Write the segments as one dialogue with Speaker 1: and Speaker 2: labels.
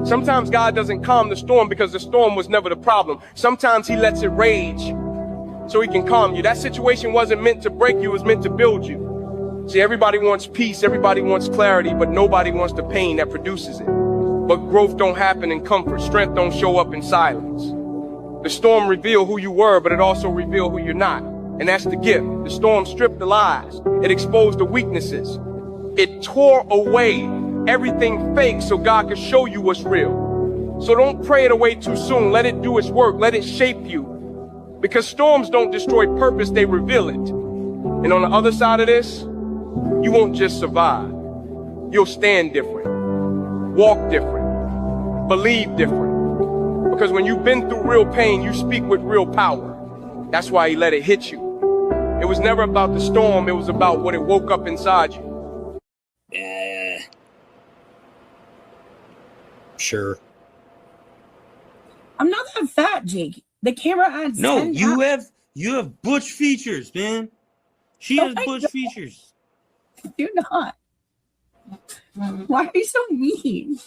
Speaker 1: Sometimes God doesn't calm the storm because the storm was never the problem. Sometimes he lets it rage so he can calm you. That situation wasn't meant to break you, it was meant to build you. See, everybody wants peace, everybody wants clarity, but nobody wants the pain that produces it. But growth don't happen in comfort. Strength don't show up in silence. The storm revealed who you were, but it also revealed who you're not. And that's the gift. The storm stripped the lies. It exposed the weaknesses. It tore away everything fake so God could show you what's real. So don't pray it away too soon. Let it do its work. Let it shape you. Because storms don't destroy purpose, they reveal it. And on the other side of this, you won't just survive. You'll stand different, walk different, believe different. Because when you've been through real pain, you speak with real power. That's why he let it hit you. It was never about the storm, it was about what it woke up inside you.
Speaker 2: Yeah. Sure.
Speaker 3: I'm not that fat, Jake. The camera adds
Speaker 2: No,
Speaker 3: 10
Speaker 2: you
Speaker 3: pounds.
Speaker 2: have butch features, man. She has butch features.
Speaker 3: Do not. Why are you so mean?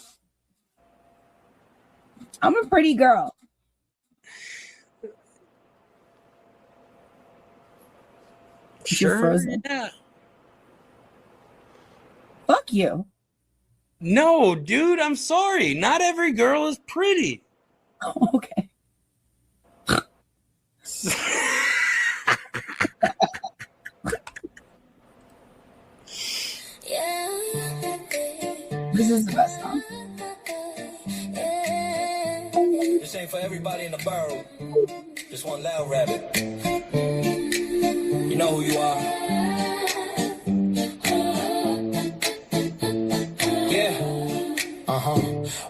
Speaker 3: I'm a pretty girl.
Speaker 2: Sure.
Speaker 3: Frozen.
Speaker 2: Yeah.
Speaker 3: Fuck you.
Speaker 2: No, dude, I'm sorry. Not every girl is pretty.
Speaker 3: Okay. This is the best song.
Speaker 4: This ain't for everybody in the borough. Just one loud rabbit. You know who you are.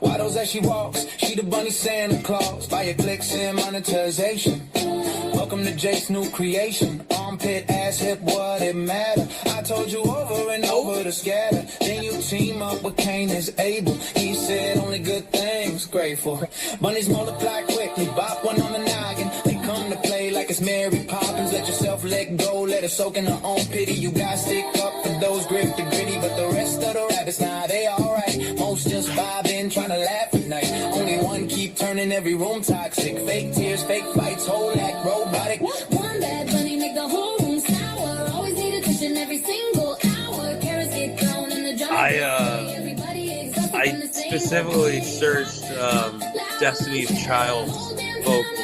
Speaker 4: Waddles as she walks, she the bunny Santa Claus. Via clicks and monetization. Welcome to Jake's new creation. Armpit, ass, hip, what it matter. I told you over and over to scatter. Then you team up with Cain is Abel. He said only good things, grateful. Bunnies multiply quickly, bop one on the noggin. They come to play like it's Mary Poppins. Let yourself let go, let her soak in her own pity. You gotta stick up for those grip the gritty. But the rest of the rabbits, nah, they alright. Most just vibing, trying to laugh at night. Only one keep turning every room toxic. Fake tears, fake fights, whole act robotic.
Speaker 5: One bad bunny make the whole room sour. Always need a cushion every single hour. Carrots get thrown in the jar.
Speaker 2: I specifically searched Destiny's Child's vocals.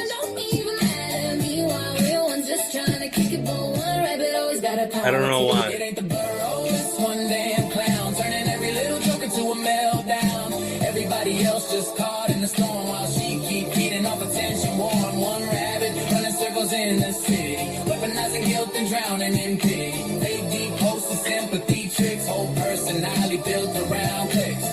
Speaker 2: I don't know why.
Speaker 4: It ain't the burrows, one damn clown, turning every little joke into a meltdown. Everybody else just caught in the storm while she keep feeding off attention. One rabbit running circles in the city, weaponizing guilt and drowning in pity. They deep posted sympathy tricks, whole personality built around clicks.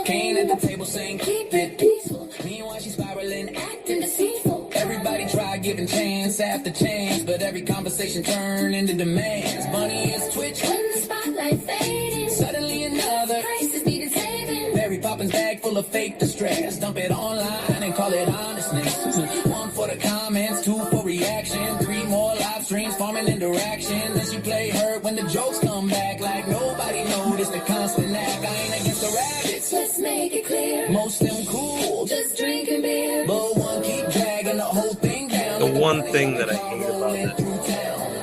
Speaker 4: Cain at the table saying keep it peaceful. Meanwhile she's spiraling, acting deceitful. Everybody try giving chance after chance, but every conversation turned into demands. Bunny is twitch when the spotlight faded. Suddenly another crisis needed saving. Mary Poppins bag full of fake distress. Dump it online and call it honestness. One for the comments, two for reaction, three more live streams forming interaction. Then she play hurt when the jokes come back, like nobody noticed the constant act. I ain't against the rabbits.
Speaker 5: Let's make it clear.
Speaker 4: Most them cool,
Speaker 5: just drinking beer.
Speaker 4: But one keep dragging the whole thing down.
Speaker 2: The one thing that I hate about it.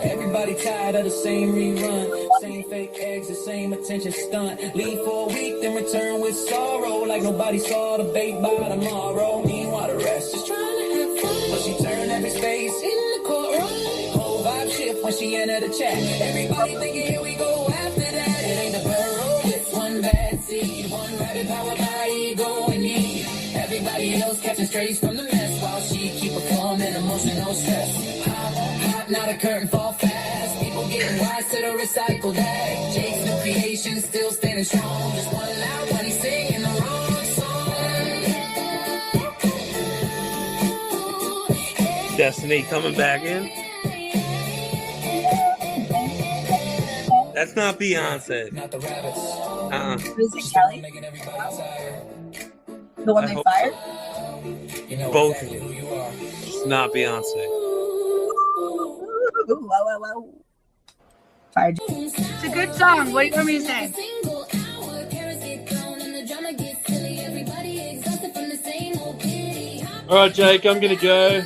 Speaker 4: Everybody tired of the same rerun, same fake eggs, the same attention stunt. Leave for a week, then return with sorrow, like nobody saw the bait by tomorrow. Meanwhile, the rest is trying to have fun, but she turned every space in the courtroom. Whole vibe shift when she entered the chat. Everybody thinking here we go after that. It ain't the burrow, it's one bad seed, one rabbit powered by ego and need. Everybody else catching strays from the mess while she keep performing emotional stress. Hot, not a curtain fall fast. People getting wise to the recycled bag. Jake's new creation still standing strong. Just one loud bunny singing the wrong song.
Speaker 2: Destiny coming back in. That's not Beyonce.
Speaker 4: Not the rabbits.
Speaker 3: Is it Kelly?
Speaker 4: Making everybody tired.
Speaker 3: The one they fired?
Speaker 4: You know
Speaker 2: Both.
Speaker 4: exactly who you are.
Speaker 2: It's not Beyonce.
Speaker 3: Whoa. Fired.
Speaker 6: It's a good song. What do you want me to say?
Speaker 5: Single hour, carrots get thrown and the drama gets
Speaker 6: All right, Jake, I'm gonna go.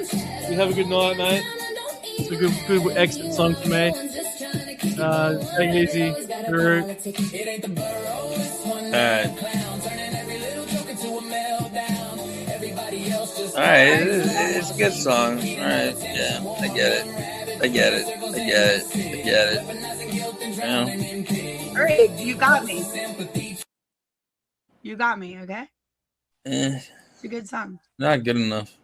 Speaker 6: You have a good night, mate. It's a good exit song for me. Take it easy, Guru.
Speaker 2: All right, it's a good song. All right, yeah, I get it. Yeah.
Speaker 3: All right, you got me. You got me, okay? It's a good song.
Speaker 2: Not good enough.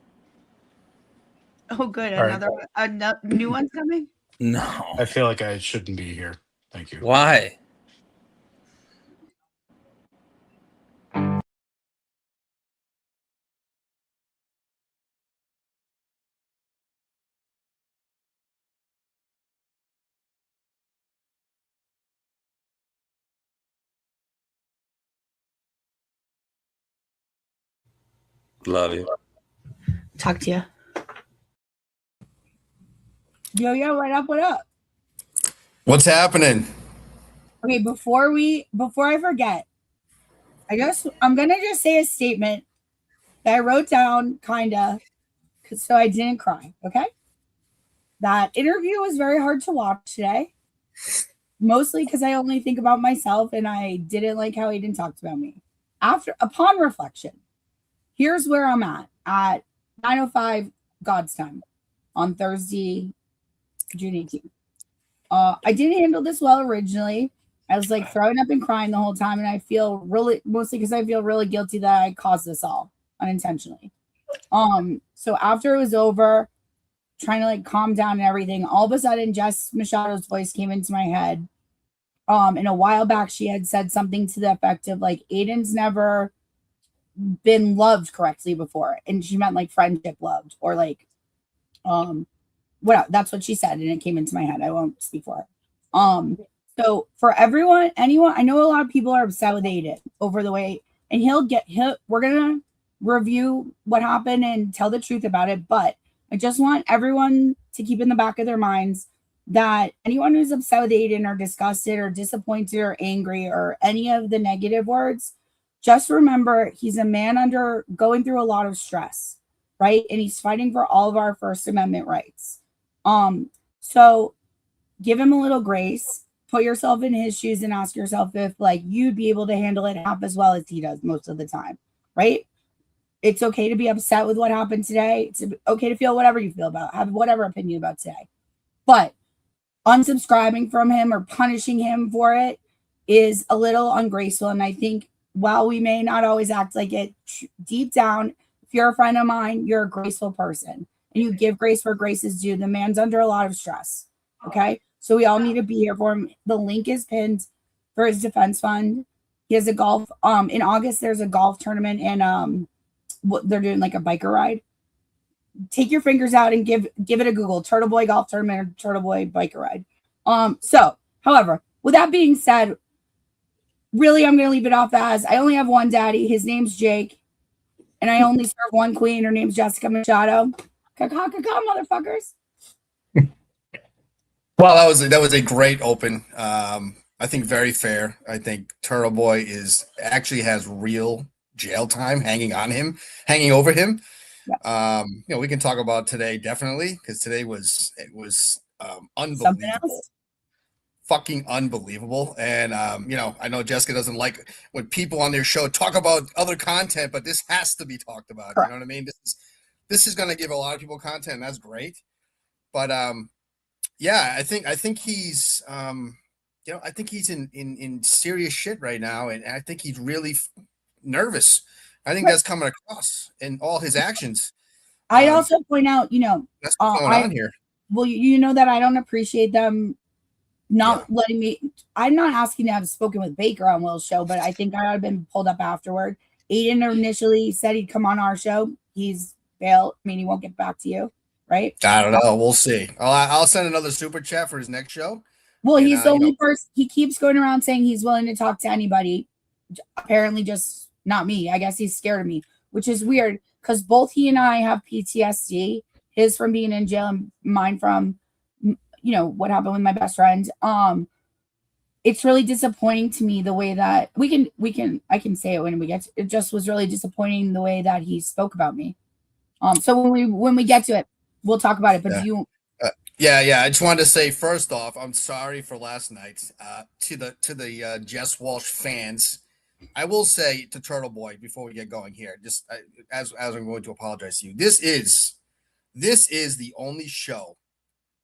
Speaker 3: Oh, good.
Speaker 7: All
Speaker 3: Another new one's coming?
Speaker 2: No.
Speaker 7: I feel like I shouldn't be here. Thank you.
Speaker 2: Why? Love you.
Speaker 3: Talk to you. Yo, what up? What up?
Speaker 8: What's happening?
Speaker 3: Okay, before I forget, I'm gonna just say a statement that I wrote down kinda so I didn't cry, okay? That interview was very hard to watch today. Mostly because I only think about myself and I didn't like how he didn't talk about me. Upon reflection, here's where I'm at 9:05 God's time on Thursday, June 18th. I didn't handle this well originally. I was like throwing up and crying the whole time, and I feel mostly because I feel really guilty that I caused this all unintentionally. So after it was over, trying to like calm down and everything, all of a sudden Jess Machado's voice came into my head. And a while back she had said something to the effect of like Aiden's never been loved correctly before, and she meant like friendship loved or like that's what she said, and it came into my head. I won't speak for her. So for anyone, I know a lot of people are upset with Aiden over the way, and we're gonna review what happened and tell the truth about it, but I just want everyone to keep in the back of their minds that anyone who's upset with Aiden or disgusted or disappointed or angry or any of the negative words, just remember he's a man going through a lot of stress, right? And he's fighting for all of our First Amendment rights. So give him a little grace, put yourself in his shoes and ask yourself if like you'd be able to handle it half as well as he does most of the time, right? It's okay to be upset with what happened today. It's okay to feel whatever you feel about, have whatever opinion about today. But unsubscribing from him or punishing him for it is a little ungraceful. And I think while we may not always act like it, deep down, if you're a friend of mine, you're a graceful person and you give grace where grace is due. The man's under a lot of stress. Okay. So we all need to be here for him. The link is pinned for his defense fund. He has a golf. In August, there's a golf tournament and they're doing like a biker ride. Take your fingers out and give it a Google. Turtle Boy Golf Tournament or Turtle Boy Biker Ride. However, with that being said, really I'm gonna leave it off as I only have one daddy. His name's Jake, and I only serve one queen. Her name's Jessica Machado. Motherfuckers.
Speaker 8: Well, that was a great open. I think very fair. I think Turtle Boy actually has real jail time hanging over him. Yeah. We can talk about today definitely because today was unbelievable, fucking unbelievable. And I know Jessica doesn't like when people on their show talk about other content, but this has to be talked about. Correct. You know what I mean? This is going to give a lot of people content. And that's great, but I think he's I think he's in serious shit right now, and I think he's really nervous. I think that's coming across in all his actions.
Speaker 3: I also point out,
Speaker 8: that's what's going on here.
Speaker 3: Well, you know that I don't appreciate them not letting me. I'm not asking to have spoken with Baker on Will's show, but I think I would have been pulled up afterward. Aiden initially said he'd come on our show. He's bailed. I mean, he won't get back to you, right?
Speaker 8: I don't know. We'll see. I'll send another super chat for his next show.
Speaker 3: Well, he's the only person. He keeps going around saying he's willing to talk to anybody. Apparently, just not me. I guess he's scared of me, which is weird because both he and I have PTSD. His from being in jail and mine from, what happened with my best friend. It's really disappointing to me the way that I can say it when we get to, it just was really disappointing the way that he spoke about me. So when we get to it, we'll talk about it. But
Speaker 8: Yeah.
Speaker 3: do you?
Speaker 8: Yeah. I just wanted to say first off, I'm sorry for last night. To the Jess Walsh fans, I will say to Turtle Boy before we get going here, just as I'm going to apologize to you. This is the only show.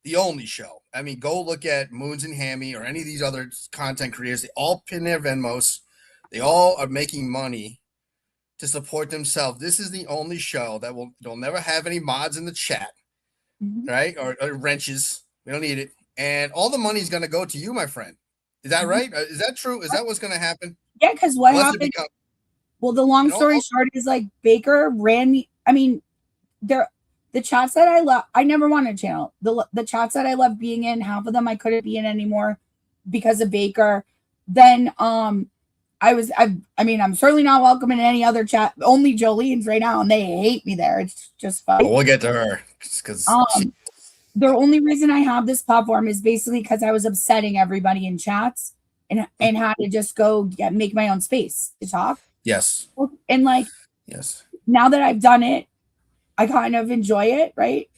Speaker 8: The only show. I mean, go look at Moons and Hammy or any of these other content creators. They all pin their Venmos. They all are making money to support themselves. This is the only show that they'll never have any mods in the chat, right? Or wrenches. We don't need it. And all the money is going to go to you, my friend. Is that right? Is that true? Is that what's going to happen?
Speaker 3: Yeah, because what happened? Well, the long story short is like Baker ran me. I mean, the chats that I love, I never wanted a channel. The chats that I love being in, half of them I couldn't be in anymore because of Baker. Then I'm certainly not welcome in any other chat. Only Jolene's right now, and they hate me there. It's just fun.
Speaker 8: We'll get to her because
Speaker 3: the only reason I have this platform is basically because I was upsetting everybody in chats and had to just go make my own space to talk.
Speaker 8: Yes.
Speaker 3: And like,
Speaker 8: yes.
Speaker 3: Now that I've done it, I kind of enjoy it, right?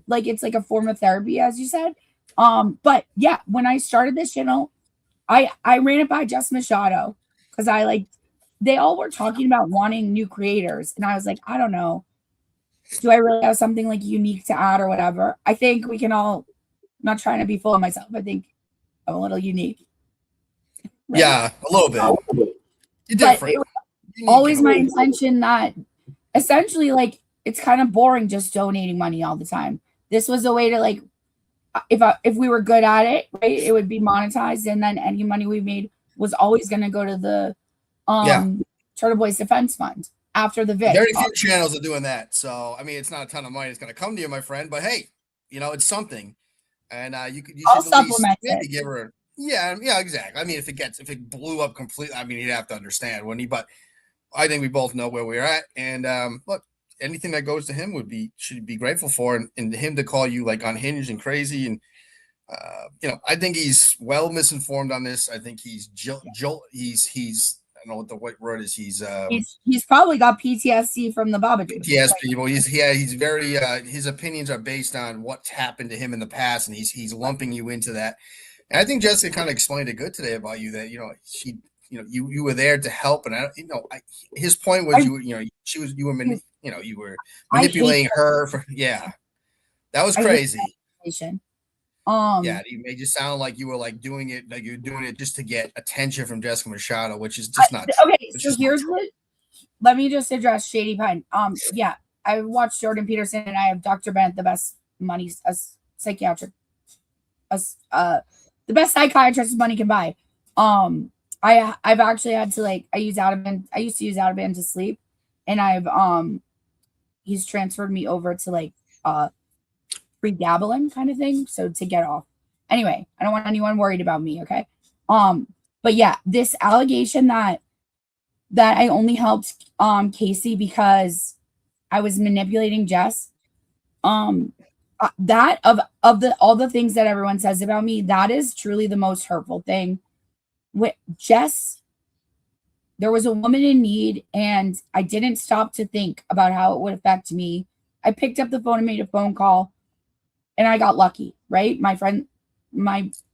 Speaker 3: Like it's like a form of therapy, as you said. But yeah, when I started this channel, I ran it by Jess Machado because they all were talking about wanting new creators, and I was like, I don't know, do I really have something like unique to add or whatever? I think we can all. I'm not trying to be full of myself. I think I'm a little unique.
Speaker 8: Right? Yeah, a little bit. You're different.
Speaker 3: It was always my intention that essentially, like, it's kind of boring just donating money all the time. This was a way to, like, if we were good at it, right, it would be monetized, and then any money we made was always going to go to the Turtle Boys Defense Fund after the vid.
Speaker 8: Very few channels are doing that. So, I mean, it's not a ton of money that's going to come to you, my friend, but hey, it's something. And you
Speaker 3: I'll
Speaker 8: should at least
Speaker 3: supplement
Speaker 8: maybe
Speaker 3: it.
Speaker 8: give her yeah, exactly. I mean, if it blew up completely, I mean, he'd have to understand, wouldn't he? But I think we both know where we're at. And look, anything that goes to him should be grateful for, and him to call you like unhinged and crazy. And I think he's well misinformed on this. I think he's he's I don't know what the right word is.
Speaker 3: He's probably got PTSD from the Babadook.
Speaker 8: PTSD. Well, he's very his opinions are based on what's happened to him in the past, and he's lumping you into that. And I think Jessica kind of explained it good today about you that you were there to help, and his point was you were manipulating her for that was crazy. Yeah, it made you sound like you were like doing it, like you're doing it just to get attention from Jessica Machado, which is just not true.
Speaker 3: Okay. So here's what. Let me just address Shady Pine. Yeah, I watched Jordan Peterson, and I have Dr. Bennett, the best money the best psychiatrist money can buy. I've actually had to I used to use Ativan to sleep, and I've he's transferred me over to pregabalin kind of thing, so to get off. Anyway, I don't want anyone worried about me, okay? But yeah, this allegation that I only helped Casey because I was manipulating Jess, that of all the things that everyone says about me, that is truly the most hurtful thing. With Jess, there was a woman in need, and I didn't stop to think about how it would affect me. I picked up the phone and made a phone call, and I got lucky, right? My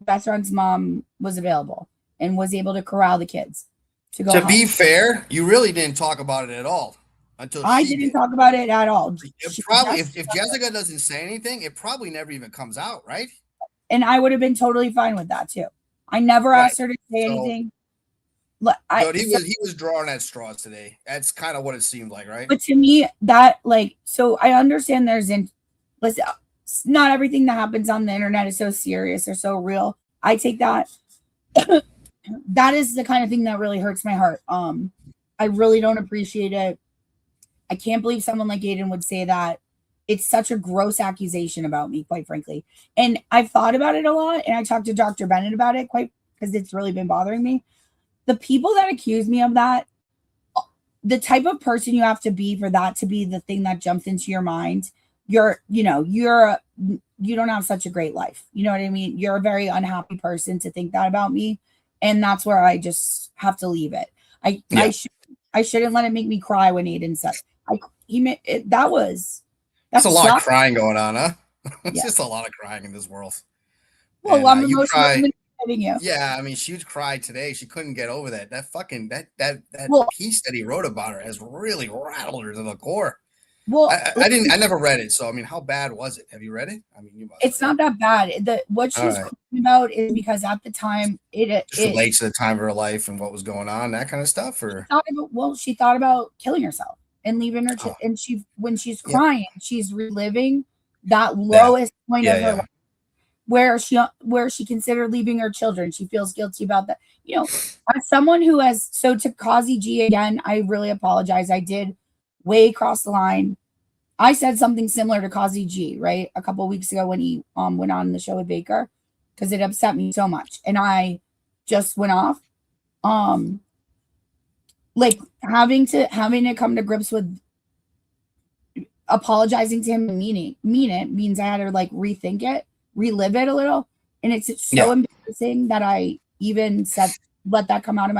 Speaker 3: best friend's mom was available and was able to corral the kids to go.
Speaker 8: To be fair, you really didn't talk about it at all until
Speaker 3: I didn't talk about it at all.
Speaker 8: Probably, if Jessica doesn't say anything, it probably never even comes out, right?
Speaker 3: And I would have been totally fine with that too. I never asked her to say anything. Look,
Speaker 8: he was drawing at straws today. That's kind of what it seemed like, right?
Speaker 3: But to me, that so I understand listen, not everything that happens on the internet is so serious or so real. I take that. That is the kind of thing that really hurts my heart. I really don't appreciate it. I can't believe someone like Aiden would say that. It's such a gross accusation about me, quite frankly. And I've thought about it a lot, and I talked to Dr. Bennett about it because it's really been bothering me. The people that accuse me of that, the type of person you have to be for that to be the thing that jumps into your mind, you don't have such a great life. You know what I mean? You're a very unhappy person to think that about me. And that's where I just have to leave it. I shouldn't let it make me cry when Aiden said that was
Speaker 8: That's a lot of
Speaker 3: sucks.
Speaker 8: crying going on, huh? It's
Speaker 3: Yeah.
Speaker 8: just a lot of crying in this world.
Speaker 3: Well,
Speaker 8: And,
Speaker 3: I'm
Speaker 8: you
Speaker 3: emotionally
Speaker 8: cry.
Speaker 3: manipulating you.
Speaker 8: Yeah, I mean, she'd cry today. She couldn't get over that. That fucking that
Speaker 3: Well-
Speaker 8: piece that he wrote about her has really rattled her to the core.
Speaker 3: Well,
Speaker 8: I never read it, so I mean, how bad was it? Have you read it? I mean, you must.
Speaker 3: it's not that bad. What she's
Speaker 8: Alright.
Speaker 3: crying about is because at the time it
Speaker 8: Just relates to the time of her life and what was going on, that kind of stuff, or
Speaker 3: she thought about killing herself and leaving her
Speaker 8: Oh.
Speaker 3: and when she's
Speaker 8: Yeah.
Speaker 3: crying, she's reliving that lowest point of her
Speaker 8: Yeah.
Speaker 3: life where she considered leaving her children. She feels guilty about that. You know, as someone who has to Kazi G again, I really apologize. I did way cross the line. I said something similar to Kazi G, right? A couple of weeks ago when he went on the show with Baker, because it upset me so much. And I just went off. Like having to come to grips with apologizing to him and mean it means I had to like rethink it, relive it a little. And it's so embarrassing that I even let that come out of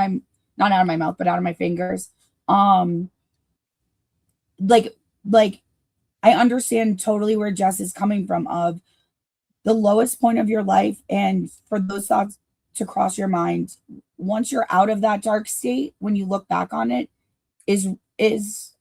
Speaker 3: not out of my mouth, but out of my fingers. Like I understand totally where Jess is coming from of the lowest point of your life, and for those thoughts to cross your mind once you're out of that dark state, when you look back on it, is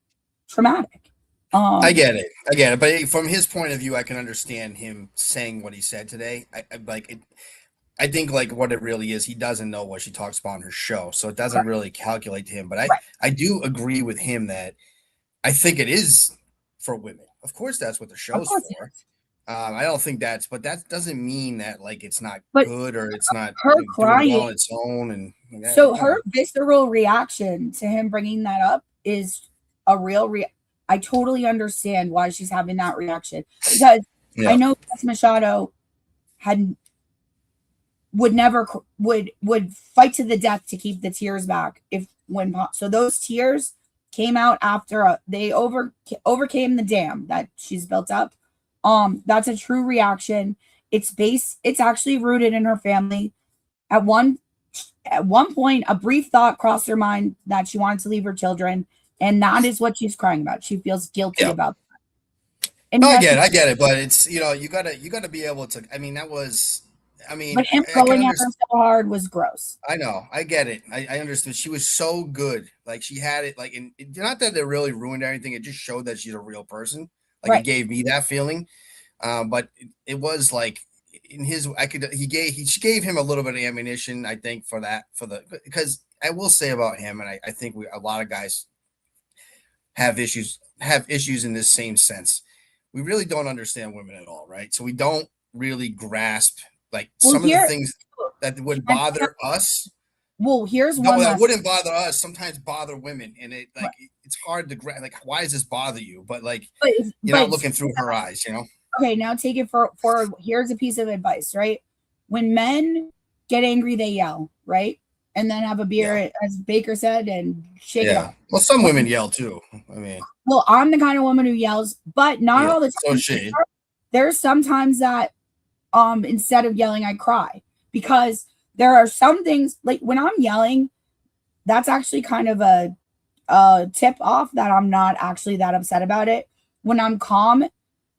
Speaker 3: traumatic.
Speaker 8: I get it, but from his point of view, I can understand him saying what he said today. I think like what it really is, he doesn't know what she talks about on her show, so it doesn't really calculate to him. But I do agree with him that I think it is for women. Of course, that's what the show's for. I don't think but that doesn't mean that like it's not good or it's not
Speaker 3: her crying
Speaker 8: well on its own. And
Speaker 3: so her visceral reaction to him bringing that up is a real I totally understand why she's having that reaction, because I know Jess Machado would fight to the death to keep the tears back so those tears came out after they overcame the dam that she's built up. That's a true reaction. It's actually rooted in her family. At one point, a brief thought crossed her mind that she wanted to leave her children, and that is what she's crying about. She feels guilty about that. And
Speaker 8: I get it, but it's you gotta be able to. I mean,
Speaker 3: but him going at her so hard was gross.
Speaker 8: I know, I get it. I understood. She was so good, like she had it. Like, not that it really ruined anything. It just showed that she's a real person. Like it gave me that feeling. But it was like in his, she gave him a little bit of ammunition, I think, because I will say about him, and I think a lot of guys have issues in this same sense. We really don't understand women at all, right? So we don't really grasp like some of the things that would bother us.
Speaker 3: Well, here's one
Speaker 8: that wouldn't bother us. Sometimes bother women, and it's hard to grasp. Like, why does this bother you? But like, you're not looking through her eyes, you know.
Speaker 3: Okay, now take it for here's a piece of advice, right? When men get angry, they yell, right? And then have a beer, as Baker said, and shake it off.
Speaker 8: Well, some women yell too. I mean,
Speaker 3: well, I'm the kind of woman who yells, but not all the time.
Speaker 8: So she.
Speaker 3: There's sometimes that instead of yelling, I cry, because there are some things like when I'm yelling, that's actually kind of a tip off that I'm not actually that upset about it. When I'm calm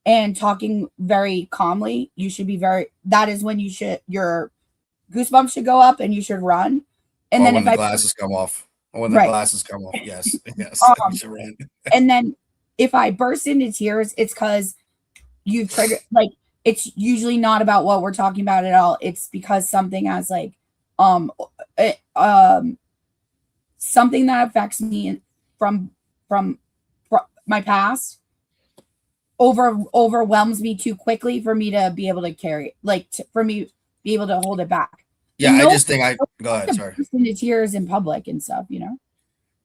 Speaker 3: and talking very calmly, that is when your goosebumps should go up and you should run. And then
Speaker 8: when the glasses come off. When the glasses come off, yes. You should run.
Speaker 3: And then if I burst into tears, it's because you've triggered, like, it's usually not about what we're talking about at all. It's because something has like something that affects me from my past overwhelms me too quickly for me to be able to carry it, for me be able to hold it back.
Speaker 8: Yeah, I just think go ahead, sorry.
Speaker 3: Into tears in public and stuff, you know.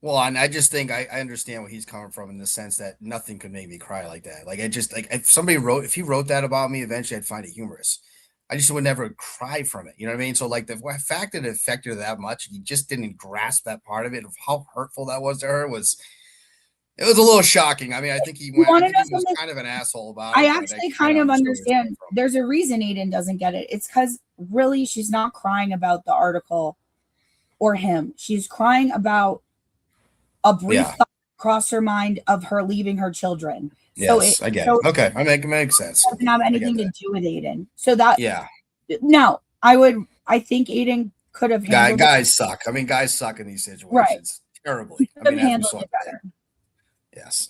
Speaker 8: Well, and I just think I understand where he's coming from in the sense that nothing could make me cry like that. Like, I just, like, if he wrote that about me, eventually I'd find it humorous. I just would never cry from it. You know what I mean? So like the fact that it affected her that much, he just didn't grasp that part of it, of how hurtful that was to her, it was a little shocking. I mean, I think he was kind of an asshole about it.
Speaker 3: I actually kind of understand. There's a reason Aiden doesn't get it. It's because really she's not crying about the article or him. She's crying about a brief thought crossed her mind of her leaving her children. So
Speaker 8: Yes, I get
Speaker 3: so
Speaker 8: it. Okay, it makes sense.
Speaker 3: doesn't have anything to do with Aiden. So that
Speaker 8: Yeah,
Speaker 3: no, I think Aiden could have handled
Speaker 8: guys suck. I mean, guys suck in these situations
Speaker 3: Right.
Speaker 8: terribly. I
Speaker 3: could have
Speaker 8: mean, as we
Speaker 3: handled
Speaker 8: saw
Speaker 3: it better.
Speaker 8: Yes.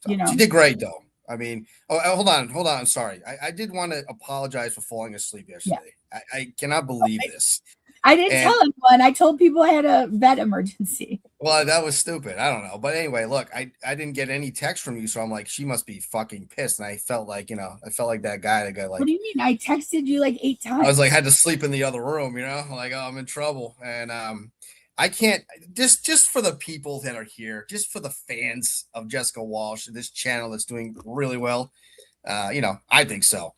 Speaker 3: You know?
Speaker 8: She did great though. I mean, hold on. I'm sorry. I did want to apologize for falling asleep yesterday. I cannot believe this.
Speaker 3: I didn't tell anyone. I told people I had a vet emergency.
Speaker 8: Well, that was stupid. I don't know. But anyway, look, I didn't get any text from you, so I'm like, she must be fucking pissed. And I felt like, that guy that got like,
Speaker 3: What do you mean? I texted you like 8 times.
Speaker 8: I was like, had to sleep in the other room, like, oh, I'm in trouble. And I can't just for the people that are here, just for the fans of Jessica Walsh, this channel that's doing really well. I think so.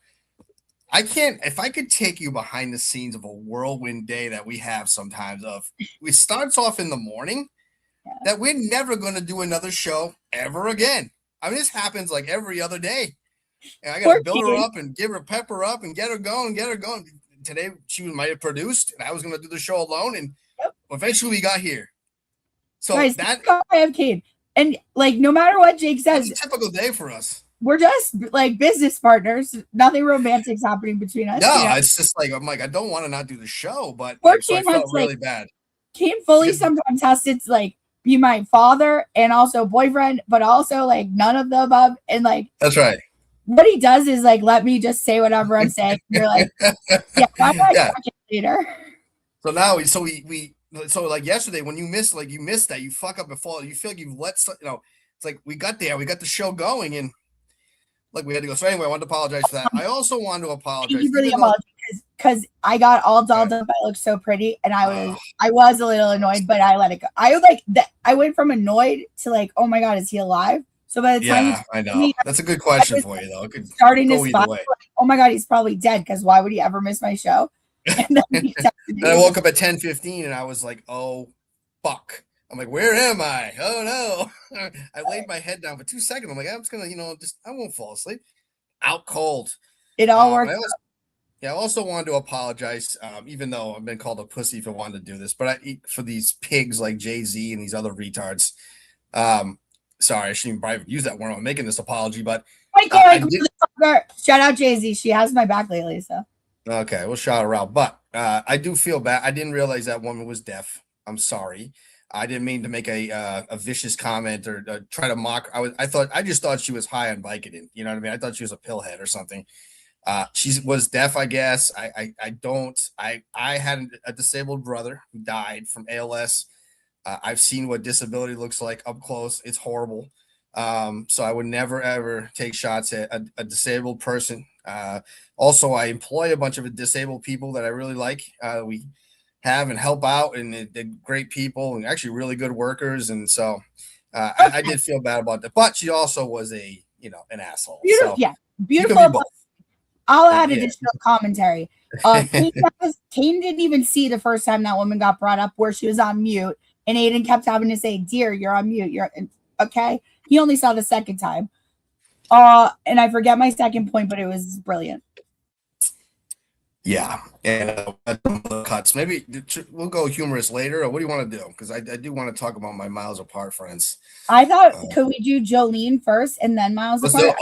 Speaker 8: I can't, if I could take you behind the scenes of a whirlwind day that we have sometimes it starts off in the morning that we're never going to do another show ever again. I mean, this happens like every other day. And I got to build her up and give her pepper up and get her going. Today, she might have produced and I was going to do the show alone. And eventually we got here. So
Speaker 3: guys,
Speaker 8: that
Speaker 3: I have Kane. And like, no matter what Jake says,
Speaker 8: it's a typical day for us.
Speaker 3: We're just like business partners. Nothing romantic's happening between us.
Speaker 8: No, it's just like I'm like, I don't want to not do the show, but so I felt really bad.
Speaker 3: Kane fully sometimes has to like be my father and also boyfriend, but also like none of the above. And like
Speaker 8: that's right.
Speaker 3: What he does is like let me just say whatever I'm saying. You're like, yeah. Later.
Speaker 8: So now so like yesterday when you missed that, you fuck up and fall. You feel like you've let it's like we got the show going and. Like we had to go. So anyway, I wanted to apologize for that. I also wanted to apologize.
Speaker 3: Thank you for the apology because I got all dolled up. I looked so pretty, and I was a little annoyed, but I let it go. I went from annoyed to like, oh my god, is he alive? So by the time
Speaker 8: I know that's a good question for you though. It could
Speaker 3: starting
Speaker 8: go
Speaker 3: to spot, like, oh my god, he's probably dead because why would he ever miss my show? And then
Speaker 8: I woke up at 10:15 and I was like, oh fuck. I'm like, where am I? Oh no. I laid my head down for 2 seconds. I'm like, I'm just gonna, I won't fall asleep. Out cold.
Speaker 3: It all worked.
Speaker 8: I also wanted to apologize, even though I've been called a pussy for wanting to do this, but for these pigs like Jay-Z and these other retards. Sorry, I shouldn't even probably use that word. I'm making this apology, but
Speaker 3: shout out Jay-Z. She has my back lately, so
Speaker 8: okay, we'll shout her out. But I do feel bad. I didn't realize that woman was deaf. I'm sorry. I didn't mean to make a vicious comment or try to mock. I just thought she was high on Vicodin. You know what I mean? I thought she was a pillhead or something. She was deaf, I guess. I had a disabled brother who died from ALS. I've seen what disability looks like up close. It's horrible. So I would never, ever take shots at a disabled person. Also, I employ a bunch of disabled people that I really like. We have and help out, and they're great people and actually really good workers. And so I did feel bad about that. But she also was an asshole.
Speaker 3: Beautiful,
Speaker 8: so
Speaker 3: beautiful. I'll add additional commentary. Kane didn't even see the first time that woman got brought up where she was on mute, and Aiden kept having to say, "Dear, you're on mute. You're okay." He only saw the second time. And I forget my second point, but it was brilliant.
Speaker 8: Yeah, and cuts. Maybe we'll go humorous later, or what do you want to do? Because I do want to talk about my miles apart friends.
Speaker 3: I thought could we do Jolene first and then miles apart?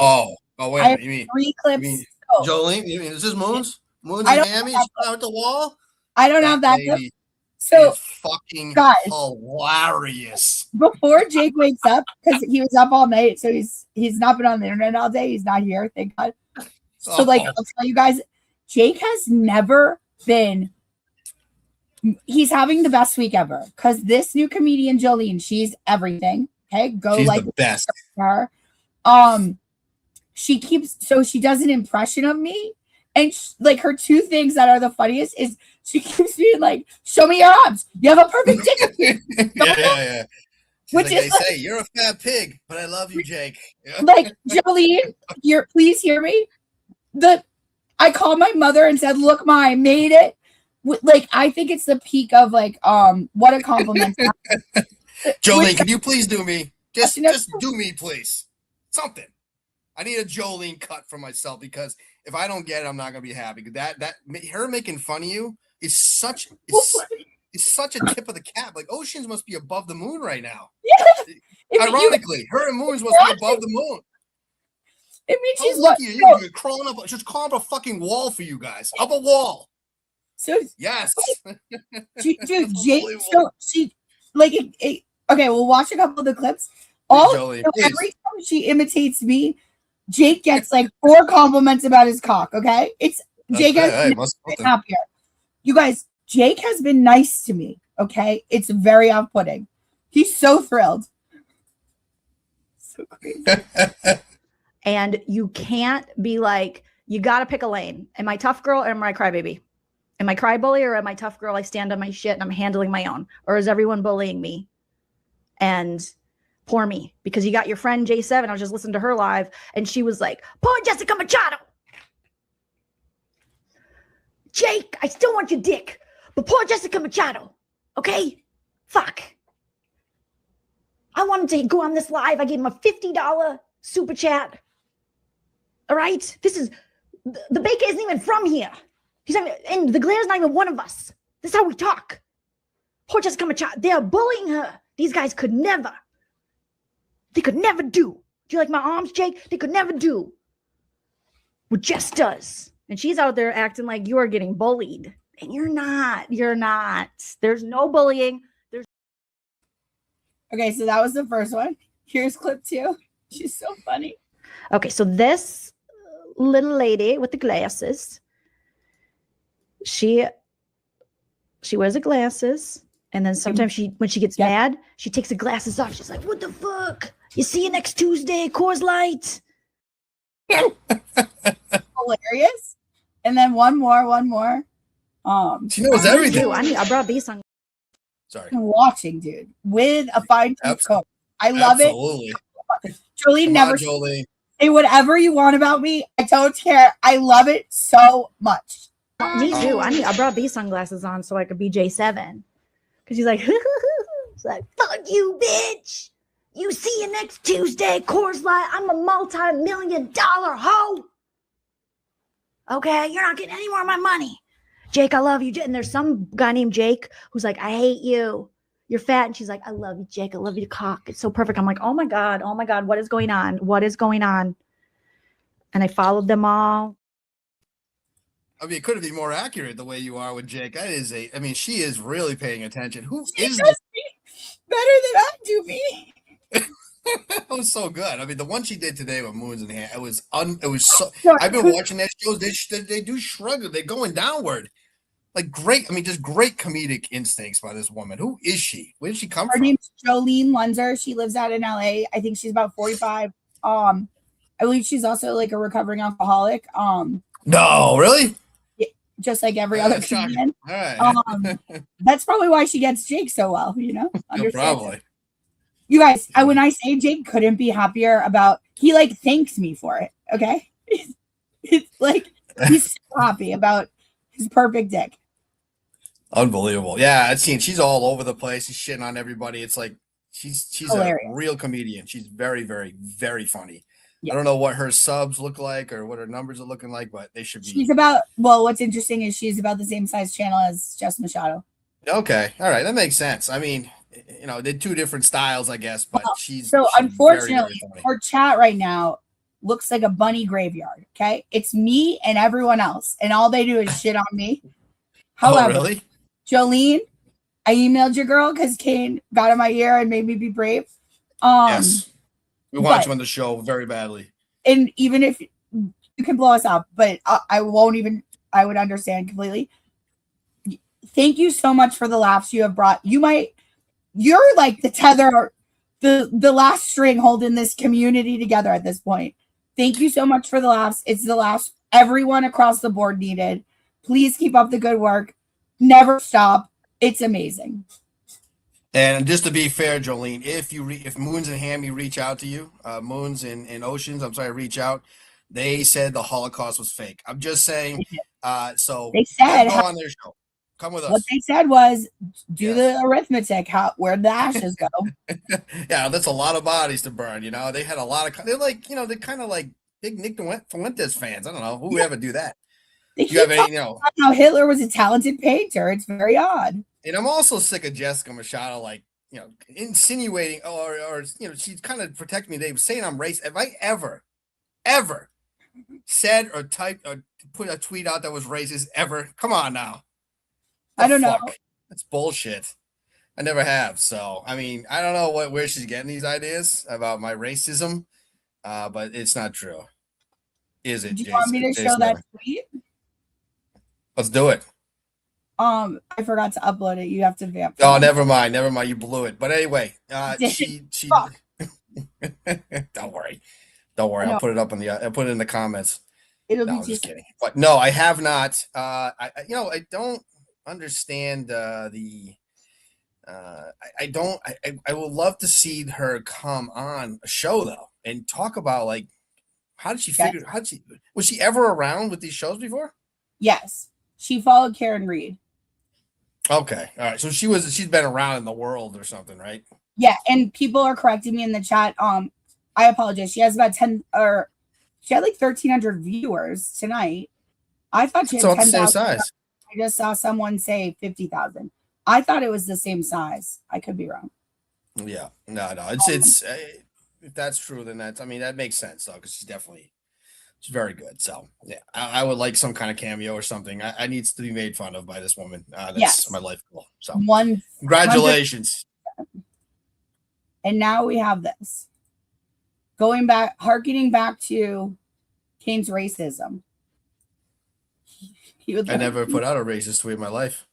Speaker 8: Wait, you mean
Speaker 3: 3 clips?
Speaker 8: Jolene? You mean is this Moons? Moons in Miami? Out the wall?
Speaker 3: I don't have that clip. So
Speaker 8: fucking
Speaker 3: guys,
Speaker 8: hilarious.
Speaker 3: Before Jake wakes up, because he was up all night, so he's not been on the internet all day. He's not here, thank God. So I'll tell you guys. Jake has never been. He's having the best week ever because this new comedian Jolene, she's everything. Okay, she's the best. Her, she does an impression of me, and her 2 things that are the funniest is she keeps being like, "Show me your arms. You have a perfect dick."
Speaker 8: Yeah. Which is they say you're a fat pig, but I love you, Jake.
Speaker 3: Like Jolene, please hear me. I called my mother and said, "Look, Ma, I made it." I think it's the peak of what a compliment.
Speaker 8: Jolene, can you please do me? Just do me, please. Something. I need a Jolene cut for myself because if I don't get it, I'm not gonna be happy. That her making fun of you is such a tip of the cap. Like Oceans must be above the moon right now.
Speaker 3: Yeah, it
Speaker 8: Ironically, her and Moons must be above the moon.
Speaker 3: It means
Speaker 8: How
Speaker 3: she's
Speaker 8: lucky are
Speaker 3: what?
Speaker 8: you? You're crawling up, just crawling up a fucking wall for you guys. Up a wall.
Speaker 3: So
Speaker 8: Yes.
Speaker 3: dude, Jake. So she like okay. We'll watch a couple of the clips.
Speaker 8: Jolie,
Speaker 3: So every time she imitates me, Jake gets like 4 compliments about his cock. Okay, it's Jake has been happier. You guys, Jake has been nice to me. Okay, it's very off-putting. He's so thrilled. So crazy.
Speaker 9: And you can't be like, you got to pick a lane. Am I tough girl or am I crybaby? Am I cry bully or am I tough girl? I stand on my shit and I'm handling my own. Or is everyone bullying me? And poor me. Because you got your friend J7. I was just listening to her live and she was like, poor Jessica Machado. Jake, I still want your dick. But poor Jessica Machado. Okay? Fuck. I wanted to go on this live. I gave him a $50 super chat. All right? This is, the Baker isn't even from here. He's not, and the Glaire's not even one of us. This is how we talk. Poor Jessica Machado. They're bullying her. These guys could never. They could never do. Do you like my arms, Jake? They could never do what Jess does. And she's out there acting like you are getting bullied. And you're not. You're not. There's no bullying.
Speaker 3: Okay, so that was the first one. Here's clip 2. She's so funny.
Speaker 9: Okay, so this little lady with the glasses, she wears the glasses, and then sometimes when she gets mad, she takes the glasses off. She's like, "What the fuck? You see you next Tuesday, Coors Light."
Speaker 3: Hilarious. And then one more.
Speaker 8: She knows everything.
Speaker 9: I brought these on.
Speaker 8: Sorry.
Speaker 3: Watching, dude, with a fine tooth comb. I love
Speaker 8: Absolutely.
Speaker 3: it. Jolie never say whatever you want about me. I don't care. I love it so much.
Speaker 9: Me too. I brought these sunglasses on so I could be J7. Because he's like, it's like, fuck you, bitch. You see you next Tuesday, Coors Light. I'm a multi-million-dollar hoe. Okay, you're not getting any more of my money. Jake, I love you. And there's some guy named Jake who's like, I hate you. You're fat. And she's like, I love you, Jake. I love you, cock. It's so perfect. I'm like, oh my God. What is going on? What is going on? And I followed them all.
Speaker 8: I mean, it couldn't be more accurate the way you are with Jake. That is she is really paying attention. Who is
Speaker 3: this? Better than I do me.
Speaker 8: That was so good. I mean, the one she did today with Moons in the Hand, it was so. I've been watching that shows. They do shrug. They're going downward. Like great. I mean, just great comedic instincts by this woman. Who is she? Where did she come from?
Speaker 3: Her name's Jolene Lunzer. She lives out in LA. I think she's about 45. I believe she's also like a recovering alcoholic.
Speaker 8: No, really?
Speaker 3: Just like every other comedian.
Speaker 8: All right.
Speaker 3: That's probably why she gets Jake so well,
Speaker 8: No, probably.
Speaker 3: You guys, when I say Jake couldn't be happier about, he like thanks me for it. Okay. It's like, he's so happy about his perfect dick.
Speaker 8: Unbelievable. Yeah, I've seen she's all over the place. She's shitting on everybody. It's like she's hilarious. A real comedian. She's very, very, very funny. Yeah. I don't know what her subs look like or what her numbers are looking like, but they should be.
Speaker 3: She's about, well, what's interesting is she's about the same size channel as Jess Machado.
Speaker 8: Okay. All right. That makes sense. I mean, they're two different styles, I guess, but she's
Speaker 3: unfortunately,
Speaker 8: very, very
Speaker 3: our chat right now looks like a bunny graveyard. Okay. It's me and everyone else, and all they do is shit on me. However,
Speaker 8: really?
Speaker 3: Jolene, I emailed your girl because Kane got in my ear and made me be brave.
Speaker 8: Yes. We watch you on the show very badly.
Speaker 3: And even if you can blow us up, but I would understand completely. Thank you so much for the laughs you have brought. You're like the tether, the last string holding this community together at this point. Thank you so much for the laughs. It's the laughs everyone across the board needed. Please keep up the good work. Never stop. It's amazing.
Speaker 8: And just to be fair, Jolene, if Moons and Hammy reach out to you, Moons and Oceans, reach out. They said the Holocaust was fake. I'm just saying. So
Speaker 3: they said
Speaker 8: go on their show. Come with us.
Speaker 3: What they said was do the arithmetic. Where'd the ashes go?
Speaker 8: Yeah, that's a lot of bodies to burn. They had a lot of. They're like, they're kind of like big Nick Fuentes fans. I don't know who would ever do that.
Speaker 3: You have any, how Hitler was a talented painter. It's very odd.
Speaker 8: And I'm also sick of Jessica Machado like insinuating or she's kind of protecting me. They were saying I'm racist. Have I ever said or typed or put a tweet out that was racist ever? Come on now.
Speaker 3: I don't know.
Speaker 8: That's bullshit. I never have. So, I mean, I don't know where she's getting these ideas about my racism, but it's not true. Is it?
Speaker 3: Do you want me to show that tweet?
Speaker 8: Let's do it.
Speaker 3: I forgot to upload it. You have to vamp.
Speaker 8: Oh, never mind. You blew it. But anyway, she don't worry. I'll put it up I'll put it in the comments. I'm just kidding. But no, I have not. I don't understand I would love to see her come on a show though and talk about like was she ever around with these shows before?
Speaker 3: Yes, she followed Karen Reed.
Speaker 8: Okay, all right. So she's been around in the world or something, right?
Speaker 3: Yeah, and people are correcting me in the chat. I apologize. She has about 10 or she had like 1,300 viewers tonight. I thought she had 10,000.
Speaker 8: Size.
Speaker 3: I just saw someone say 50,000. I thought it was the same size. I could be wrong.
Speaker 8: Yeah, no. It's if that's true, then that makes sense though, because she's very good. So yeah, I would like some kind of cameo or something. I needs to be made fun of by this woman. That's my life goal. So congratulations.
Speaker 3: And now we have this. Harkening back to Kane's racism.
Speaker 8: I never put out a racist tweet in my life.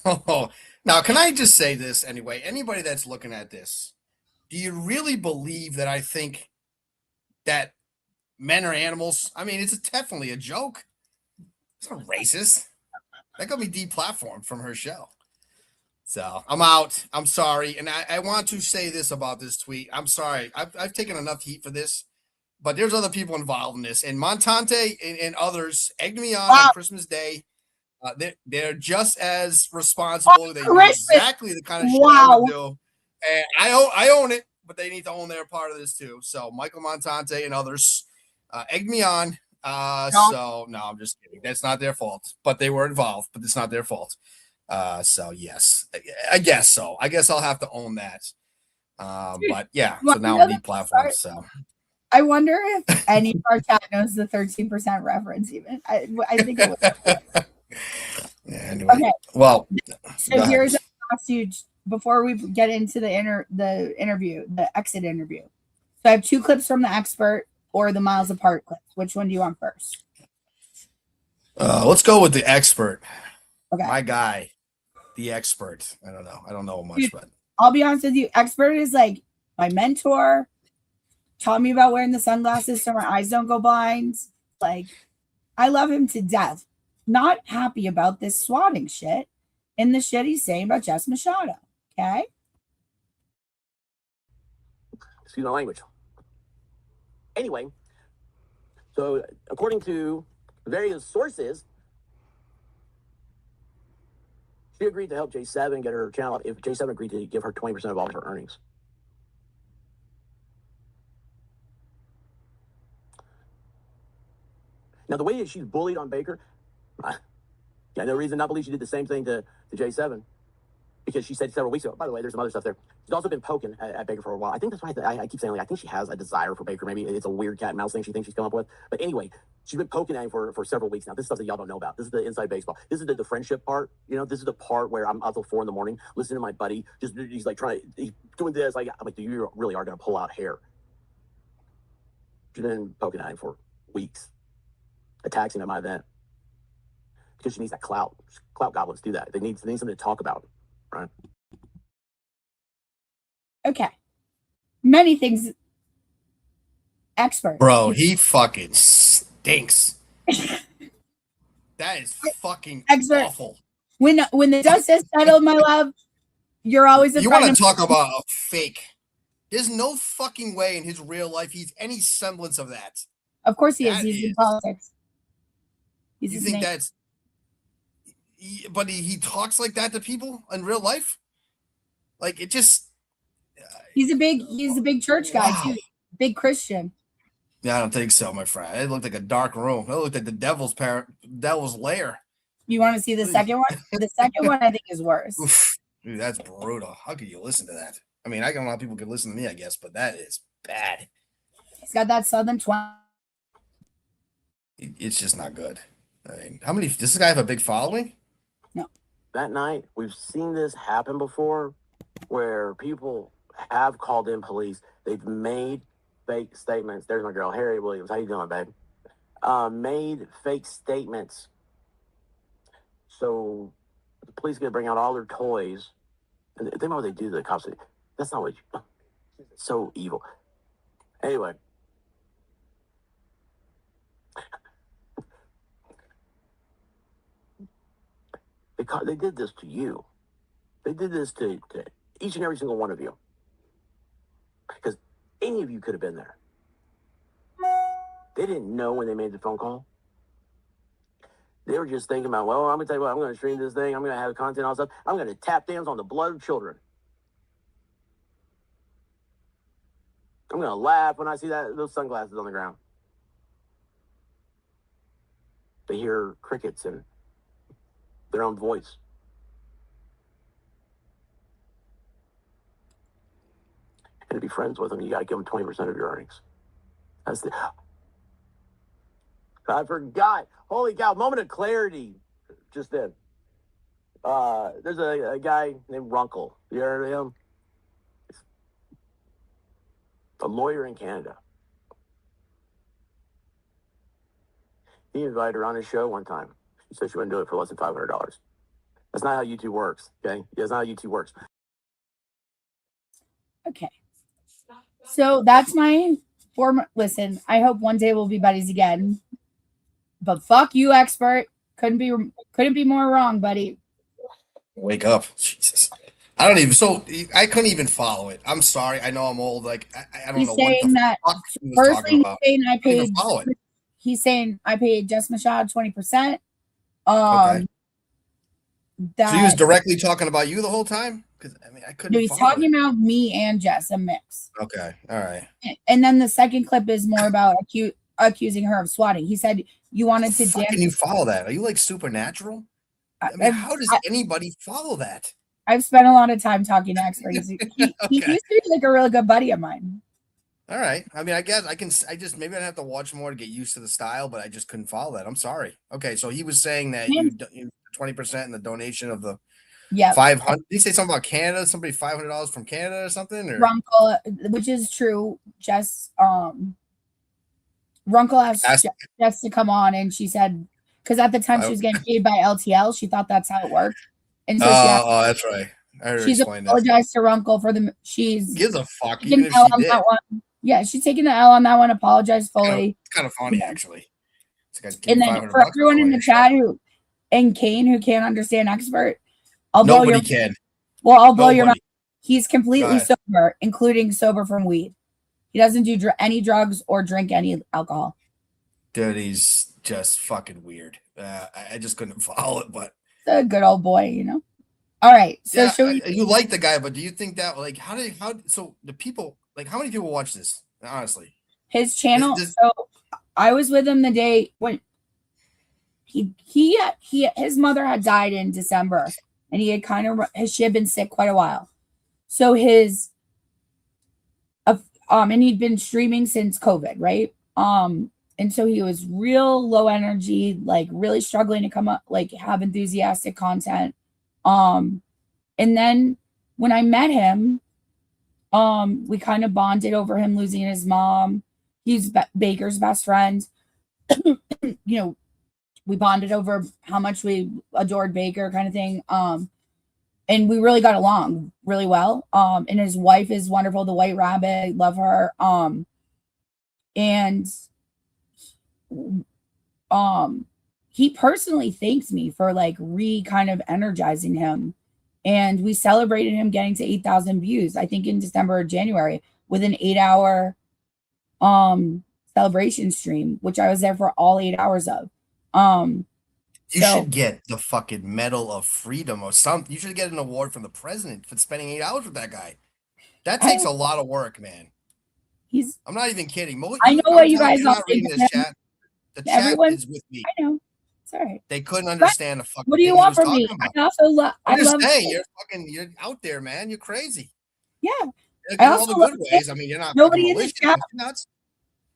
Speaker 8: Oh, now can I just say this anyway? Anybody that's looking at this, do you really believe that I think that men are animals? I mean, it's definitely a joke. It's not racist. That got me deplatformed from her show. So I'm out. I'm sorry. And I want to say this about this tweet. I'm sorry. I've taken enough heat for this, but there's other people involved in this. And Montante and others egged me on Christmas Day. They're just as responsible. They do exactly the kind of shit I would do. And I own it, but they need to own their part of this too. So Michael Montante and others egged me on. So no, I'm just kidding. That's not their fault, but they were involved, but it's not their fault. So yes, I guess so. I guess I'll have to own that. But yeah, so now I'm deplatformed. So
Speaker 3: I wonder if any of our chat knows the 13% reference even. I think it was.
Speaker 8: Yeah, anyway. Okay. Well,
Speaker 3: so here's a huge before we get into the interview, the exit interview. So I have 2 clips from the expert or the miles apart clips. Which one do you want first?
Speaker 8: Let's go with the expert.
Speaker 3: Okay.
Speaker 8: My guy, the expert. I don't know much, but
Speaker 3: I'll be honest with you. Expert is like my mentor. Taught me about wearing the sunglasses so my eyes don't go blind. Like, I love him to death. Not happy about this swatting shit and the shit he's saying about Jess Machado. Okay?
Speaker 10: Excuse my language. Anyway, so according to various sources, she agreed to help J7 get her channel if J7 agreed to give her 20% of all of her earnings. Now, the way she's bullied on Baker, I got no reason not to believe she did the same thing to J7, because she said several weeks ago, by the way, there's some other stuff there. She's also been poking at Baker for a while. I think that's why I keep saying, like, I think she has a desire for Baker. Maybe it's a weird cat and mouse thing she thinks she's come up with. But anyway, she's been poking at him for several weeks now. This is stuff that y'all don't know about. This is the inside baseball. This is the friendship part. You know, this is the part where I'm up till 4 a.m, listening to my buddy. He's like he's doing this. Like, I'm like, dude, you really are going to pull out hair. She's been poking at him for weeks, attacking him at my event. Because she needs that clout. Clout goblins do that. They need something to talk about, right?
Speaker 3: Okay. Many things. Expert.
Speaker 8: Bro, he fucking stinks. That is fucking awful.
Speaker 3: When the dust is settled, my love, you're always
Speaker 8: you want to talk about a fake. There's no fucking way in his real life he's any semblance of that.
Speaker 3: Of course he is. He's in politics.
Speaker 8: You think that's... But he talks like that to people in real life? Like, it just...
Speaker 3: He's a big church guy, too. Big Christian.
Speaker 8: Yeah, I don't think so, my friend. It looked like a dark room. It looked like the devil's lair.
Speaker 3: You want to see the second one? The second one, I think, is worse.
Speaker 8: Dude, that's brutal. How could you listen to that? I mean, I know a lot of people could listen to me, I guess, but that is bad.
Speaker 3: He's got that southern twang.
Speaker 8: It's just not good. I mean, does this guy have a big following?
Speaker 3: No.
Speaker 10: That night, we've seen this happen before where people have called in police. They've made fake statements. There's my girl, Harry Williams. How you doing, babe? Made fake statements. So the police get to bring out all their toys. And think about what they do to the cops. That's not what you... It's so evil. Anyway. They did this to you. They did this to each and every single one of you. Because any of you could have been there. They didn't know when they made the phone call. They were just thinking about, well, I'm going to tell you what, I'm going to stream this thing. I'm going to have content, all stuff. I'm going to tap dance on the blood of children. I'm going to laugh when I see those sunglasses on the ground. They hear crickets and their own voice. And to be friends with them, you got to give them 20% of your earnings. I forgot. Holy cow, moment of clarity just then. There's a guy named Runkle. You heard of him? A lawyer in Canada. He invited her on his show one time. She said she wouldn't do it for less than $500. That's not how YouTube works, okay? That's not how YouTube works.
Speaker 3: Okay. So that's my former... Listen, I hope one day we'll be buddies again. But fuck you, expert. Couldn't be more wrong, buddy.
Speaker 8: Wake up. Jesus. I couldn't even follow it. I'm sorry. I know I'm old. Like, I don't know what the fuck he was talking about.
Speaker 3: He's saying I paid Jess Machad 20%.
Speaker 8: Okay. So he was directly talking about you the whole time? Because I mean, I couldn't.
Speaker 3: No, he's talking about me and Jess, a mix.
Speaker 8: Okay, all right.
Speaker 3: And then the second clip is more about accusing her of swatting. He said you wanted to dance.
Speaker 8: Can you follow that? Are you like supernatural? I mean, how does anybody follow that?
Speaker 3: I've spent a lot of time talking to experts. He used to be like a really good buddy of mine.
Speaker 8: All right. I mean, I guess maybe I'd have to watch more to get used to the style, but I just couldn't follow that. I'm sorry. Okay, so he was saying that you 20% in the donation of the 500. Did he say something about Canada? Somebody $500 from Canada or something? Or
Speaker 3: Runkle, which is true. Jess, Runkle asked Jess to come on, and she said because at the time she was getting paid by LTL, she thought that's how it worked. And so
Speaker 8: that's right.
Speaker 3: She's apologized to Runkle for the. She's
Speaker 8: gives a fuck. Even if she did.
Speaker 3: That one. Yeah, she's taking the L on that one. Apologized fully.
Speaker 8: It's kind of funny, actually.
Speaker 3: And then for everyone in the chat and Kane who can't understand expert,
Speaker 8: nobody can.
Speaker 3: Well, I'll blow your mind. He's completely sober, including sober from weed. He doesn't do any drugs or drink any alcohol.
Speaker 8: Dude, he's just fucking weird. I just couldn't follow it, but
Speaker 3: a good old boy, you know. All right, so
Speaker 8: you like the guy, but do you think that like how the people like how many people watch this? Honestly,
Speaker 3: his channel. So I was with him the day when his mother had died in December, and he had she had been sick quite a while. So and he'd been streaming since COVID, right? And so he was real low energy, like really struggling to come up, like have enthusiastic content. And then when I met him, we kind of bonded over him losing his mom. He's Baker's best friend. You know, we bonded over how much we adored Baker, kind of thing. And we really got along really well. And his wife is wonderful, the White Rabbit. Love her. And he personally thanks me for like kind of energizing him. And we celebrated him getting to 8,000 views, I think in December or January, with an 8-hour celebration stream, which I was there for all 8 hours of.
Speaker 8: You should get the fucking Medal of Freedom or something. You should get an award from the president for spending 8 hours with that guy. That takes a lot of work, man. I'm not even kidding.
Speaker 3: I know what you guys all think.
Speaker 8: The chat
Speaker 3: Everyone
Speaker 8: is with me.
Speaker 3: I know. It's all right.
Speaker 8: They couldn't understand the fucking.
Speaker 3: What do you
Speaker 8: thing he
Speaker 3: want
Speaker 8: was
Speaker 3: from me?
Speaker 8: talking about.
Speaker 3: I also love. I
Speaker 8: I'm just
Speaker 3: love.
Speaker 8: saying, you're out there, man. You're crazy.
Speaker 3: Yeah.
Speaker 8: In
Speaker 3: I
Speaker 8: all
Speaker 3: also
Speaker 8: the
Speaker 3: love
Speaker 8: good ways. I mean, you're not
Speaker 3: nobody
Speaker 8: fucking
Speaker 3: in the
Speaker 8: malicious.
Speaker 3: chat.
Speaker 8: You're nuts.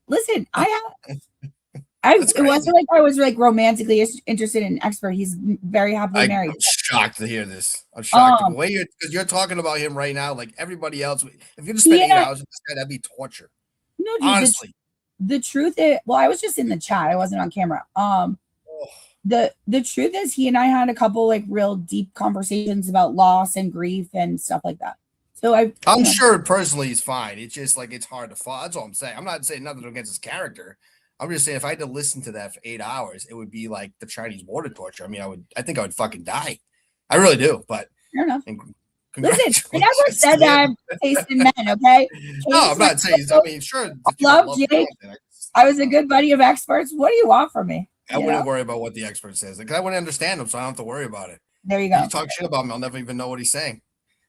Speaker 3: Listen, I have.
Speaker 8: That's
Speaker 3: It wasn't
Speaker 8: crazy.
Speaker 3: like I was like romantically interested in Expert. He's very happily married.
Speaker 8: I'm shocked to hear this. I'm shocked. The
Speaker 3: Um,
Speaker 8: way because you're talking about him right now, like everybody else. If you just
Speaker 3: He
Speaker 8: spend 8
Speaker 3: and I-
Speaker 8: hours with this guy, that'd be torture.
Speaker 3: No, dude,
Speaker 8: Honestly.
Speaker 3: the truth is, well, I was just in the chat. I wasn't on camera. The truth is, he and I had a couple like real deep conversations about loss and grief and stuff like that. So
Speaker 8: I'm sure personally he's fine. It's just like it's hard to follow. That's all I'm saying. I'm not saying nothing against his character. I'm just saying if I had to listen to that for 8 hours, it would be like the Chinese water torture. I mean, I think I would fucking die. I really do. But
Speaker 3: fair enough.
Speaker 8: Listen,
Speaker 3: I never said that I'm tasting men, okay?
Speaker 8: No, I'm not saying. I mean, sure.
Speaker 3: Love Jake. I was a good buddy of Experts. What do you want from me?
Speaker 8: I wouldn't worry about what the expert says because I wouldn't understand him, so I don't have to worry about it.
Speaker 3: There you go.
Speaker 8: You talk shit about me, I'll never even know what he's saying.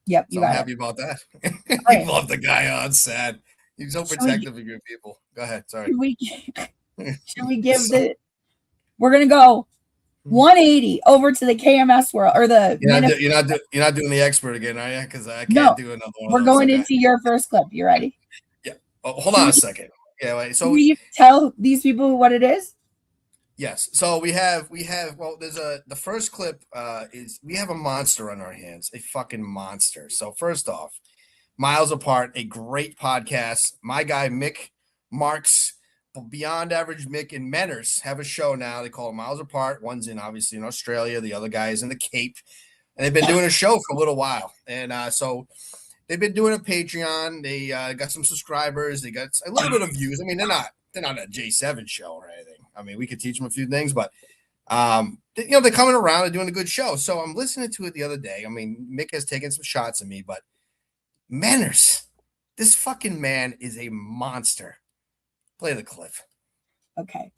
Speaker 3: Yep,
Speaker 8: so
Speaker 3: you
Speaker 8: I'm
Speaker 3: got
Speaker 8: happy about that.
Speaker 3: Right.
Speaker 8: You love the guy. Oh, it's sad. He's so
Speaker 3: Should
Speaker 8: protective of your people. Go ahead. Sorry.
Speaker 3: Should we give the? We're gonna go 180 over to the KMS world or the.
Speaker 8: You're not doing the expert again, are you? Because I can't do another one.
Speaker 3: We're going into your first clip. You ready?
Speaker 8: Yeah. Oh, hold on a second. Yeah. Wait. So
Speaker 3: will you tell these people what it is?
Speaker 8: Yes. So we have well, the first clip is we have a monster on our hands, a fucking monster. So first off, Miles Apart, a great podcast. My guy Mick Marks, Beyond Average Mick and Menners have a show now. They call it Miles Apart. One's obviously in Australia, the other guy is in the Cape. And they've been doing a show for a little while. And so they've been doing a Patreon. They got some subscribers, they got a little bit of views. I mean, they're not a J7 show or anything. I mean, we could teach them a few things, but they're coming around and doing a good show. So I'm listening to it the other day. I mean, Mick has taken some shots at me, but Manners, this fucking man is a monster. Play the clip.
Speaker 3: Okay.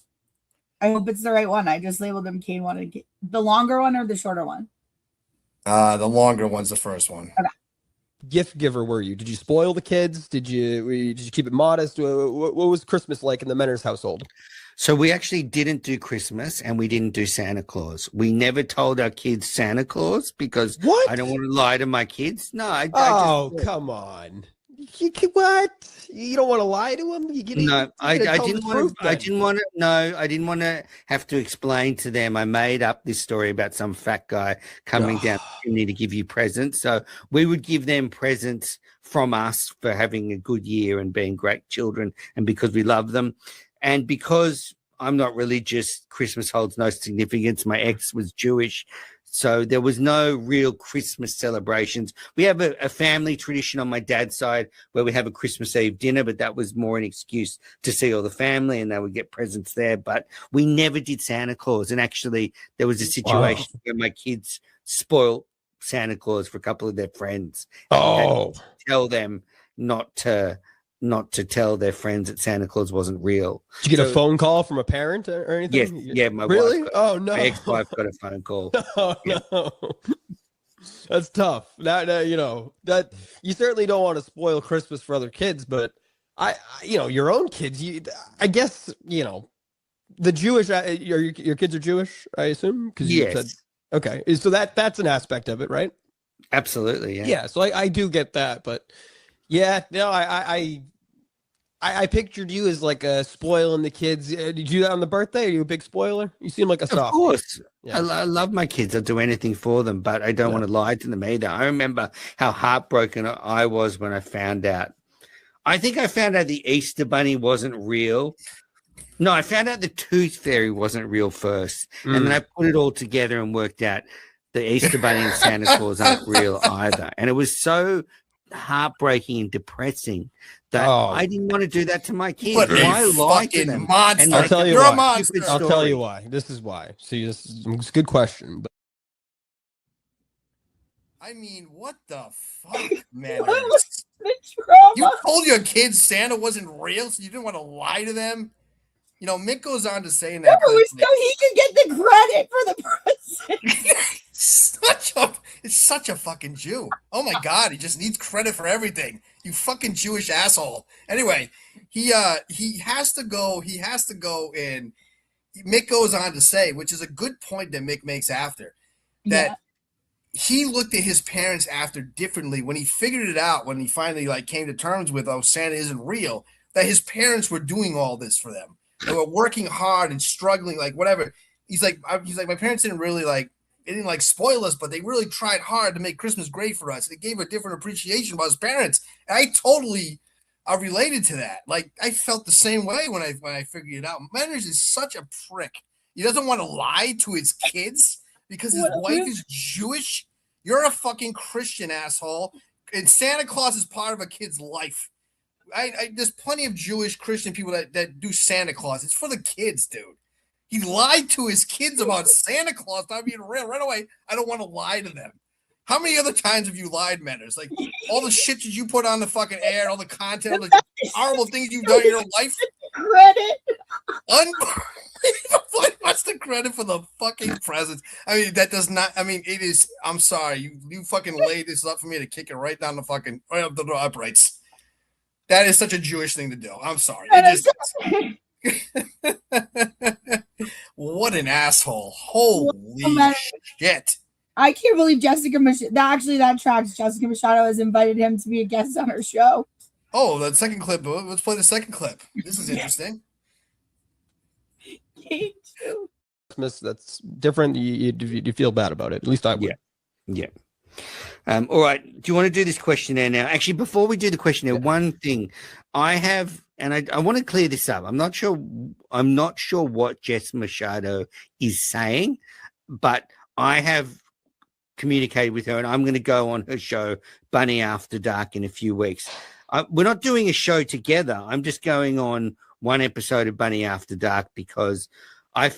Speaker 3: I hope it's the right one. I just labeled them Kane one. The longer one or the shorter one?
Speaker 8: The longer one's the first one.
Speaker 3: Okay.
Speaker 11: Gift giver were you? Did you spoil the kids? Did you keep it modest? What was Christmas like in the Menners household?
Speaker 12: So we actually didn't do Christmas and we didn't do Santa Claus. We never told our kids Santa Claus because I don't want to lie to my kids. No, I just,
Speaker 11: come on. What? You don't want to lie to them?
Speaker 12: I didn't want to have to explain to them. I made up this story about some fat guy coming down the chimney to give you presents. So we would give them presents from us for having a good year and being great children and because we love them. And because I'm not religious, Christmas holds no significance. My ex was Jewish. So there was no real Christmas celebrations. We have a family tradition on my dad's side where we have a Christmas Eve dinner, but that was more an excuse to see all the family and they would get presents there. But we never did Santa Claus. And actually, there was a situation where my kids spoiled Santa Claus for a couple of their friends. And tell them not to tell their friends that Santa Claus wasn't real.
Speaker 11: Did you get a phone call from a parent or anything?
Speaker 12: Yes, yeah, my
Speaker 11: really?
Speaker 12: wife. My ex-wife got a phone call.
Speaker 11: No. That's tough. That you certainly don't want to spoil Christmas for other kids, but your own kids. I guess the Jewish. Your kids are Jewish, I assume. Because you said okay. So that's an aspect of it, right?
Speaker 12: Absolutely. Yeah.
Speaker 11: Yeah. So I do get that, but. Yeah, no, I pictured you as like spoiling the kids. Did you do that on the birthday? Are you a big spoiler? You seem like a soft.
Speaker 12: Of course.
Speaker 11: Yeah.
Speaker 12: I love my kids. I'll do anything for them, but I don't want to lie to them either. I remember how heartbroken I was when I found out. I think I found out the Easter Bunny wasn't real. No, I found out the Tooth Fairy wasn't real first. And then I put it all together and worked out the Easter Bunny and Santa Claus aren't real either. And it was so heartbreaking and depressing that I didn't want to do that to my kids. Why lie to them?
Speaker 8: Monster.
Speaker 11: I'll tell you
Speaker 8: You're
Speaker 11: why.
Speaker 8: a monster.
Speaker 11: I'll tell you why. This is why. See, it's a good question. But
Speaker 8: I mean, what the fuck, man?
Speaker 3: The trauma.
Speaker 8: You told your kids Santa wasn't real, so you didn't want to lie to them. Mick goes on to say in that.
Speaker 3: No, so he can get the credit for the present.
Speaker 8: It's such a fucking Jew. Oh my God, he just needs credit for everything. You fucking Jewish asshole. Anyway, he has to go and Mick goes on to say, which is a good point that Mick makes after, that he looked at his parents after differently when he figured it out, when he finally like came to terms with, oh, Santa isn't real, that his parents were doing all this for them. They were working hard and struggling, like whatever. He's like, my parents didn't really like, they didn't like spoil us, but they really tried hard to make Christmas great for us. They gave a different appreciation about his parents. And I totally related to that. Like I felt the same way when I figured it out. Manners is such a prick. He doesn't want to lie to his kids because his wife is Jewish. You're a fucking Christian asshole. And Santa Claus is part of a kid's life. There's plenty of Jewish Christian people that do Santa Claus. It's for the kids, dude. He lied to his kids about Santa Claus not being real. Right away, I don't want to lie to them. How many other times have you lied, Manners? Like all the shit that you put on the fucking air, all the content, all the horrible things you've done in your life.
Speaker 3: Credit.
Speaker 8: What's the credit for the fucking presents? I mean, that does not. I mean, it is. I'm sorry, you fucking laid this up for me to kick it right down the fucking right up the uprights. That is such a Jewish thing to do. I'm sorry. What an asshole! Holy shit!
Speaker 3: I can't believe Jessica Machado. Actually, that tracks. Jessica Machado has invited him to be a guest on her show.
Speaker 8: Oh, the second clip. Let's play the second clip. This is interesting.
Speaker 11: Christmas that's different. You feel bad about it. At least I would.
Speaker 12: Yeah. All right. Do you want to do this questionnaire now? Actually, before we do the questionnaire, one thing I have, and I want to clear this up. I'm not sure what Jess Machado is saying, but I have communicated with her, and I'm going to go on her show, Bunny After Dark, in a few weeks. We're not doing a show together. I'm just going on one episode of Bunny After Dark because I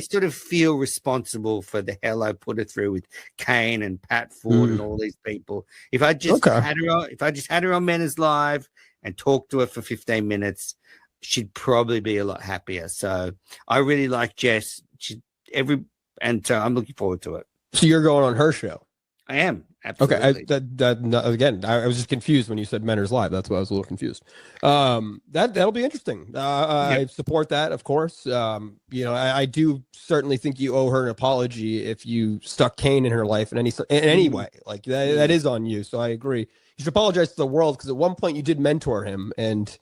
Speaker 12: sort of feel responsible for the hell I put her through with Kane and Pat Ford and all these people. If I just had her on Manners Live and talked to her for 15 minutes, she'd probably be a lot happier. So I really like Jess. So I'm looking forward to it.
Speaker 11: So you're going on her show?
Speaker 12: I am. Absolutely.
Speaker 11: Okay. Again, I was just confused when you said Manners Live. That's why I was a little confused. That'll be interesting. I support that, of course. I do certainly think you owe her an apology if you stuck Kane in her life in any way. Like that is on you. So I agree. You should apologize to the world because at one point you did mentor him and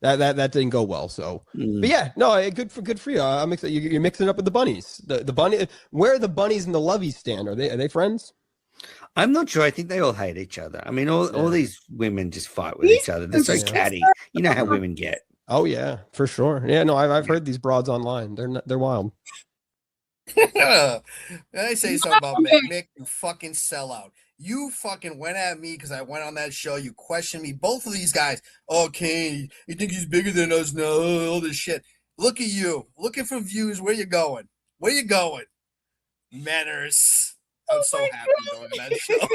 Speaker 11: that didn't go well. So, but yeah, no, good for you. I'm excited. You're mixing it up with the bunnies. The bunny. Where are the bunnies and the lovies stand? Are they friends?
Speaker 12: I'm not sure. I think they all hate each other. I mean, all these women just fight with each other. They're so catty. You know how women get.
Speaker 11: Oh yeah, for sure. Yeah, no, I've heard these broads online. They're wild.
Speaker 8: I say something about Mick, you fucking sellout. You fucking went at me because I went on that show. You questioned me. Both of these guys. Oh, Kane, you think he's bigger than us? No, all this shit. Look at you, looking for views. Where you going? Where you going? Manners. I'm so happy going to that show.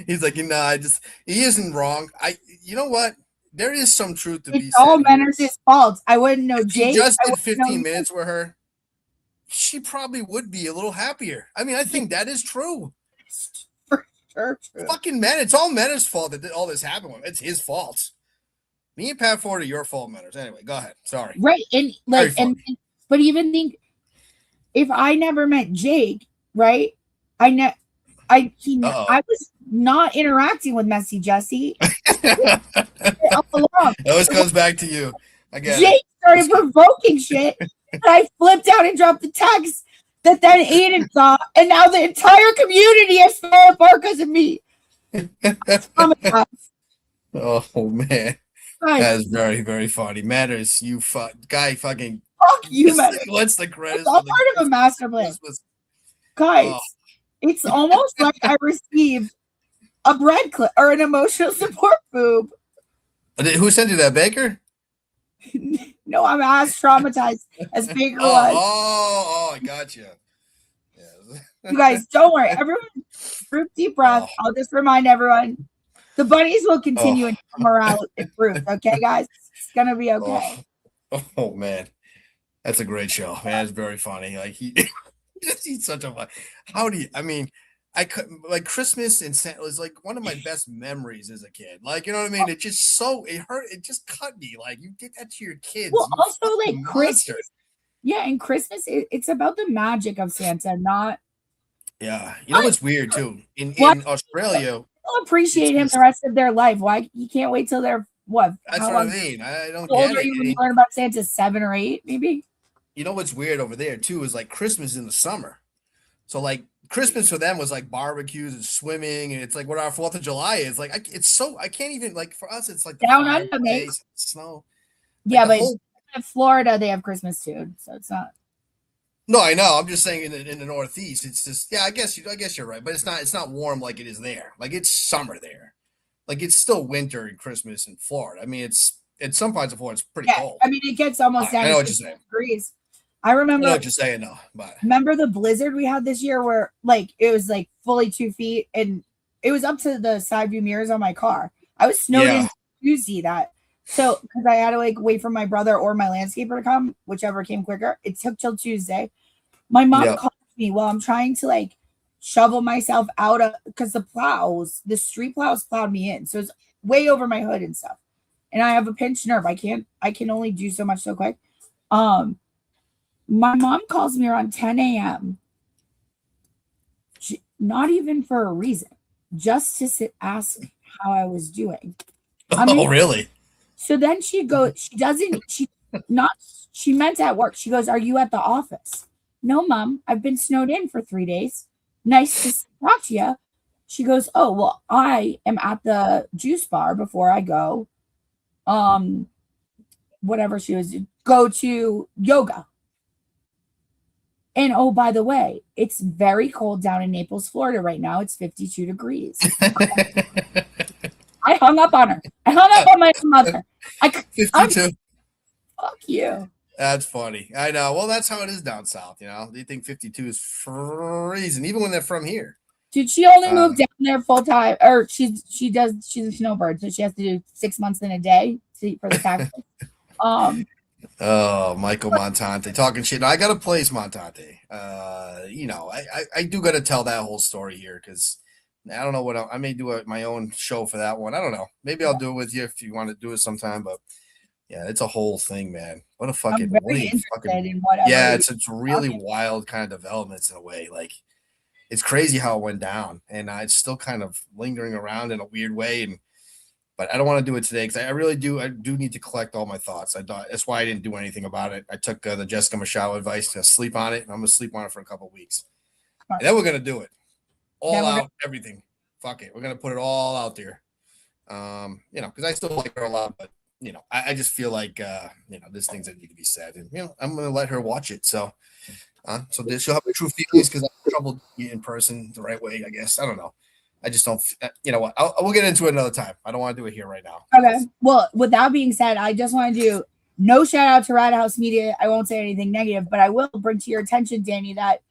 Speaker 8: He's like, he isn't wrong. You know what? There is some truth to be said.
Speaker 3: It's all Manners' fault. I wouldn't know Jake.
Speaker 8: He just did 15 minutes with her. She probably would be a little happier. I mean, I think that is true.
Speaker 3: For sure.
Speaker 8: Fucking men. It's all Manners' fault that all this happened with him. It's his fault. Me and Pat Ford are your fault, Manners. Anyway, go ahead. Sorry.
Speaker 3: Right. But even think if I never met Jake, right? I was not interacting with Messy Jesse.
Speaker 8: It always comes back to you. I guess
Speaker 3: Jake started provoking shit, and I flipped out and dropped the text that then Aiden saw, and now the entire community has fallen apart because of me.
Speaker 8: Oh man, that's very, very funny. Manners, you guy, fucking
Speaker 3: fuck you, Manners.
Speaker 8: What's the credit?
Speaker 3: It's all part of a master plan. Guys, it's almost like I received a bread clip or an emotional support boob.
Speaker 8: Who sent you that, Baker?
Speaker 3: No, I'm as traumatized as Baker was.
Speaker 8: Oh, I got you. Yeah.
Speaker 3: You guys, don't worry. Everyone, group deep breath. I'll just remind everyone, the bunnies will continue until morale improves. Okay, guys? It's going to be okay.
Speaker 8: Oh, man. That's a great show. Man, it's very funny. Like, he's such a... How do you... I mean... I could like Christmas and Santa was like one of my best memories as a kid. Like, you know what I mean? It just it hurt. It just cut me. Like you did that to your kids.
Speaker 3: Well, also like Christmas, Yeah, and Christmas, it's about the magic of Santa, not.
Speaker 8: Yeah, you know what's weird too? In Australia,
Speaker 3: people appreciate him the rest of their life. Why you can't wait till they're what?
Speaker 8: That's
Speaker 3: how
Speaker 8: what I
Speaker 3: long-
Speaker 8: mean. I don't
Speaker 3: How old
Speaker 8: get
Speaker 3: are
Speaker 8: it.
Speaker 3: you when you learn about Santa? 7 or 8, maybe.
Speaker 8: You know what's weird over there too is like Christmas in the summer. So like Christmas for them was like barbecues and swimming, and it's like what our 4th of July is like. I can't even like for us. It's like the
Speaker 3: Down under,
Speaker 8: fireplace, snow.
Speaker 3: Yeah,
Speaker 8: the
Speaker 3: but
Speaker 8: whole-
Speaker 3: in Florida they have Christmas too, so it's not.
Speaker 8: No, I know. I'm just saying in the Northeast, it's just I guess you're right, but it's not warm like it is there. Like it's summer there. Like it's still winter and Christmas in Florida. I mean, it's in some parts of Florida it's pretty cold.
Speaker 3: I mean, it gets almost down
Speaker 8: I know
Speaker 3: to
Speaker 8: what you're
Speaker 3: 50
Speaker 8: saying.
Speaker 3: degrees. I
Speaker 8: I
Speaker 3: remember
Speaker 8: know what you're saying though, but
Speaker 3: remember the blizzard we had this year where like it was like fully 2 feet and it was up to the side view mirrors on my car. I was snowed in Tuesday that. So because I had to like wait for my brother or my landscaper to come, whichever came quicker. It took till Tuesday. My mom called me while I'm trying to like shovel myself out of because the street plows plowed me in. So it's way over my hood and stuff. And I have a pinched nerve. I can only do so much so quick. My mom calls me around 10 a.m. Not even for a reason, just to ask how I was doing.
Speaker 8: Really?
Speaker 3: So then she meant at work. She goes, "Are you at the office?" "No, Mom, I've been snowed in for 3 days. Nice to talk to you." She goes, "Oh, well, I am at the juice bar before I go. Whatever she was, go to yoga. And oh, by the way, it's very cold down in Naples, Florida right now. It's 52 degrees." I hung up on her. I hung up on my mother.
Speaker 8: 52.
Speaker 3: Fuck you.
Speaker 8: That's funny. I know. Well, that's how it is down south. You know, they think 52 is freezing, even when they're from here.
Speaker 3: Dude, she only moved down there full time, or she's a snowbird, so she has to do 6 months in a day for the taxes.
Speaker 8: Oh, Michael Montante talking shit. Now, I got to place Montante. You know, I do got to tell that whole story here because I don't know what I may do my own show for that one. I don't know. Maybe I'll do it with you if you want to do it sometime. But yeah, it's a whole thing, man. What a fucking, yeah, it's really wild kind of developments in a way. Like it's crazy how it went down, and it's still kind of lingering around in a weird way. But I don't want to do it today because I do need to collect all my thoughts. That's why I didn't do anything about it. I took the Jessica Michelle advice to sleep on it, and I'm gonna sleep on it for a couple of weeks. And then we're gonna do it all out, everything. Fuck it, we're gonna put it all out there. You know, because I still like her a lot, but you know, I just feel like you know, there's things that need to be said, and you know, I'm gonna let her watch it. So she'll have the true feelings because I have trouble in person the right way. I guess I don't know. I just don't, you know what? We'll get into it another time. I don't want to do it here right now.
Speaker 3: Okay. Well, with that being said, I just want to do no shout out to Rad House Media. I won't say anything negative, but I will bring to your attention, Danny, that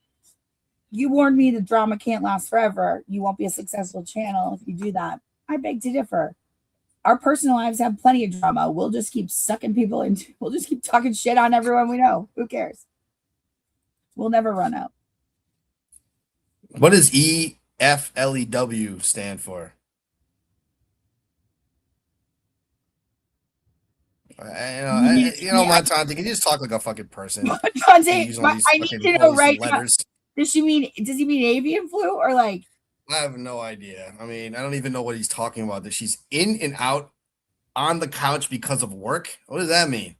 Speaker 3: you warned me the drama can't last forever. You won't be a successful channel if you do that. I beg to differ. Our personal lives have plenty of drama. We'll just keep sucking people into, we'll just keep talking shit on everyone we know. Who cares? We'll never run out.
Speaker 8: What does EFLEW stand for? You know, Montante, can you just talk like a fucking person?
Speaker 3: Montante, I need to know right now. Does he mean avian flu or like?
Speaker 8: I have no idea. I mean, I don't even know what he's talking about. That she's in and out on the couch because of work. What does that mean?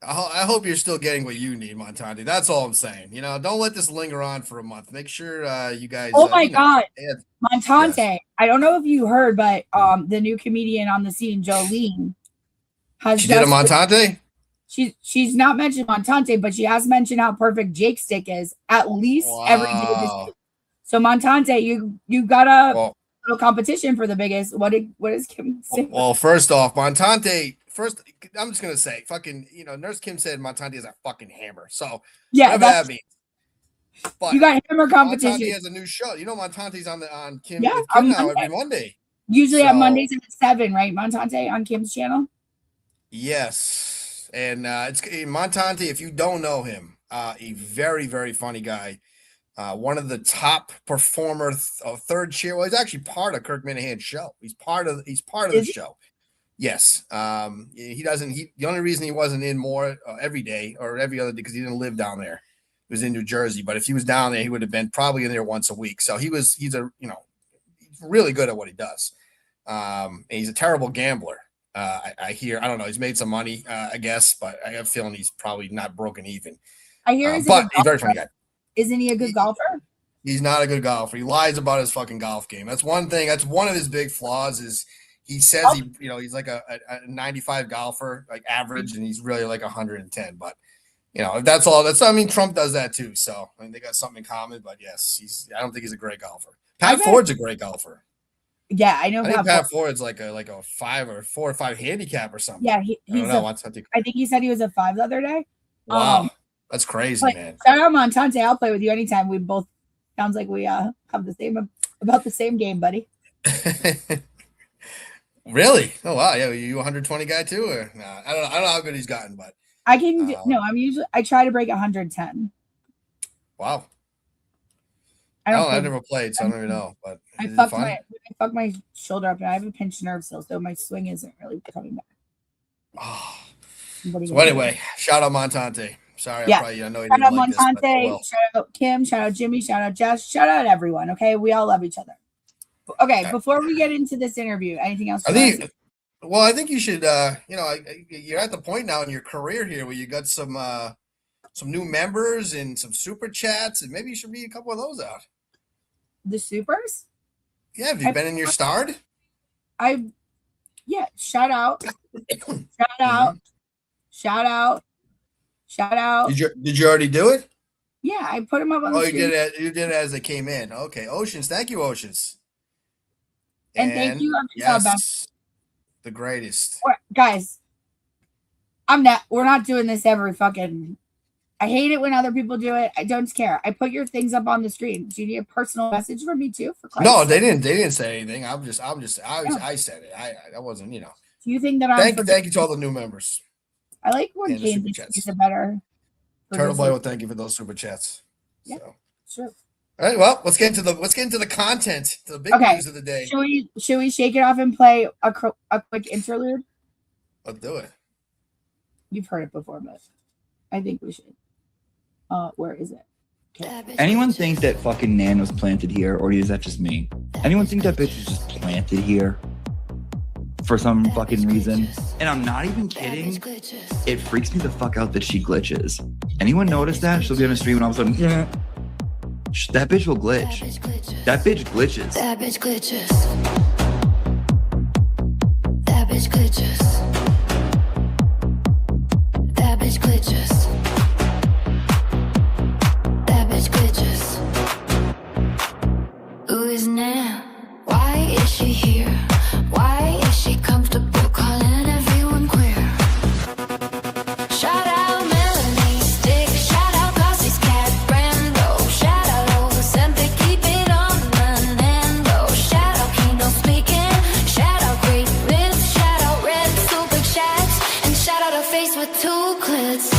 Speaker 8: I hope you're still getting what you need, Montante. That's all I'm saying. You know, don't let this linger on for a month. Make sure you guys.
Speaker 3: Oh my God, Montante! Yes. I don't know if you heard, but the new comedian on the scene, Jolene, has.
Speaker 8: She did a Montante.
Speaker 3: She's not mentioned Montante, but she has mentioned how perfect Jake Stick is at least every day this week. So Montante, you got a little competition for the biggest. What is Kim say?
Speaker 8: Well, first off, Montante. First, I'm just gonna say, fucking, you know, Nurse Kim said Montante is a fucking hammer. So
Speaker 3: yeah,
Speaker 8: whatever that means. But
Speaker 3: you got hammer competition.
Speaker 8: Montante has a new show. You know, Montante's on Kim,
Speaker 3: yeah,
Speaker 8: with Kim now every Monday.
Speaker 3: Usually at Mondays at 7, right? Montante on Kim's channel.
Speaker 8: Yes, and it's Montante. If you don't know him, a very, very funny guy. One of the top performer of third chair. Well, he's actually part of Kirk Minahan's show. He's part of the show. Yes. He doesn't. The only reason he wasn't in more every day or every other day because he didn't live down there. He was in New Jersey, but if he was down there, he would have been probably in there once a week. So he's he's really good at what he does. And he's a terrible gambler. I hear. I don't know. He's made some money, I guess, but I have a feeling he's probably not broken even.
Speaker 3: I hear he's
Speaker 8: but he's a very funny guy.
Speaker 3: Isn't he a good golfer?
Speaker 8: He's not a good golfer. He lies about his fucking golf game. That's one thing. That's one of his big flaws. Is he says he's like a 95 golfer, like average, and he's really like 110. But if that's all, I mean, Trump does that too. So I mean, they got something in common. But yes, I don't think he's a great golfer. Pat Ford's a great golfer.
Speaker 3: Yeah, I know.
Speaker 8: I think Pat Ford's like a 5 or 4 or 5 handicap or something.
Speaker 3: Yeah, I think he said he was a 5 the other day.
Speaker 8: Wow, that's crazy, man.
Speaker 3: Shout out Montante. I'll play with you anytime. We both sounds like we have about the same game, buddy.
Speaker 8: Really? Oh wow, yeah. You 120 guy too, or nah? I don't know how good he's gotten, but
Speaker 3: I can I try to break 110.
Speaker 8: Wow. I've never played, so I don't even know. But
Speaker 3: I fucked my shoulder up, and I have a pinched nerve still, so my swing isn't really coming back.
Speaker 8: Oh. So anyway, shout out Montante. Sorry,
Speaker 3: yeah.
Speaker 8: I know you
Speaker 3: shout
Speaker 8: didn't
Speaker 3: out
Speaker 8: like
Speaker 3: Montante.
Speaker 8: This, well.
Speaker 3: Shout out Kim. Shout out Jimmy. Shout out Jess. Shout out everyone. Okay, we all love each other. Okay, before we get into this interview, anything else?
Speaker 8: I think you should. You're at the point now in your career here where you got some new members and some super chats, and maybe you should read a couple of those out.
Speaker 3: The supers?
Speaker 8: Yeah, have you been in your starred?
Speaker 3: Shout out. Shout out. Shout out. Shout out.
Speaker 8: Did you already do it?
Speaker 3: Yeah, I put them up on the screen.
Speaker 8: You did it as they came in. Okay. Oceans. Thank you, Oceans.
Speaker 3: And thank you,
Speaker 8: yes, the greatest.
Speaker 3: Guys, we're not doing this every fucking. I hate it when other people do it. I don't care. I put your things up on the screen. Do you need a personal message from me too?
Speaker 8: No, they didn't say anything. I said it. I wasn't,
Speaker 3: Do you think that
Speaker 8: thank you to all the new members.
Speaker 3: I like when Kansas is a better.
Speaker 8: Turtle Boy will thank you for those super chats.
Speaker 3: Yeah, sure.
Speaker 8: All right, well, let's get into the content, to the big news of the day.
Speaker 3: Should we shake it off and play a quick interlude?
Speaker 8: Let's do it.
Speaker 3: You've heard it before, but I think we should. Where is it? Okay.
Speaker 13: Anyone think that fucking Nan was planted here, or is that just me? Anyone think that bitch was just planted here for some fucking reason? And I'm not even kidding. It freaks me the fuck out that she glitches. Anyone notice that? She'll be on a stream and all of a sudden, yeah. That bitch will glitch. That bitch glitches.
Speaker 5: That bitch glitches. That bitch glitches. That bitch glitches. That bitch glitches. Who is Nan? Why is she here? Why is she comfortable calling everyone queer? Shout out Melanie Stick. Shout out Gossie's cat Brando. Shout out Ozempic, keep it on the Nando. Shout out Kingdom speaking. Shout out Great Myths. Shout out Red Super Chats. And shout out a face with 2 clits.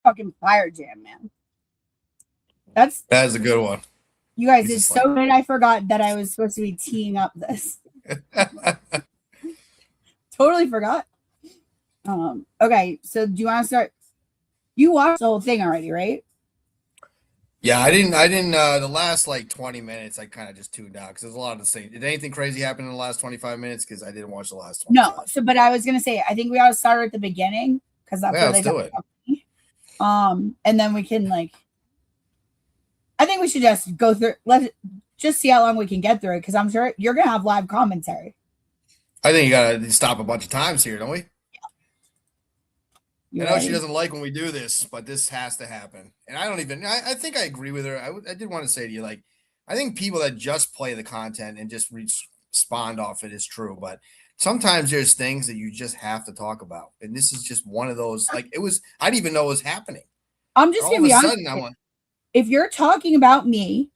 Speaker 3: Fucking fire jam, man. That
Speaker 8: is a good one.
Speaker 3: You guys, it's so good. I forgot that I was supposed to be teeing up this. Totally forgot. Okay, so do you want to start? You watched the whole thing already, right?
Speaker 8: Yeah, I didn't. The last like 20 minutes, I kind of just tuned out because there's a lot of the same. Did anything crazy happen in the last 25 minutes? Because I didn't watch the last 20.
Speaker 3: No, but I was gonna say I think we ought to start at the beginning because that's where
Speaker 8: let's do it.
Speaker 3: And then we can I think we should just go through. Let's just see how long we can get through it because I'm sure you're gonna have live commentary.
Speaker 8: I think you gotta stop a bunch of times here, don't we? I know she doesn't like when we do this, but this has to happen. And I think I agree with her. I did want to say to you, I think people that just play the content and just respond off it is true, but sometimes there's things that you just have to talk about. And this is just one of those, I didn't even know it was happening.
Speaker 3: I'm just going to be honest. If you're talking about me,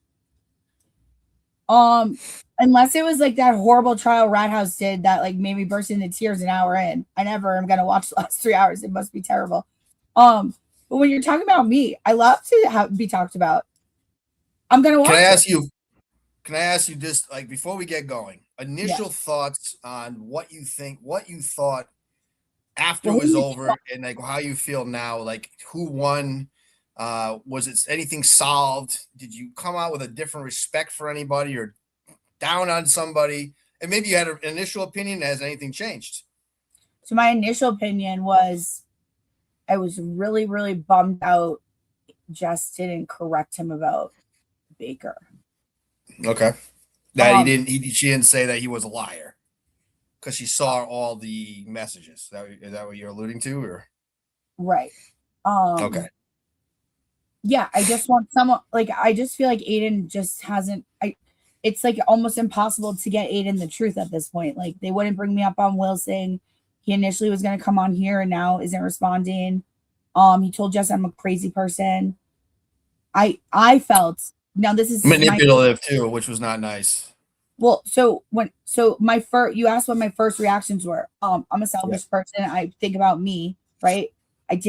Speaker 3: unless it was like that horrible trial Rat House did that made me burst into tears an hour in, I never am going to watch the last 3 hours. It must be terrible. But But when you're talking about me, I love to be talked about. I'm gonna watch.
Speaker 8: Can I ask you this? Like before we get going, initial thoughts on what you thought after it was over, and like how you feel now. Like who won? Was it anything solved? Did you come out with a different respect for anybody or down on somebody? And maybe you had an initial opinion. Has anything changed?
Speaker 3: So my initial opinion was I was really, really bummed out Jess didn't correct him about Baker.
Speaker 8: Okay. That she didn't say that he was a liar because she saw all the messages. Is that what you're alluding to? Or
Speaker 3: right.
Speaker 8: Okay.
Speaker 3: Yeah, I just want someone like I just feel like Aiden just hasn't it's like almost impossible to get Aiden the truth at this point. Like they wouldn't bring me up on Wilson. He initially was going to come on here and now isn't responding. He told Jess I'm a crazy person. I felt now this is
Speaker 8: manipulative too, which was not nice.
Speaker 3: Well, you asked what my first reactions were. I'm a selfish person. I think about me, right? I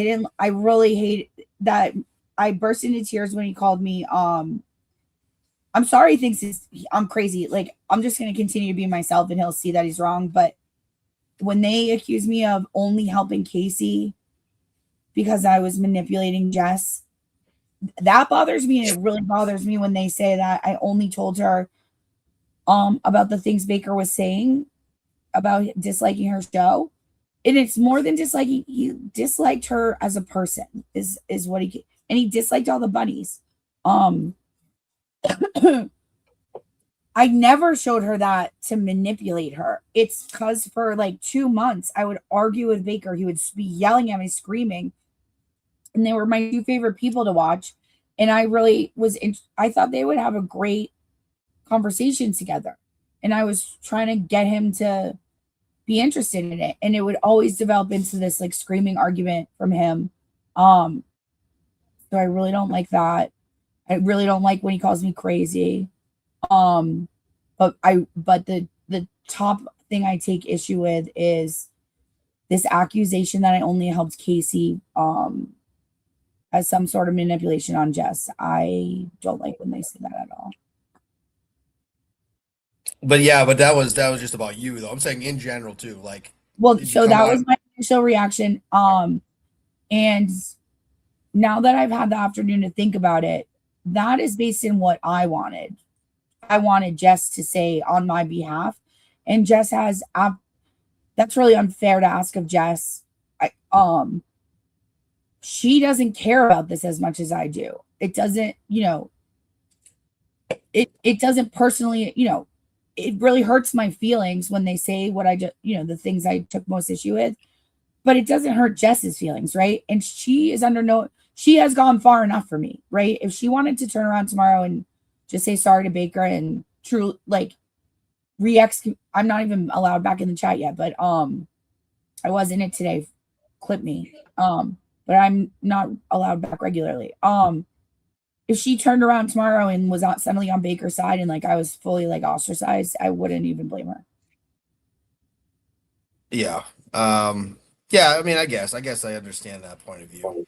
Speaker 3: really hate that. I burst into tears when he called me. I'm sorry he thinks I'm crazy. Like, I'm just going to continue to be myself and he'll see that he's wrong. But when they accuse me of only helping Casey because I was manipulating Jess, that bothers me. And it really bothers me when they say that I only told her about the things Baker was saying about disliking her show. And it's more than disliking. He disliked her as a person is what and he disliked all the bunnies. I never showed her that to manipulate her. It's because for like 2 months, I would argue with Baker. He would be yelling at me, screaming. And they were my 2 favorite people to watch. And I really I thought they would have a great conversation together. And I was trying to get him to be interested in it. And it would always develop into this like screaming argument from him. So I really don't like that. I really don't like when he calls me crazy. But the top thing I take issue with is this accusation that I only helped Casey as some sort of manipulation on Jess. I don't like when they say that at all.
Speaker 8: But that was just about you though. I'm saying in general too. Like,
Speaker 3: well, so that was my initial reaction. And now that I've had the afternoon to think about it, that is based in what I wanted. I wanted Jess to say on my behalf, and Jess has. That's really unfair to ask of Jess. She doesn't care about this as much as I do. It doesn't, it doesn't personally, it really hurts my feelings when they say what I just, the things I took most issue with, but it doesn't hurt Jess's feelings, right? And she is she has gone far enough for me, right? If she wanted to turn around tomorrow and just say sorry to Baker and I'm not even allowed back in the chat yet, but I was in it today. Clip me. But I'm not allowed back regularly. If she turned around tomorrow and was suddenly on Baker's side and I was fully ostracized, I wouldn't even blame her.
Speaker 8: Yeah. Yeah. I mean, I guess I understand that point of view.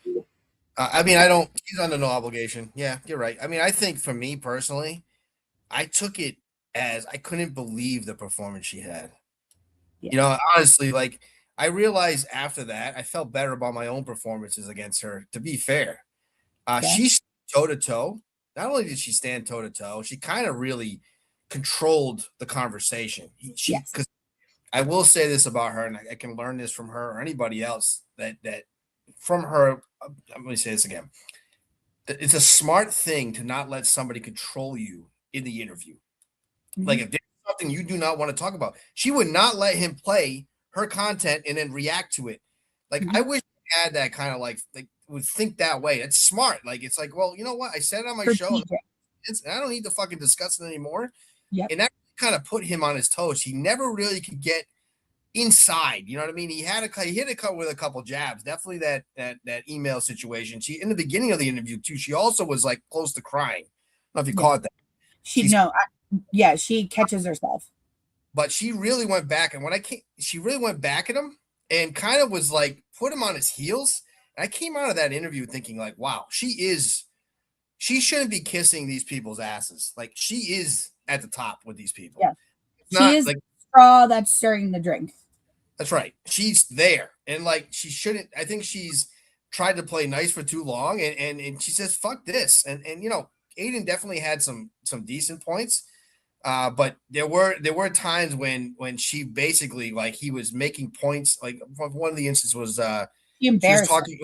Speaker 8: He's under no obligation. Yeah, you're right. I mean, I think for me personally, I took it as I couldn't believe the performance she had. Yeah. Honestly, I realized after that, I felt better about my own performances against her, to be fair. She stood toe-to-toe. Not only did she stand toe-to-toe, she kind of really controlled the conversation. Because I will say this about her, and I can learn this from her or anybody else, that from her, let me say this again. It's a smart thing to not let somebody control you in the interview. Mm-hmm. If there's something you do not want to talk about, she would not let him play her content and then react to it. I wish I had that kind of would think that way. It's smart. It's well, you know what? I said it on my show. And I don't need to fucking discuss it anymore. Yep. And that kind of put him on his toes. He never really could get inside. You know what I mean? He hit it with a couple jabs. Definitely that email situation. She, in the beginning of the interview too, she also was close to crying. I don't know if you caught that.
Speaker 3: She catches herself.
Speaker 8: But she really went back, and she really went back at him and kind of was put him on his heels I came out of that interview thinking like, wow, she shouldn't be kissing these people's asses. Like she is at the top with these people.
Speaker 3: Yeah.
Speaker 8: It's
Speaker 3: She
Speaker 8: not
Speaker 3: is
Speaker 8: like
Speaker 3: the straw that's stirring the drink.
Speaker 8: that's right. She's there. And like she shouldn't, I think she's tried to play nice for too long and she says, fuck this. And you know, Aiden definitely had some decent points. But there were times when she basically like he was making points. Like one of the instances was she was talking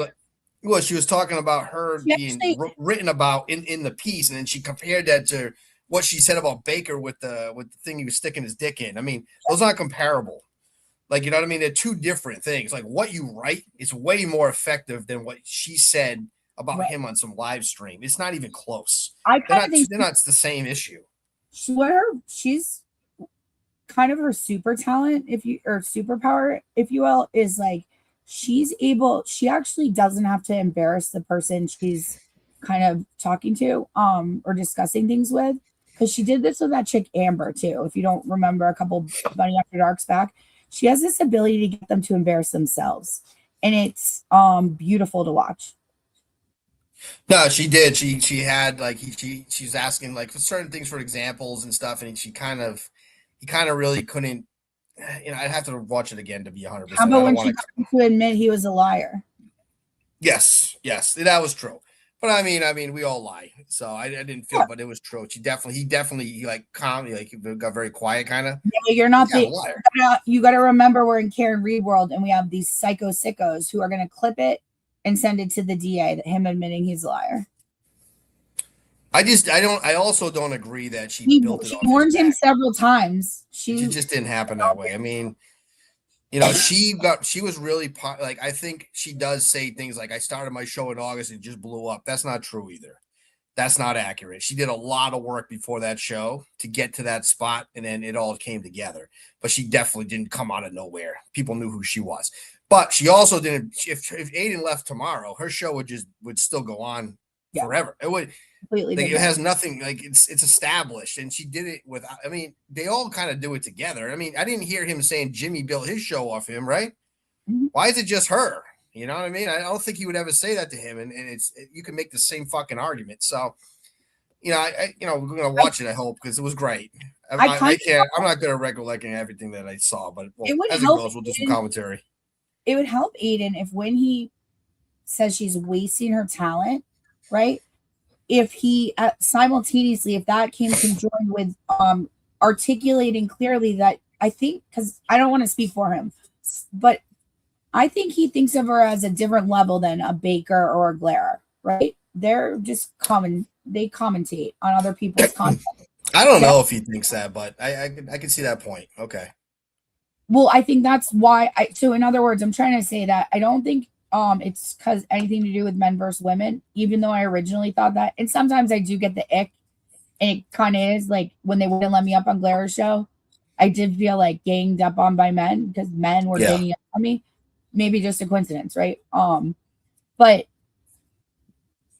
Speaker 8: she was talking about her being written about in the piece, and then she compared that to what she said about Baker with the thing he was sticking his dick in. I mean, those aren't comparable. Like, you know what I mean? They're two different things. Like what you write is way more effective than what she said about him on some live stream. It's not even close.
Speaker 3: I kind of think
Speaker 8: they're not the same issue.
Speaker 3: She's kind of her super talent, or superpower, if you will, is like she actually doesn't have to embarrass the person she's kind of talking to or discussing things with, because she did this with that chick Amber too. If you don't remember a couple Bunny After Darks back, she has this ability to get them to embarrass themselves, and it's beautiful to watch.
Speaker 8: No, she did. She had like she's asking like for certain things for examples and stuff, and he kind of really couldn't. You know, I'd have to watch it again to be 100%.
Speaker 3: How about when she got him to admit he was a liar?
Speaker 8: Yes, that was true. But I mean, we all lie, so I didn't feel, but it was true. He definitely like calmly, like he got very quiet, kind of.
Speaker 3: Yeah, you're not the liar. You got to remember we're in Karen Reed world, and we have these psycho sickos who are going to clip it and send it to the DA that him admitting he's a liar.
Speaker 8: I also don't agree that she built it.
Speaker 3: She warned him several times.
Speaker 8: It just didn't happen that way. I mean, you know, she was really like, I think she does say things like, I started my show in August and it just blew up. That's not true either. That's not accurate. She did a lot of work before that show to get to that spot, and then it all came together. But she definitely didn't come out of nowhere. People knew who she was. But she also didn't. If Aiden left tomorrow, her show would still go on forever. It would completely. Like, it has nothing. Like it's established, and she did it with. I mean, they all kind of do it together. I mean, I didn't hear him saying Jimmy built his show off him, right?
Speaker 3: Mm-hmm.
Speaker 8: Why is it just her? You know what I mean? I don't think he would ever say that to him, and you can make the same fucking argument. So, you know, we're gonna watch it. I hope, because it was great. I'm not good at recollecting everything that I saw, but as it goes, we'll do some commentary.
Speaker 3: It would help Aiden if when he says she's wasting her talent, right? If he simultaneously, if that came conjoined with articulating clearly that, I think, because I don't want to speak for him, but I think he thinks of her as a different level than a Baker or a Glera, right? They're just they commentate on other people's content.
Speaker 8: I don't know if he thinks that, but I can see that point. Okay.
Speaker 3: Well, I think that's why so in other words, I'm trying to say that I don't think it's because anything to do with men versus women, even though I originally thought that. And sometimes I do get the ick, and it kind of is like when they wouldn't let me up on Glera's show, I did feel like ganged up on by men because men were ganging up on me. Maybe just a coincidence, right? But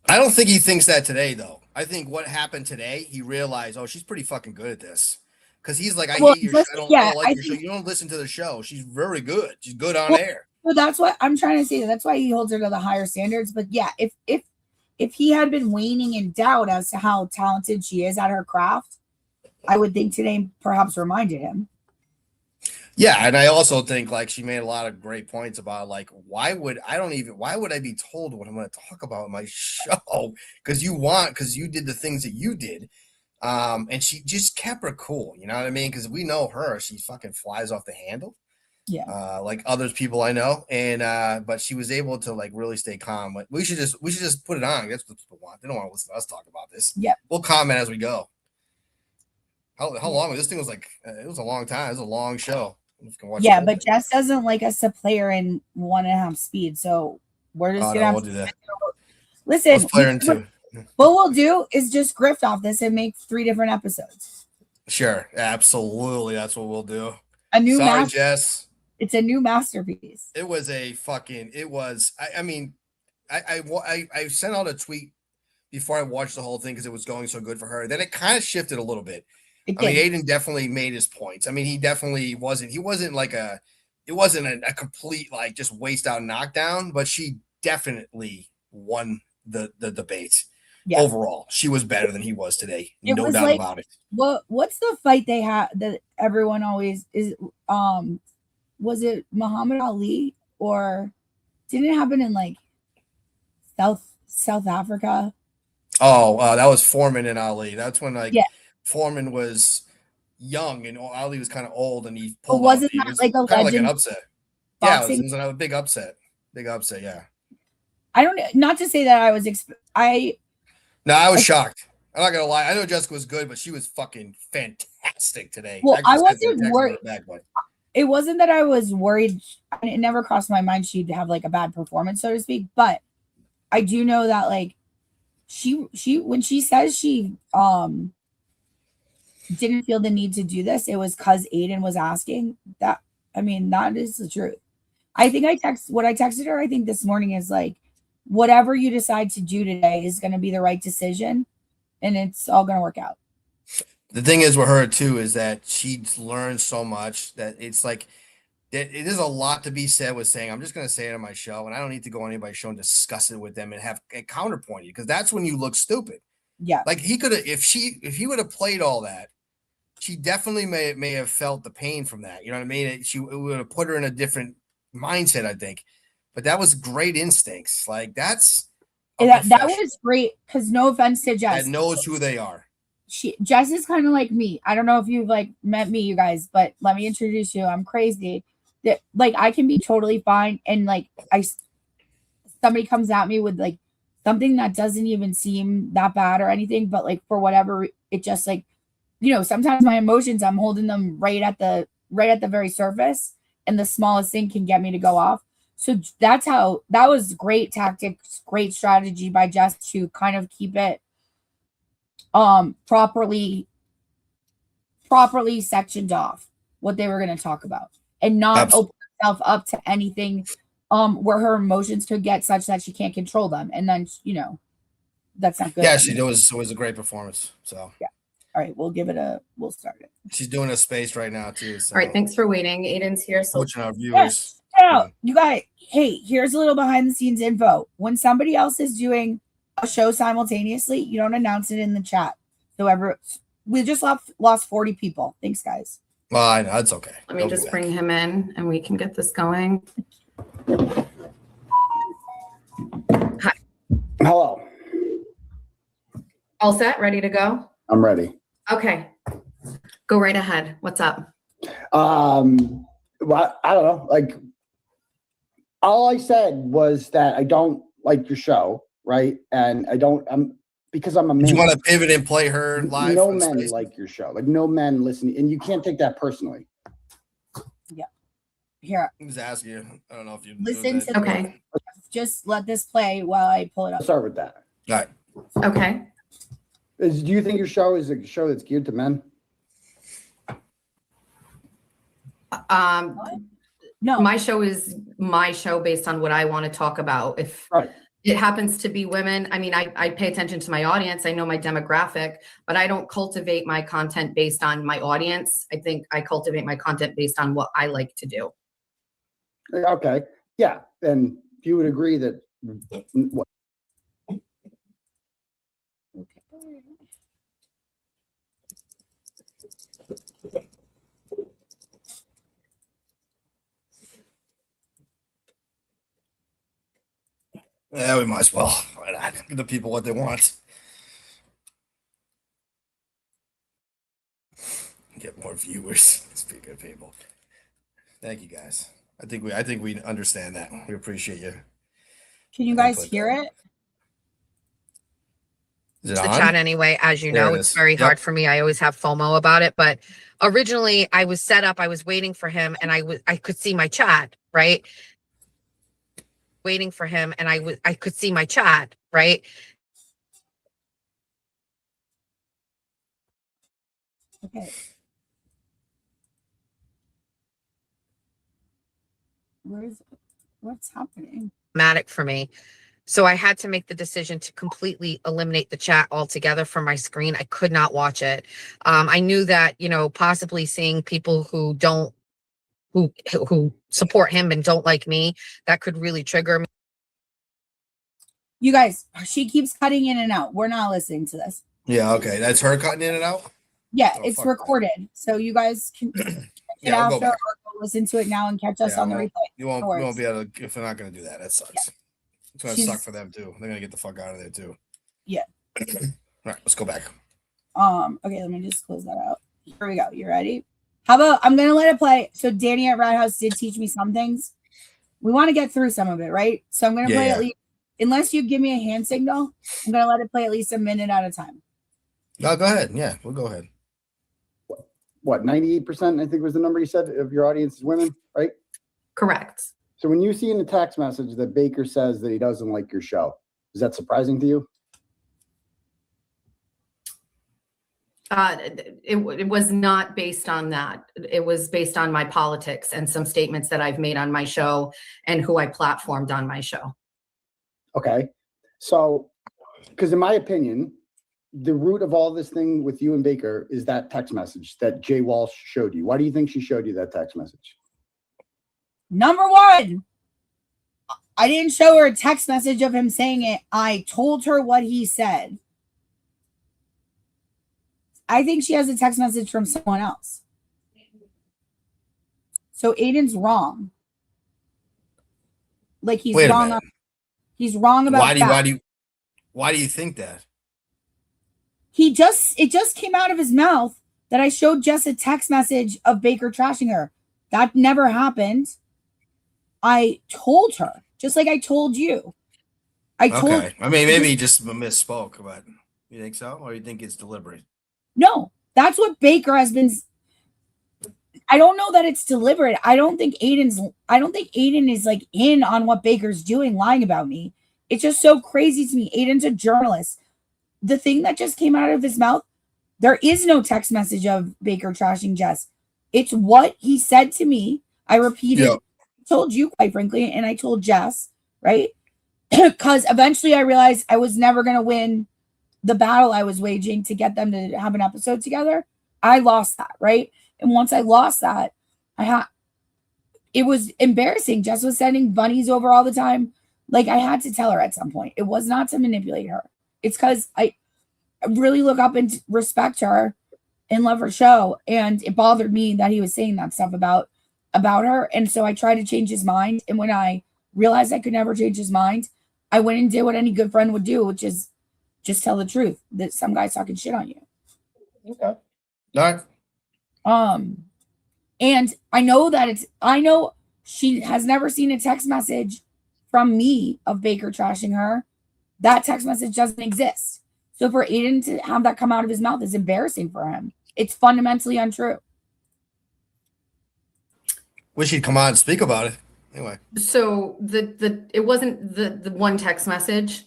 Speaker 8: I don't think he thinks that today, though. I think what happened today, he realized, oh, she's pretty fucking good at this. Because he's like, I hate your show. I don't like your show. You don't listen to the show. She's very good. She's good on air.
Speaker 3: Well, that's what I'm trying to say. That's why he holds her to the higher standards. But yeah, if he had been waning in doubt as to how talented she is at her craft, I would think today perhaps reminded him.
Speaker 8: Yeah, and I also think like she made a lot of great points about like why would I be told what I'm going to talk about in my show? Because you did the things that you did. And she just kept her cool, you know what I mean? Because we know her, she fucking flies off the handle.
Speaker 3: Yeah.
Speaker 8: Like other people I know. And but she was able to like really stay calm. Like we should just put it on. That's what people want. They don't want to listen to us talk about this.
Speaker 3: Yeah.
Speaker 8: We'll comment as we go. How long? This thing was like it was a long time. It was a long show.
Speaker 3: Yeah, but Jess doesn't like us to play her in 1.5 speed, so we're just gonna have
Speaker 8: to do that.
Speaker 3: Listen,
Speaker 8: let's play her in 2.
Speaker 3: What we'll do is just grift off this and make 3 different episodes.
Speaker 8: Sure, absolutely, that's what we'll do.
Speaker 3: Jess. It's a new masterpiece.
Speaker 8: It was a fucking. It was. I mean, I sent out a tweet before I watched the whole thing because it was going so good for her. Then it kind of shifted a little bit. I mean, Aiden definitely made his points. I mean, he definitely wasn't. He wasn't like it wasn't a complete like just waste out knockdown. But she definitely won the debate.
Speaker 3: Yeah.
Speaker 8: Overall, she was better than he was today.
Speaker 3: It
Speaker 8: No
Speaker 3: was
Speaker 8: doubt
Speaker 3: like,
Speaker 8: about it.
Speaker 3: what's the fight they had that everyone always is? Was it Muhammad Ali, or didn't it happen in like South Africa?
Speaker 8: Oh, that was Foreman and Ali. That's when
Speaker 3: Yeah.
Speaker 8: Foreman was young and Ali was kind of old, and he
Speaker 3: But
Speaker 8: pulled
Speaker 3: wasn't
Speaker 8: out.
Speaker 3: that
Speaker 8: It was
Speaker 3: like a
Speaker 8: kind of like an
Speaker 3: legend
Speaker 8: upset. Yeah, it
Speaker 3: boxing?
Speaker 8: was a big upset. Big upset. Yeah.
Speaker 3: I don't, not to say that I was
Speaker 8: No, I was shocked. I'm not gonna lie. I know Jessica was good, but she was fucking fantastic today.
Speaker 3: Well, I
Speaker 8: just got some
Speaker 3: wasn't
Speaker 8: text
Speaker 3: worried.
Speaker 8: on her back, but
Speaker 3: It wasn't that I was worried. It never crossed my mind she'd have like a bad performance, so to speak. But I do know that like she when she says she didn't feel the need to do this, it was because Aiden was asking. That, I mean, that is the truth. I think I texted her, I think this morning, is like, whatever you decide to do today is going to be the right decision, and it's all going to work out.
Speaker 8: the thing is with her too is that she's learned so much that it's like it is a lot to be said with saying, I'm just going to say it on my show, and I don't need to go on anybody's show and discuss it with them and have a counterpoint you, because that's when you look stupid.
Speaker 3: Yeah.
Speaker 8: Like he could have, if he would have played all that, she definitely may have felt the pain from that. You know what I mean? It would have put her in a different mindset, I think. But that was great instincts. Like that
Speaker 3: was great, because no offense to Jess,
Speaker 8: that knows who they are.
Speaker 3: Jess is kind of like me. I don't know if you've like met me, you guys, but let me introduce you. I'm crazy. That like I can be totally fine, and like somebody comes at me with like something that doesn't even seem that bad or anything, but like for whatever, it just like, you know, sometimes my emotions, I'm holding them right at the very surface, and the smallest thing can get me to go off. So that was great tactics, great strategy by Jess to kind of keep it properly sectioned off what they were going to talk about, and not open herself up to anything where her emotions could get such that she can't control them, and then, you know, that's not good.
Speaker 8: Yeah, it was a great performance. So
Speaker 3: yeah. All right, we'll start it.
Speaker 8: She's doing a space right now too. So.
Speaker 14: All right, thanks for waiting. Aiden's here. So
Speaker 8: coaching our viewers.
Speaker 3: Yeah, you guys, hey, here's a little behind the scenes info. When somebody else is doing a show simultaneously, you don't announce it in the chat. So we just lost 40 people. Thanks, guys.
Speaker 8: Well, I know, it's okay.
Speaker 14: Let me just bring him in and we can get this going. Hi.
Speaker 15: Hello.
Speaker 14: All set? Ready to go?
Speaker 15: I'm ready.
Speaker 14: Okay. Go right ahead. What's up?
Speaker 15: Well, I don't know. Like, all I said was that I don't like your show, right? And because I'm a man.
Speaker 8: You want to pivot and play her live?
Speaker 15: No men like your show. Like, no men listen, and you can't take that personally.
Speaker 3: Yeah. Here.
Speaker 8: I was asking you. I don't know if you
Speaker 3: listen to okay. Just let this play while I pull it up.
Speaker 15: Let's start with that.
Speaker 8: All right.
Speaker 14: Okay.
Speaker 15: Do you think your show is a show that's geared to men?
Speaker 14: No. My show is my show based on what I want to talk about. If it happens to be women, I mean, I pay attention to my audience. I know my demographic, but I don't cultivate my content based on my audience. I think I cultivate my content based on what I like to do.
Speaker 15: Okay. Yeah. And you would agree that what?
Speaker 8: Yeah, we might as well. Why not? Give the people what they want. Get more viewers. Speak of people. Thank you, guys. I think we understand that. We appreciate you.
Speaker 3: Can you guys hear it?
Speaker 8: Is it
Speaker 16: the
Speaker 8: on?
Speaker 16: chat anyway, as you
Speaker 8: There
Speaker 16: know,
Speaker 8: it
Speaker 16: it's
Speaker 8: is.
Speaker 16: very
Speaker 8: Yep.
Speaker 16: hard for me. I always have FOMO about it, but originally I was set up, I was waiting for him, and I could see my chat, right? Waiting for him, and I could see my chat, right?
Speaker 3: Okay. What's happening?
Speaker 16: Dramatic for me. So I had to make the decision to completely eliminate the chat altogether from my screen. I could not watch it. I knew that, you know, possibly seeing people who support him and don't like me, that could really trigger me.
Speaker 3: You guys, she keeps cutting in and out. We're not listening to this.
Speaker 8: Yeah, okay. That's her cutting in and out?
Speaker 3: Yeah,
Speaker 8: Oh,
Speaker 3: it's
Speaker 8: fuck
Speaker 3: recorded. So you guys can catch it
Speaker 8: Yeah, we'll go
Speaker 3: after
Speaker 8: back.
Speaker 3: or go listen to it now and catch us
Speaker 8: Yeah,
Speaker 3: on the
Speaker 8: well,
Speaker 3: replay.
Speaker 8: you won't
Speaker 3: No worries.
Speaker 8: be able to, if they're not going to do that. That sucks. It's going to
Speaker 3: She's-
Speaker 8: suck for them, too. They're going to get the fuck out of there, too.
Speaker 3: Yeah.
Speaker 8: All right, let's go back.
Speaker 3: Okay, let me just close that out. Here we go. You ready? How about I'm gonna let it play. So Danny at Rat House did teach me some things. We want to get through some of it, right? So I'm gonna play at least, unless you give me a hand signal, I'm gonna let it play at least a minute at a time.
Speaker 8: No, go ahead. Yeah, we'll go ahead.
Speaker 15: What, 98%, I think was the number you said, of your audience is women, right?
Speaker 14: Correct.
Speaker 15: So when you see in the text message that Baker says that he doesn't like your show, is that surprising to you?
Speaker 14: It was not based on that. It was based on my politics and some statements that I've made on my show and who I platformed on my show.
Speaker 15: Okay. So, because in my opinion, the root of all this thing with you and Baker is that text message that Jay Walsh showed you. Why do you think she showed you that text message?
Speaker 3: Number one, I didn't show her a text message of him saying it. I told her what he said. I think she has a text message from someone else. So Aiden's wrong. Like he's
Speaker 8: Wait a
Speaker 3: wrong.
Speaker 8: minute.
Speaker 3: He's wrong about
Speaker 8: Why do you think that?
Speaker 3: it just came out of his mouth that I showed Jess a text message of Baker trashing her. That never happened. I told her, just like I told you. I
Speaker 8: mean, maybe he just misspoke, but you think so? Or you think it's deliberate?
Speaker 3: No, that's what Baker has been. I don't know that it's deliberate. I don't think Aiden is like in on what Baker's doing, lying about me. It's just so crazy to me. Aiden's a journalist. The thing that just came out of his mouth, there is no text message of Baker trashing Jess. It's what he said to me. I repeated, told you quite frankly, and I told Jess, right? Because eventually I realized I was never going to win the battle I was waging to get them to have an episode together. I lost that, right? And once I lost that, it was embarrassing. Jess was sending bunnies over all the time. Like I had to tell her at some point. It was not to manipulate her. It's because I really look up and respect her and love her show. And it bothered me that he was saying that stuff about her. And so I tried to change his mind. And when I realized I could never change his mind, I went and did what any good friend would do, which is just tell the truth that some guy's talking shit on you.
Speaker 8: Okay. All right.
Speaker 3: And I know she has never seen a text message from me of Baker trashing her. That text message doesn't exist. So for Aiden to have that come out of his mouth is embarrassing for him. It's fundamentally untrue.
Speaker 8: Wish he'd come on and speak about it. Anyway.
Speaker 14: So it wasn't the one text message.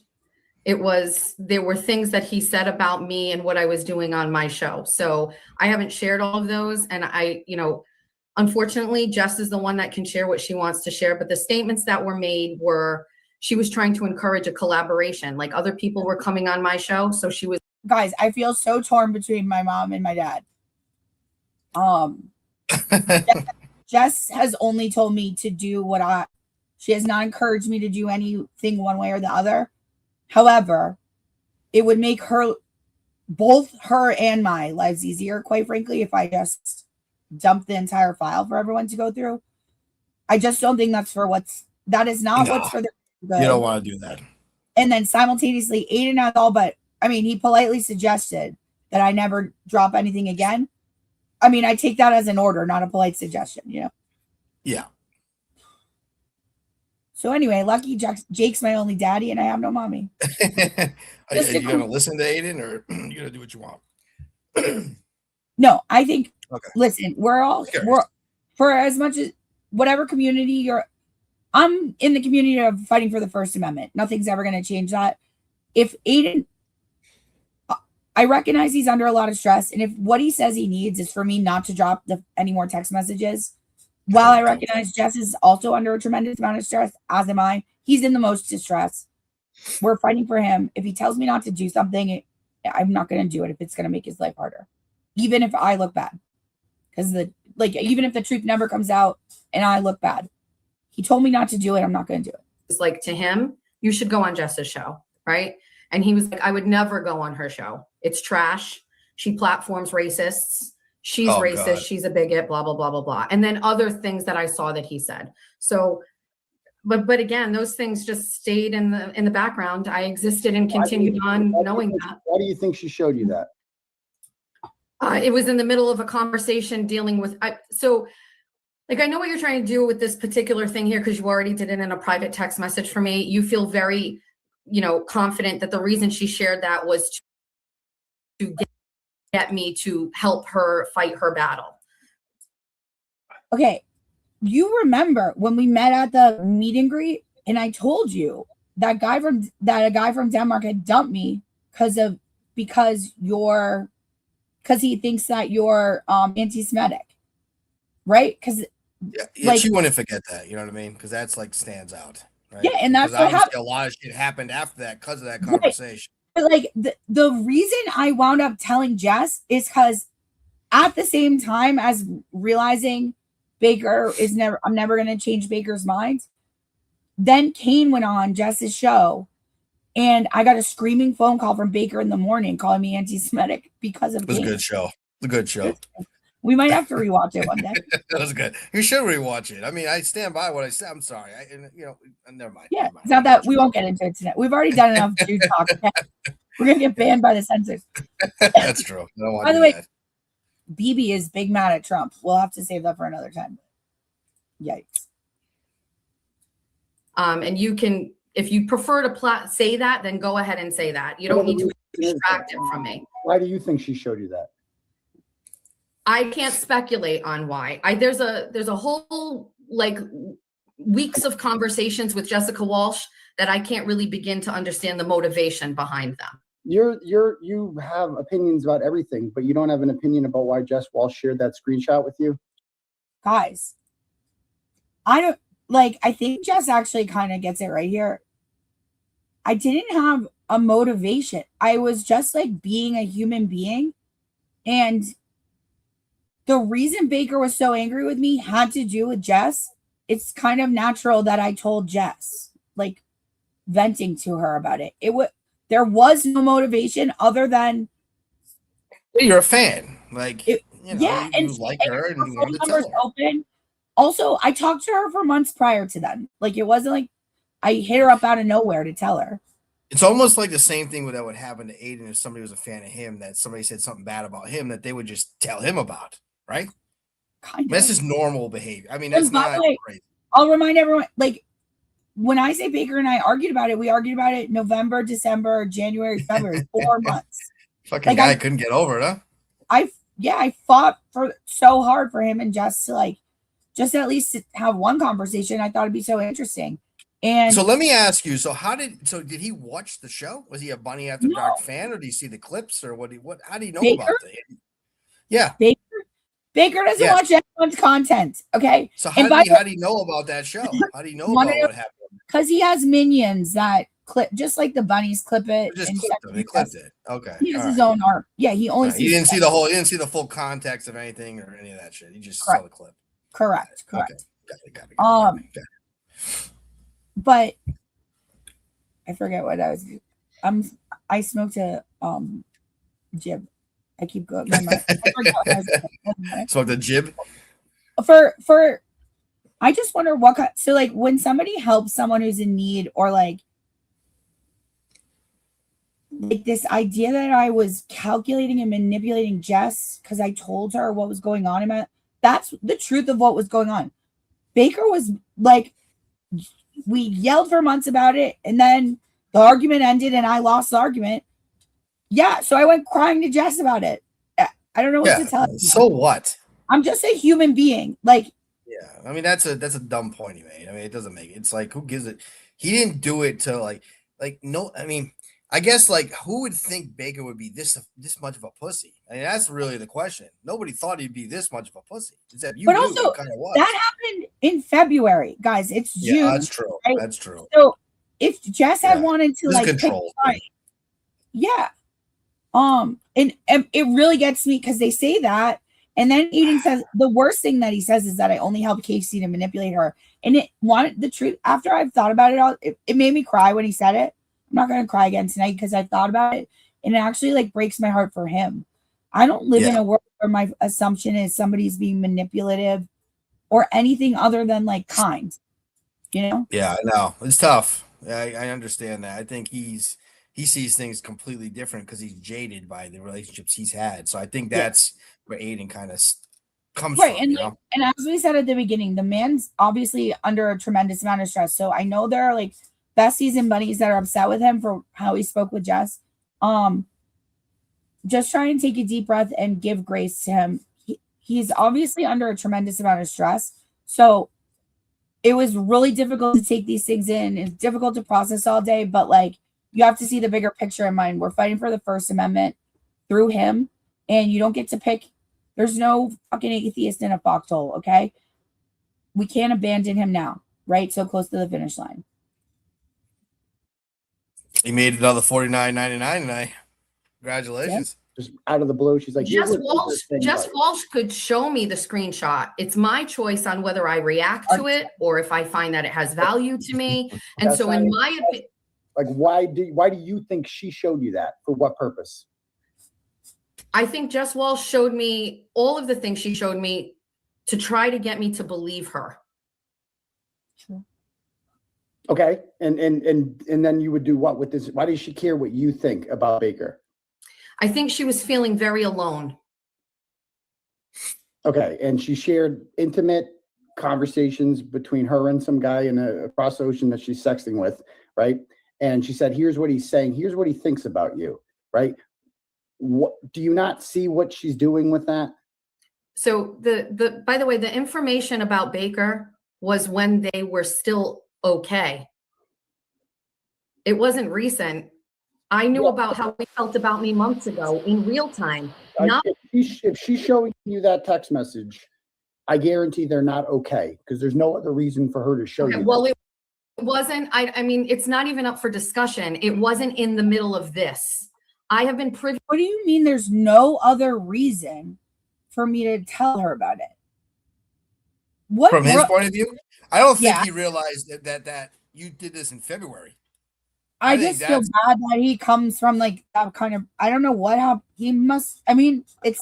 Speaker 14: There were things that he said about me and what I was doing on my show. So I haven't shared all of those. And unfortunately, Jess is the one that can share what she wants to share. But the statements that were made she was trying to encourage a collaboration. Like other people were coming on my show. So she was.
Speaker 3: Guys, I feel so torn between my mom and my dad. Jess has only told me to do she has not encouraged me to do anything one way or the other. However, it would make both her and my lives easier, quite frankly, if I just dump the entire file for everyone to go through. I just don't think that is not what's for the good.
Speaker 8: You don't want to do that.
Speaker 3: And then simultaneously, Aiden has he politely suggested that I never drop anything again. I mean, I take that as an order, not a polite suggestion,
Speaker 8: Yeah.
Speaker 3: So anyway, lucky Jake's my only daddy and I have no mommy.
Speaker 8: Are you going to listen to Aiden or are you going to do what you want?
Speaker 3: No, I think,
Speaker 8: okay.
Speaker 3: Listen, we're for as much as whatever community I'm in the community of fighting for the First Amendment. Nothing's ever going to change that. If Aiden, I recognize he's under a lot of stress. And if what he says he needs is for me not to drop any more text messages, while I recognize Jess is also under a tremendous amount of stress, as am I, he's in the most distress. We're fighting for him. If he tells me not to do something, I'm not going to do it if it's going to make his life harder. Even if I look bad. Because even if the truth never comes out and I look bad. He told me not to do it. I'm not going to do it.
Speaker 14: It's like to him, you should go on Jess's show. right? And he was like, I would never go on her show. It's trash. She platforms racists. She's
Speaker 8: Oh,
Speaker 14: racist.
Speaker 8: God.
Speaker 14: She's a bigot, blah, blah, blah, blah, blah. And then other things that I saw that he said. So, but again, those things just stayed in the background. I existed and continued on knowing that.
Speaker 15: Why do you think she showed you that?
Speaker 14: It was in the middle of a conversation dealing with, so like, I know what you're trying to do with this particular thing here, because you already did it in a private text message for me. You feel very, confident that the reason she shared that was to get me to help her fight her battle.
Speaker 3: Okay. You remember when we met at the meet and greet, and I told you that a guy from Denmark had dumped me because he thinks that you're anti-Semitic, right? Because
Speaker 8: she wouldn't forget that. You know what I mean? Because that's like stands out. Right?
Speaker 3: Yeah, and that's
Speaker 8: what
Speaker 3: happened.
Speaker 8: A lot of shit happened after that because of that conversation.
Speaker 3: Right. But like the reason I wound up telling Jess is because at the same time as realizing I'm never going to change Baker's mind. Then Kane went on Jess's show, and I got a screaming phone call from Baker in the morning calling me anti-Semitic because of
Speaker 8: It was
Speaker 3: Kane.
Speaker 8: a good show. A good show.
Speaker 3: We might have to rewatch it one day.
Speaker 8: That was good. You should rewatch it. I mean, I stand by what I said. I'm sorry. Never mind.
Speaker 3: Yeah, it's not that we won't get into it tonight. We've already done enough Jew talk. We're gonna get banned by the censors.
Speaker 8: That's true. I don't want
Speaker 3: By
Speaker 8: to
Speaker 3: the way,
Speaker 8: that.
Speaker 3: BB is big mad at Trump. We'll have to save that for another time. Yikes.
Speaker 14: And you can, if you prefer to say that, then go ahead and say that. You don't need to distract it from me.
Speaker 15: Why do you think she showed you that?
Speaker 14: I can't speculate on why. There's a whole like weeks of conversations with Jessica Walsh that I can't really begin to understand the motivation behind them.
Speaker 15: You have opinions about everything, but you don't have an opinion about why Jess Walsh shared that screenshot with you?
Speaker 3: Guys, I think Jess actually kind of gets it right here. I didn't have a motivation. I was just like being a human being. And the reason Baker was so angry with me had to do with Jess. It's kind of natural that I told Jess, like venting to her about it. There was no motivation other than
Speaker 8: you're a fan. Like,
Speaker 3: and
Speaker 8: you like her and you wanted to tell her.
Speaker 3: Open. Also, I talked to her for months prior to then. Like, it wasn't like I hit her up out of nowhere to tell her.
Speaker 8: It's almost like the same thing that would happen to Aiden if somebody was a fan of him, that somebody said something bad about him that they would just tell him about, right?
Speaker 3: Kind of.
Speaker 8: That's just normal behavior. I mean, that's not crazy.
Speaker 3: I'll remind everyone, like, when I say Baker and I argued about it, we argued about it November, December, January, February, 4 months.
Speaker 8: Fucking guy couldn't get over it, huh?
Speaker 3: I fought so hard for him and Jess to just at least have one conversation. I thought it'd be so interesting. And
Speaker 8: so let me ask you, did he watch the show? Was he a Bunny After Dark fan, or did he see the clips, or how do you know about it? Yeah.
Speaker 3: Baker doesn't watch anyone's content. Okay.
Speaker 8: So how do you know about that show? How do you know about what happened?
Speaker 3: Because he has minions that clip, just like the bunnies clip it.
Speaker 8: They clipped it. Okay.
Speaker 3: He has his own art. Yeah, he only sees.
Speaker 8: He didn't see he didn't see the full context of anything or any of that shit. He just saw the clip.
Speaker 3: Correct.
Speaker 8: Okay. Got it.
Speaker 3: But I forget what I was. I smoked a jib. I keep going.
Speaker 8: Smoked a jib.
Speaker 3: For I just wonder what kind. So like when somebody helps someone who's in need, or like this idea that I was calculating and manipulating Jess because I told her what was going on in my. That's the truth of what was going on. Baker was like, we yelled for months about it, and then the argument ended and I lost the argument. Yeah, so I went crying to Jess about it. I don't know what to tell you.
Speaker 8: So what?
Speaker 3: I'm just a human being. Like,
Speaker 8: yeah, I mean that's a dumb point he made. I mean, it doesn't make it. It's like, who gives it? He didn't do it to like no. I mean, I guess like who would think Baker would be this much of a pussy? I mean, that's really the question. Nobody thought he'd be this much of a pussy. Except you.
Speaker 3: But
Speaker 8: knew
Speaker 3: also,
Speaker 8: kind of was.
Speaker 3: that happened in February, guys. It's June.
Speaker 8: Yeah, that's true.
Speaker 3: Right?
Speaker 8: That's true.
Speaker 3: So if Jess had wanted to
Speaker 8: There's
Speaker 3: like
Speaker 8: control.
Speaker 3: yeah. And it really gets me because they say that, and then Aiden says the worst thing that he says is that I only helped Casey to manipulate her, and it wanted the truth. After I've thought about it all, it made me cry when he said it. I'm not gonna cry again tonight because I thought about it, and it actually like breaks my heart for him. I don't live in a world where my assumption is somebody's being manipulative or anything other than like kind. You know?
Speaker 17: Yeah, I know. It's tough. I understand that. I think he sees things completely different because he's jaded by the relationships he's had. So I think that's where Aiden kind of comes
Speaker 3: right.
Speaker 17: from.
Speaker 3: And
Speaker 17: you know?
Speaker 3: and as we said at the beginning, the man's obviously under a tremendous amount of stress. So I know there are like besties and buddies that are upset with him for how he spoke with Jess. Just try and take a deep breath and give grace to him. He's obviously under a tremendous amount of stress. So it was really difficult to take these things in. It's difficult to process all day, but like you have to see the bigger picture in mind. We're fighting for the First Amendment through him, and you don't get to pick. There's no fucking atheist in a foxhole, okay? We can't abandon him now, right? So close to the finish line.
Speaker 17: He made another $49.99 tonight. Congratulations.
Speaker 15: Just out of the blue, she's like,
Speaker 14: Jess Walsh could show me the screenshot. It's my choice on whether I react to it or if I find that it has value to me. And so in my opinion,
Speaker 15: like, why do you think she showed you that? For what purpose?
Speaker 14: I think Jess Walsh showed me all of the things she showed me to try to get me to believe her.
Speaker 15: Okay. And then you would do what with this? Why does she care what you think about Baker?
Speaker 14: I think she was feeling very alone.
Speaker 15: Okay. And she shared intimate conversations between her and some guy in across the ocean that she's sexting with, right? And she said, here's what he's saying. Here's what he thinks about you, right? What do you not see what she's doing with that?
Speaker 14: So by the way, the information about Baker was when they were still okay. It wasn't recent. I knew about how he felt about me months ago in real time.
Speaker 15: If she's showing you that text message, I guarantee they're not okay because there's no other reason for her to show you.
Speaker 14: Well, it wasn't. I mean, it's not even up for discussion. It wasn't in the middle of this. I have been privy.
Speaker 3: What do you mean there's no other reason for me to tell her about it? What
Speaker 17: From his point of view? I don't think he realized that you did this in February.
Speaker 3: I just feel bad that he comes from like that kind of, I don't know what happened. He must, I mean, it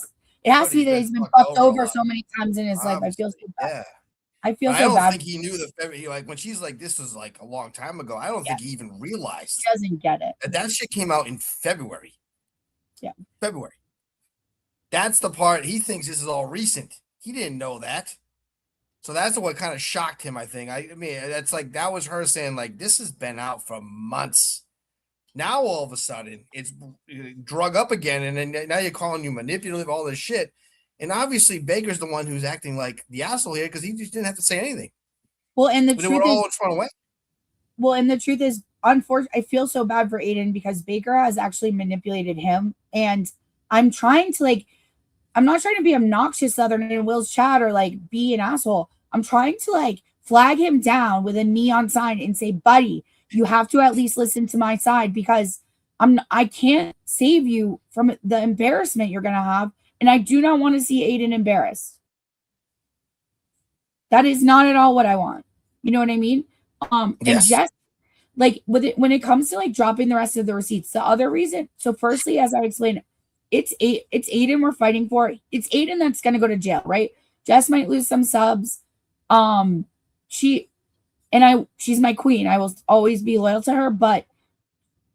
Speaker 3: has to be that he's been fucked over so many times in his life. I feel so bad.
Speaker 17: Yeah.
Speaker 3: I feel
Speaker 17: I
Speaker 3: so
Speaker 17: don't
Speaker 3: bad.
Speaker 17: think he knew he like when she's like, this was like a long time ago. I don't think he even realized.
Speaker 3: He doesn't get it.
Speaker 17: That shit came out in February.
Speaker 3: Yeah.
Speaker 17: February. That's the part he thinks this is all recent. He didn't know that. So that's what kind of shocked him, I think. I mean, that's like, that was her saying, like, this has been out for months. Now, all of a sudden, it's drug up again. And then now you're calling you manipulative, all this shit. And obviously, Baker's the one who's acting like the asshole here because he just didn't have to say anything.
Speaker 3: Well, and the
Speaker 17: But
Speaker 3: truth
Speaker 17: it all
Speaker 3: is,
Speaker 17: went away.
Speaker 3: well, and the truth is, unfortunately, I feel so bad for Aiden because Baker has actually manipulated him. And I'm trying to like, I'm not trying to be obnoxious Southern in Will's chat or like be an asshole. I'm trying to like flag him down with a neon sign and say, buddy, you have to at least listen to my side because I can't save you from the embarrassment you're going to have. And I do not want to see Aiden embarrassed. That is not at all what I want. You know what I mean? And just like with it, when it comes to like dropping the rest of the receipts, the other reason. So firstly, as I explained, it's Aiden we're fighting for. It's Aiden that's going to go to jail, right? Jess might lose some subs. She's my queen. I will always be loyal to her, but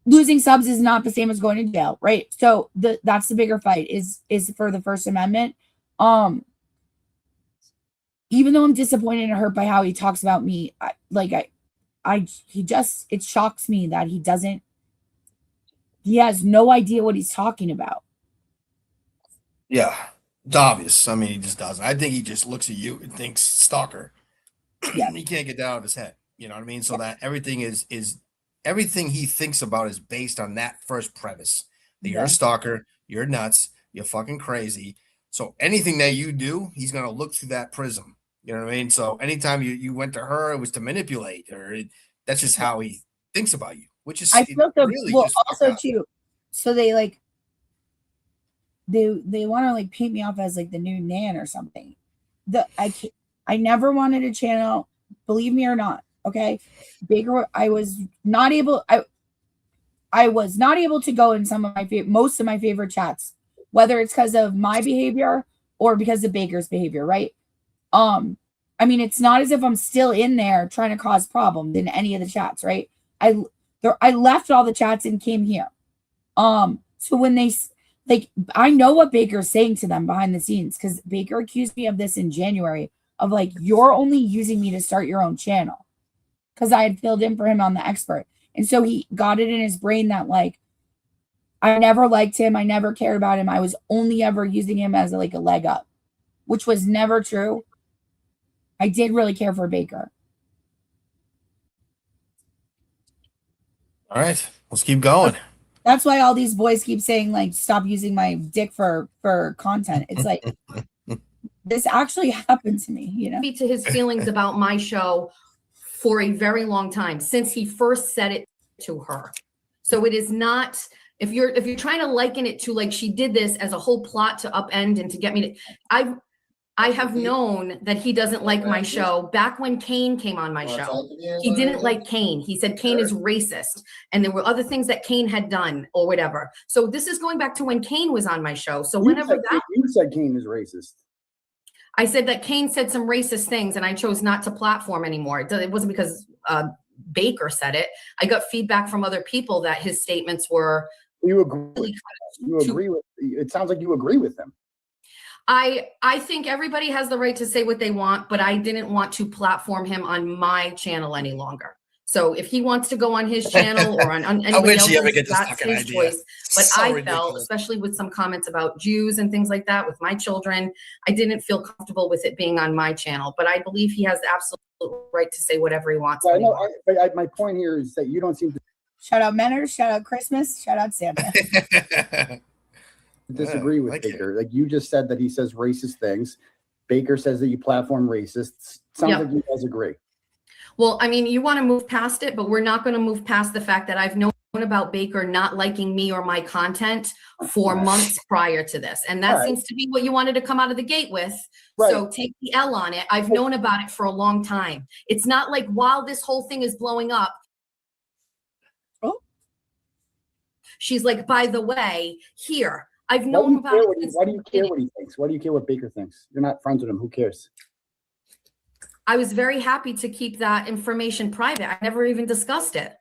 Speaker 3: losing subs is not the same as going to jail, right? So that's the bigger fight is for the First Amendment. Even though I'm disappointed and hurt by how he talks about me, it shocks me that he has no idea what he's talking about.
Speaker 17: Yeah, it's obvious. I mean, he just doesn't. I think he just looks at you and thinks stalker.
Speaker 3: Yeah,
Speaker 17: he can't get that out of his head. You know what I mean? So that everything is everything he thinks about is based on that first premise. That you're a stalker, you're nuts, you're fucking crazy. So anything that you do, he's gonna look through that prism. You know what I mean? So anytime you went to her, it was to manipulate, that's just how he thinks about you. Which is
Speaker 3: I feel so
Speaker 17: really
Speaker 3: well.
Speaker 17: just
Speaker 3: Also, too, so they like they want to like paint me off as like the new Nan or something. I never wanted a channel, believe me or not. Okay, Baker, I was not able. I was not able to go in some of my most of my favorite chats, whether it's because of my behavior or because of Baker's behavior, right? I mean, it's not as if I'm still in there trying to cause problems in any of the chats, right? I left all the chats and came here. So when they like, I know what Baker's saying to them behind the scenes, because Baker accused me of this in January of like, you're only using me to start your own channel, because I had filled in for him on the expert. And so he got it in his brain that like, I never liked him. I never cared about him. I was only ever using him as like a leg up, which was never true. I did really care for Baker.
Speaker 17: All right, let's keep going.
Speaker 3: That's why all these boys keep saying like, stop using my dick for content. It's like, this actually happened to me, you know?
Speaker 14: To his feelings about my show for a very long time, since he first said it to her. So it is not, if you're trying to liken it to like she did this as a whole plot to upend and to get me to, I have known that he doesn't like my show. Back when Kane came on my show, he didn't like Kane. He said Kane is racist, and there were other things that Kane had done or whatever. So this is going back to when Kane was on my show. So
Speaker 15: You said Kane is racist.
Speaker 14: I said that Kane said some racist things, and I chose not to platform anymore. It wasn't because Baker said it. I got feedback from other people that his statements were.
Speaker 15: You agree? You agree with? It sounds like you agree with them.
Speaker 14: I think everybody has the right to say what they want, but I didn't want to platform him on my channel any longer. So if he wants to go on his channel or on anybody else's, that's his choice. But I felt, especially with some comments about Jews and things like that with my children, I didn't feel comfortable with it being on my channel. But I believe he has the absolute right to say whatever he wants.
Speaker 15: Well, my point here is that you don't seem to.
Speaker 3: Shout out Menners, shout out Christmas, shout out Santa.
Speaker 15: Disagree with Baker. Like you just said that he says racist things. Baker says that you platform racists. Sounds like you guys agree.
Speaker 14: Well, I mean, you want to move past it, but we're not going to move past the fact that I've known about Baker not liking me or my content for months prior to this. And that seems to be what you wanted to come out of the gate with.
Speaker 15: Right.
Speaker 14: So take the L on it. I've known about it for a long time. It's not like while this whole thing is blowing up, she's like, by the way, here, I've known about it.
Speaker 15: Why do you care what he thinks? Why do you care what Baker thinks? You're not friends with him. Who cares?
Speaker 14: I was very happy to keep that information private. I never even discussed it.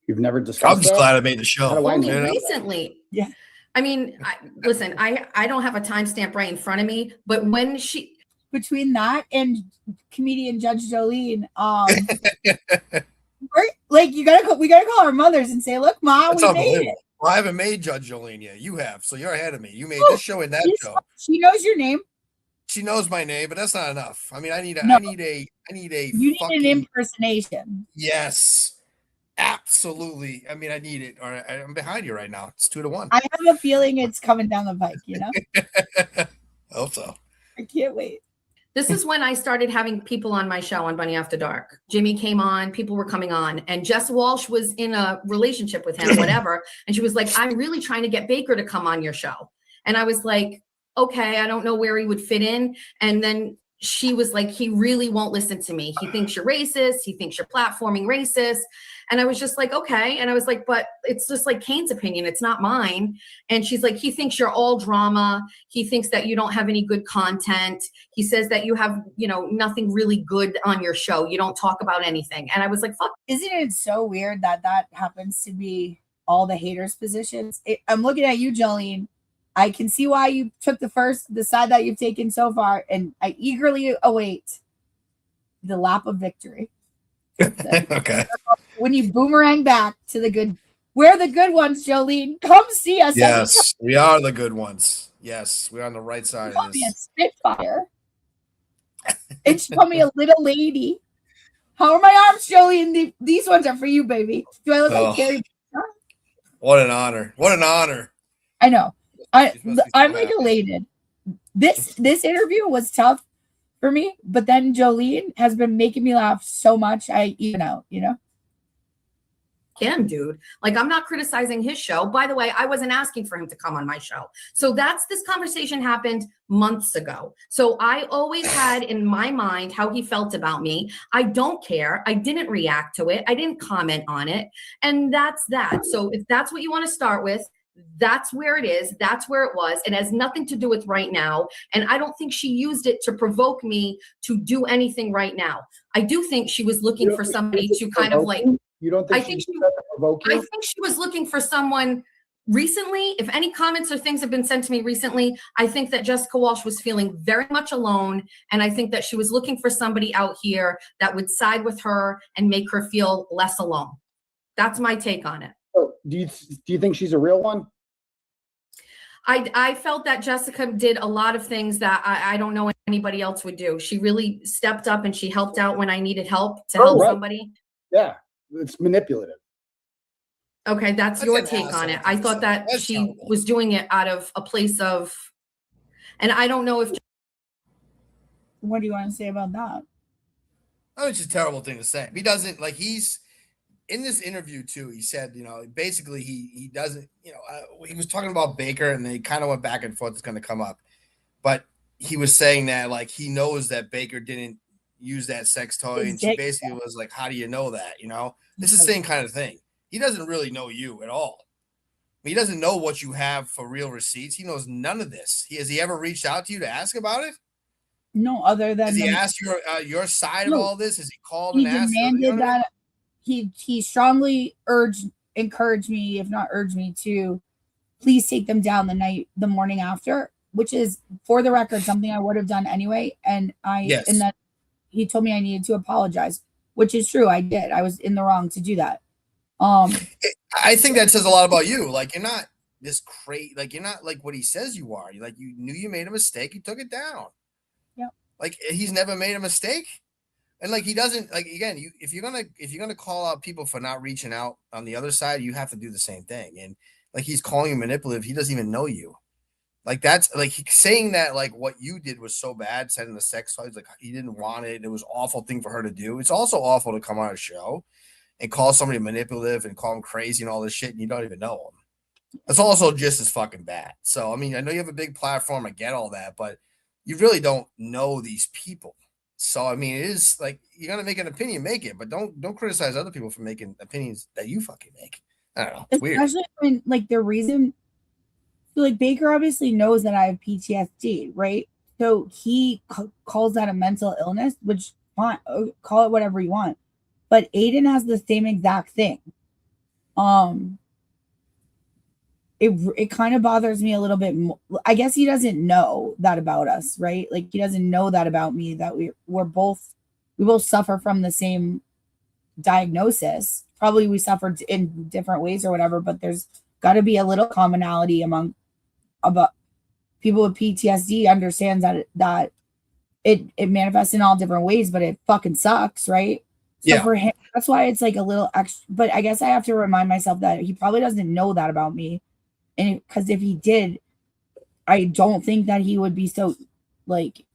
Speaker 15: You've never discussed
Speaker 17: I'm just glad I made the show.
Speaker 14: Only recently. Yeah. I mean, listen, I don't have a timestamp right in front of me, but when she.
Speaker 3: Between that and comedian Judge Jolene, like we gotta call our mothers and say, look, Mom, we made it.
Speaker 17: Well, I haven't made Judge Jolene yet. You have, so you're ahead of me. You made this show and that show.
Speaker 3: She knows your name.
Speaker 17: She knows my name, but that's not enough. I mean, I need a.
Speaker 3: You need an impersonation.
Speaker 17: Yes, absolutely. I mean, I need it, or I'm behind you right now. It's 2-1.
Speaker 3: I have a feeling it's coming down the pike. You know.
Speaker 17: I hope so.
Speaker 3: I can't wait.
Speaker 14: This is when I started having people on my show on Bunny After Dark. Jimmy came on, people were coming on, and Jess Walsh was in a relationship with him, whatever. And she was like, I'm really trying to get Baker to come on your show. And I was like, okay, I don't know where he would fit in. And then she was like, he really won't listen to me. He thinks you're racist. He thinks you're platforming racist. And I was just like, okay. And I was like, but it's just like Kane's opinion. It's not mine. And she's like, he thinks you're all drama. He thinks that you don't have any good content. He says that you have, nothing really good on your show. You don't talk about anything. And I was like, fuck.
Speaker 3: Isn't it so weird that happens to be all the haters' positions? I'm looking at you, Jolene. I can see why you took the side that you've taken so far, and I eagerly await the lap of victory.
Speaker 17: Okay.
Speaker 3: When you boomerang back to the good, we're the good ones, Jolene. Come see us.
Speaker 17: Yes, we are the good ones. Yes, we're on the right side of
Speaker 3: Be a
Speaker 17: this.
Speaker 3: Spitfire. And she called me a little lady. How are my arms, Jolene? These ones are for you, baby. Do I look like Carrie?
Speaker 17: What an honor. What an honor.
Speaker 3: I know. I'm like elated. This interview was tough for me, but then Jolene has been making me laugh so much. I even out,
Speaker 14: him, dude. Like, I'm not criticizing his show. By the way, I wasn't asking for him to come on my show. So this conversation happened months ago. So I always had in my mind how he felt about me. I don't care. I didn't react to it. I didn't comment on it. And that's that. So if that's what you want to start with, that's where it is. That's where it was. It has nothing to do with right now. And I don't think she used it to provoke me to do anything right now. I do think she was looking for somebody to kind of like,
Speaker 15: you don't think she
Speaker 14: was looking for someone recently. If any comments or things have been sent to me recently, I think that Jessica Walsh was feeling very much alone. And I think that she was looking for somebody out here that would side with her and make her feel less alone. That's my take on it.
Speaker 15: So do you think she's a real one?
Speaker 14: I felt that Jessica did a lot of things that I don't know anybody else would do. She really stepped up and she helped out when I needed help to help somebody.
Speaker 15: Yeah, it's manipulative.
Speaker 14: Okay, that's your take on it. I thought that she was doing it out of a place of, and I don't know if.
Speaker 3: What do you want to say about that?
Speaker 17: Oh, it's just a terrible thing to say. He doesn't like. He's in this interview too. He said, basically he doesn't. He was talking about Baker, and they kind of went back and forth. It's going to come up, but he was saying that like he knows that Baker didn't use that sex toy, and she basically was like, "How do you know that?" This is the same kind of thing. He doesn't really know you at all. He doesn't know what you have for real receipts. He knows none of this. Has he ever reached out to you to ask about it?
Speaker 3: No, other than
Speaker 17: has he asked your side of all this? Has he called and asked?
Speaker 3: He demanded that. He strongly encouraged me, if not urged me, to please take them down the morning after, which is, for the record, something I would have done anyway. And and that he told me I needed to apologize, which is true. I did. I was in the wrong to do that.
Speaker 17: I think that says a lot about you. Like, you're not this crazy. Like, you're not like what he says you are. Like, you knew you made a mistake. You took it down.
Speaker 3: Yeah.
Speaker 17: Like, he's never made a mistake. And like, he doesn't, like, again, if you're gonna call out people for not reaching out on the other side, you have to do the same thing. And like, he's calling you manipulative. He doesn't even know you. Like, that's like saying that like what you did was so bad, sending the sex toys, like he didn't want it. It was an awful thing for her to do. It's also awful to come on a show and call somebody manipulative and call them crazy and all this shit, and you don't even know them. That's also just as fucking bad. So, I mean, I know you have a big platform. I get all that, but you really don't know these people. So, I mean, it is like, you're going to make an opinion, make it, but don't criticize other people for making opinions that you fucking make. I don't know. It's weird.
Speaker 3: Especially when, like, the reason, like, Baker obviously knows that I have PTSD, right? So he calls that a mental illness, which, fine, call it whatever you want. But Aiden has the same exact thing. It kind of bothers me a little bit more. I guess he doesn't know that about us, right? Like, he doesn't know that about me, that we both suffer from the same diagnosis. Probably we suffered in different ways or whatever, but there's got to be a little commonality about people with PTSD. Understands that it manifests in all different ways, but it fucking sucks, right? So for him, that's why it's like a little extra. But I guess I have to remind myself that he probably doesn't know that about me. And because if he did, I don't think that he would be so like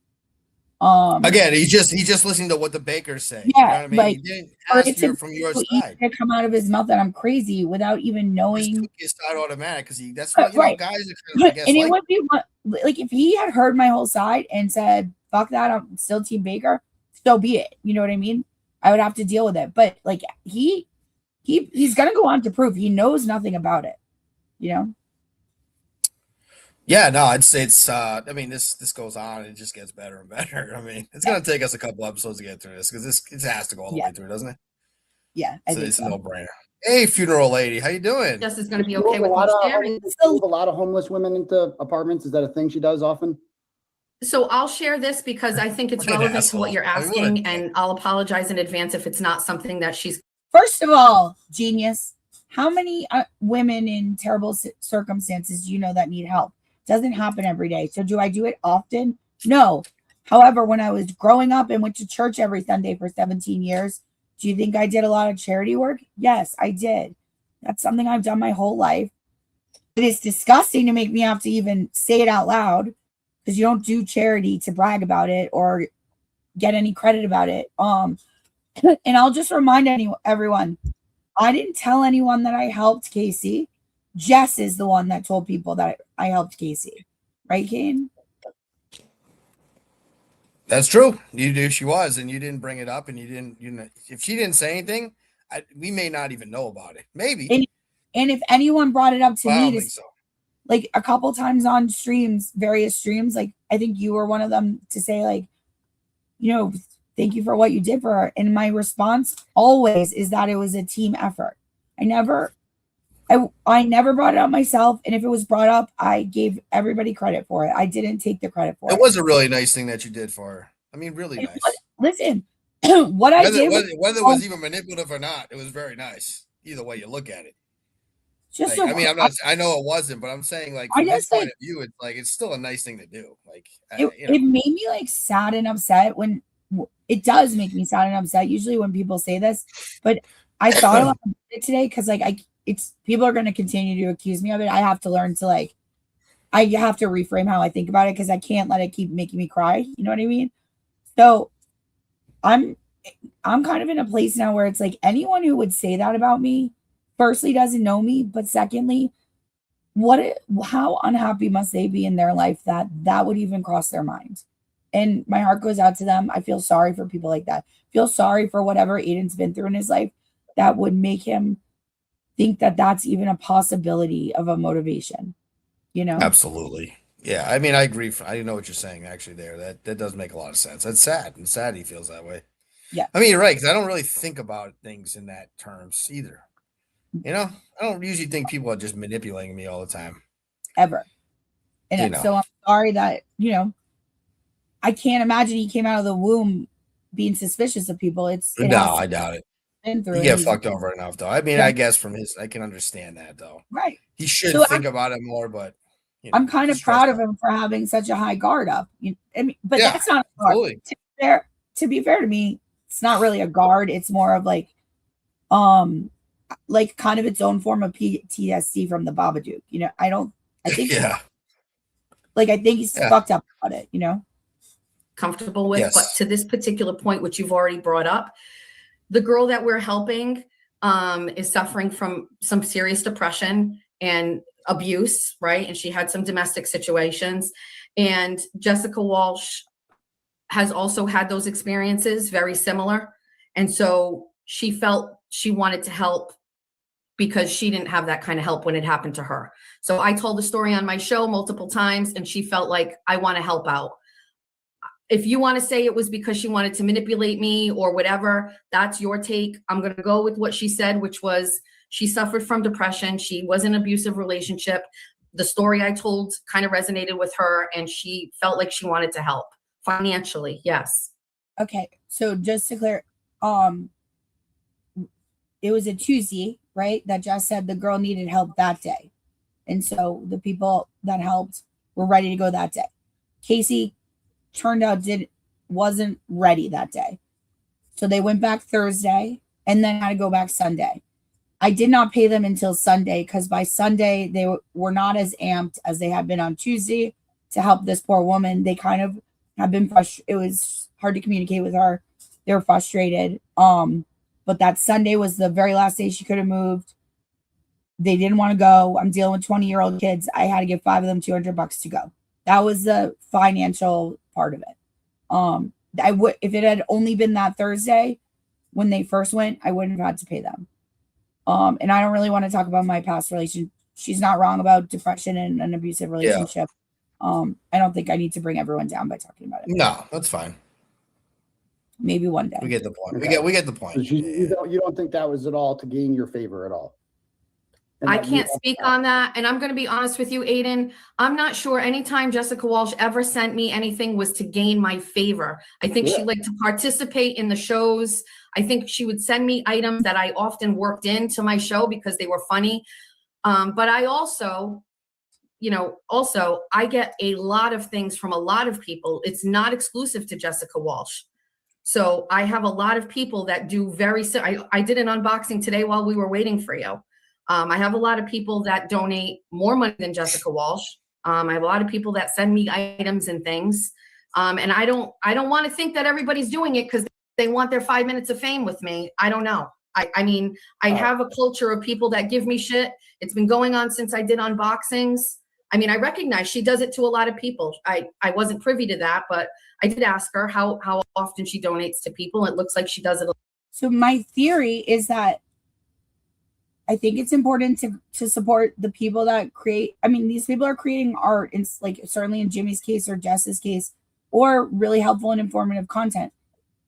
Speaker 17: again, he's just listening to what the Bakers say.
Speaker 3: Yeah,
Speaker 17: you know what I mean?
Speaker 3: like,
Speaker 17: he didn't ask you from your side.
Speaker 3: To come out of his mouth that I'm crazy without even knowing.
Speaker 17: His side automatic, because that's what
Speaker 3: right.
Speaker 17: Guys are kind of, I guess,
Speaker 3: and it would be like if he had heard my whole side and said, fuck that, I'm still Team Baker, so be it. You know what I mean? I would have to deal with it. But like he's gonna go on to prove he knows nothing about it, you know?
Speaker 17: Yeah, no, it's I mean, this goes on, it just gets better and better. I mean, it's gonna take us a couple episodes to get through this, because it has to go all the way through, doesn't it?
Speaker 3: Yeah,
Speaker 17: so it's a no-brainer. Hey, funeral lady, how you doing?
Speaker 14: Jess is gonna be okay with
Speaker 15: me sharing. A lot of homeless women into apartments. Is that a thing she does often?
Speaker 14: So I'll share this because I think it's relevant to what you're asking, and I'll apologize in advance if it's not something that she's.
Speaker 3: First of all, genius, how many women in terrible circumstances do you know that need help? Doesn't happen every day. So do I do it often? No. However, when I was growing up and went to church every Sunday for 17 years, do you think I did a lot of charity work? Yes, I did. That's something I've done my whole life. It is disgusting to make me have to even say it out loud, because you don't do charity to brag about it or get any credit about it. And I'll just remind everyone, I didn't tell anyone that I helped Casey. Jess is the one that told people that I helped Casey. Right, Kane?
Speaker 17: That's true. You knew she was, and you didn't bring it up, and you didn't. If she didn't say anything, we may not even know about it. Maybe.
Speaker 3: And if anyone brought it up to
Speaker 17: I
Speaker 3: me,
Speaker 17: don't think so.
Speaker 3: like a couple times on streams, various streams, like I think you were one of them to say, like, you know, thank you for what you did for her. And my response always is that it was a team effort. I never brought it up myself. And if it was brought up, I gave everybody credit for it. I didn't take the credit for it.
Speaker 17: It was a really nice thing that you did for her. I mean, really nice.
Speaker 3: Listen, what I did
Speaker 17: whether it was even manipulative or not, it was very nice. Either way you look at it.
Speaker 3: Just
Speaker 17: like, I mean, I know it wasn't, but I'm saying, like, from his point of view, it's like it's still a nice thing to do. Like,
Speaker 3: it made me like sad and upset when it does make me sad and upset. Usually when people say this, but I thought about it today because like it's people are going to continue to accuse me of it. I have to learn to like, I have to reframe how I think about it because I can't let it keep making me cry. You know what I mean? So I'm kind of in a place now where it's like anyone who would say that about me, firstly, doesn't know me, but secondly, how unhappy must they be in their life that would even cross their mind? And my heart goes out to them. I feel sorry for people like that. I feel sorry for whatever Aiden's been through in his life that would make him think that that's even a possibility of a motivation, you know?
Speaker 17: Absolutely. Yeah. I mean, I agree. I know what you're saying actually there. That does make a lot of sense. That's sad. And sad he feels that way.
Speaker 3: Yeah.
Speaker 17: I mean, you're right. Because I don't really think about things in that terms either. You know, I don't usually think people are just manipulating me all the time.
Speaker 3: Ever. And so I'm sorry that, you know, I can't imagine he came out of the womb being suspicious of people. I
Speaker 17: doubt it. He get fucked over enough though. I mean, I guess from I can understand that though.
Speaker 3: Right.
Speaker 17: He should think about it more, but you know,
Speaker 3: I'm kind of proud of him for having such a high guard up. I mean, but that's not a guard.
Speaker 17: Absolutely.
Speaker 3: To be fair to me, it's not really a guard. It's more of like kind of its own form of PTSD from the Babadook. You know, I think I think he's fucked up about it, you know.
Speaker 14: Comfortable with, but to this particular point, which you've already brought up, the girl that we're helping is suffering from some serious depression and abuse, right? And she had some domestic situations. And Jessica Walsh has also had those experiences, very similar. And so she felt she wanted to help because she didn't have that kind of help when it happened to her. So I told the story on my show multiple times, and she felt like, I want to help out. If you want to say it was because she wanted to manipulate me or whatever, that's your take. I'm going to go with what she said, which was she suffered from depression. She was in an abusive relationship. The story I told kind of resonated with her, and she felt like she wanted to help financially. Yes.
Speaker 3: Okay. So just to clear, it was a Tuesday, right? That Jess said the girl needed help that day. And so the people that helped were ready to go that day. Casey turned out wasn't ready that day. So they went back Thursday and then had to go back Sunday. I did not pay them until Sunday because by Sunday they were not as amped as they had been on Tuesday to help this poor woman. They kind of have been frustrated. It was hard to communicate with her. They were frustrated. But that Sunday was the very last day she could have moved. They didn't want to go. I'm dealing with 20-year-old kids. I had to give 5 of them $200 to go. That was the financial part of it. I would, if it had only been that Thursday when they first went, I wouldn't have had to pay them. And I don't really want to talk about my past relation. She's not wrong about depression and an abusive relationship. I don't think I need to bring everyone down by talking about it.
Speaker 17: No, that's fine.
Speaker 3: Maybe one day.
Speaker 17: We get the point. Okay. We get the point.
Speaker 15: So you don't think that was at all to gain your favor at all? And
Speaker 14: I can't speak on that. And I'm going to be honest with you, Aiden. I'm not sure anytime Jessica Walsh ever sent me anything was to gain my favor. I think she liked to participate in the shows. I think she would send me items that I often worked into my show because they were funny. But I also, I get a lot of things from a lot of people. It's not exclusive to Jessica Walsh. So I have a lot of people that do I did an unboxing today while we were waiting for you. I have a lot of people that donate more money than Jessica Walsh. I have a lot of people that send me items and things. And I don't want to think that everybody's doing it because they want their 5 minutes of fame with me. I don't know. I mean, I have a culture of people that give me shit. It's been going on since I did unboxings. I mean, I recognize she does it to a lot of people. I wasn't privy to that, but I did ask her how often she donates to people. It looks like she does it.
Speaker 3: So my theory is that I think it's important to support the people that create. I mean, these people are creating art, and like certainly in Jimmy's case or Jess's case, or really helpful and informative content.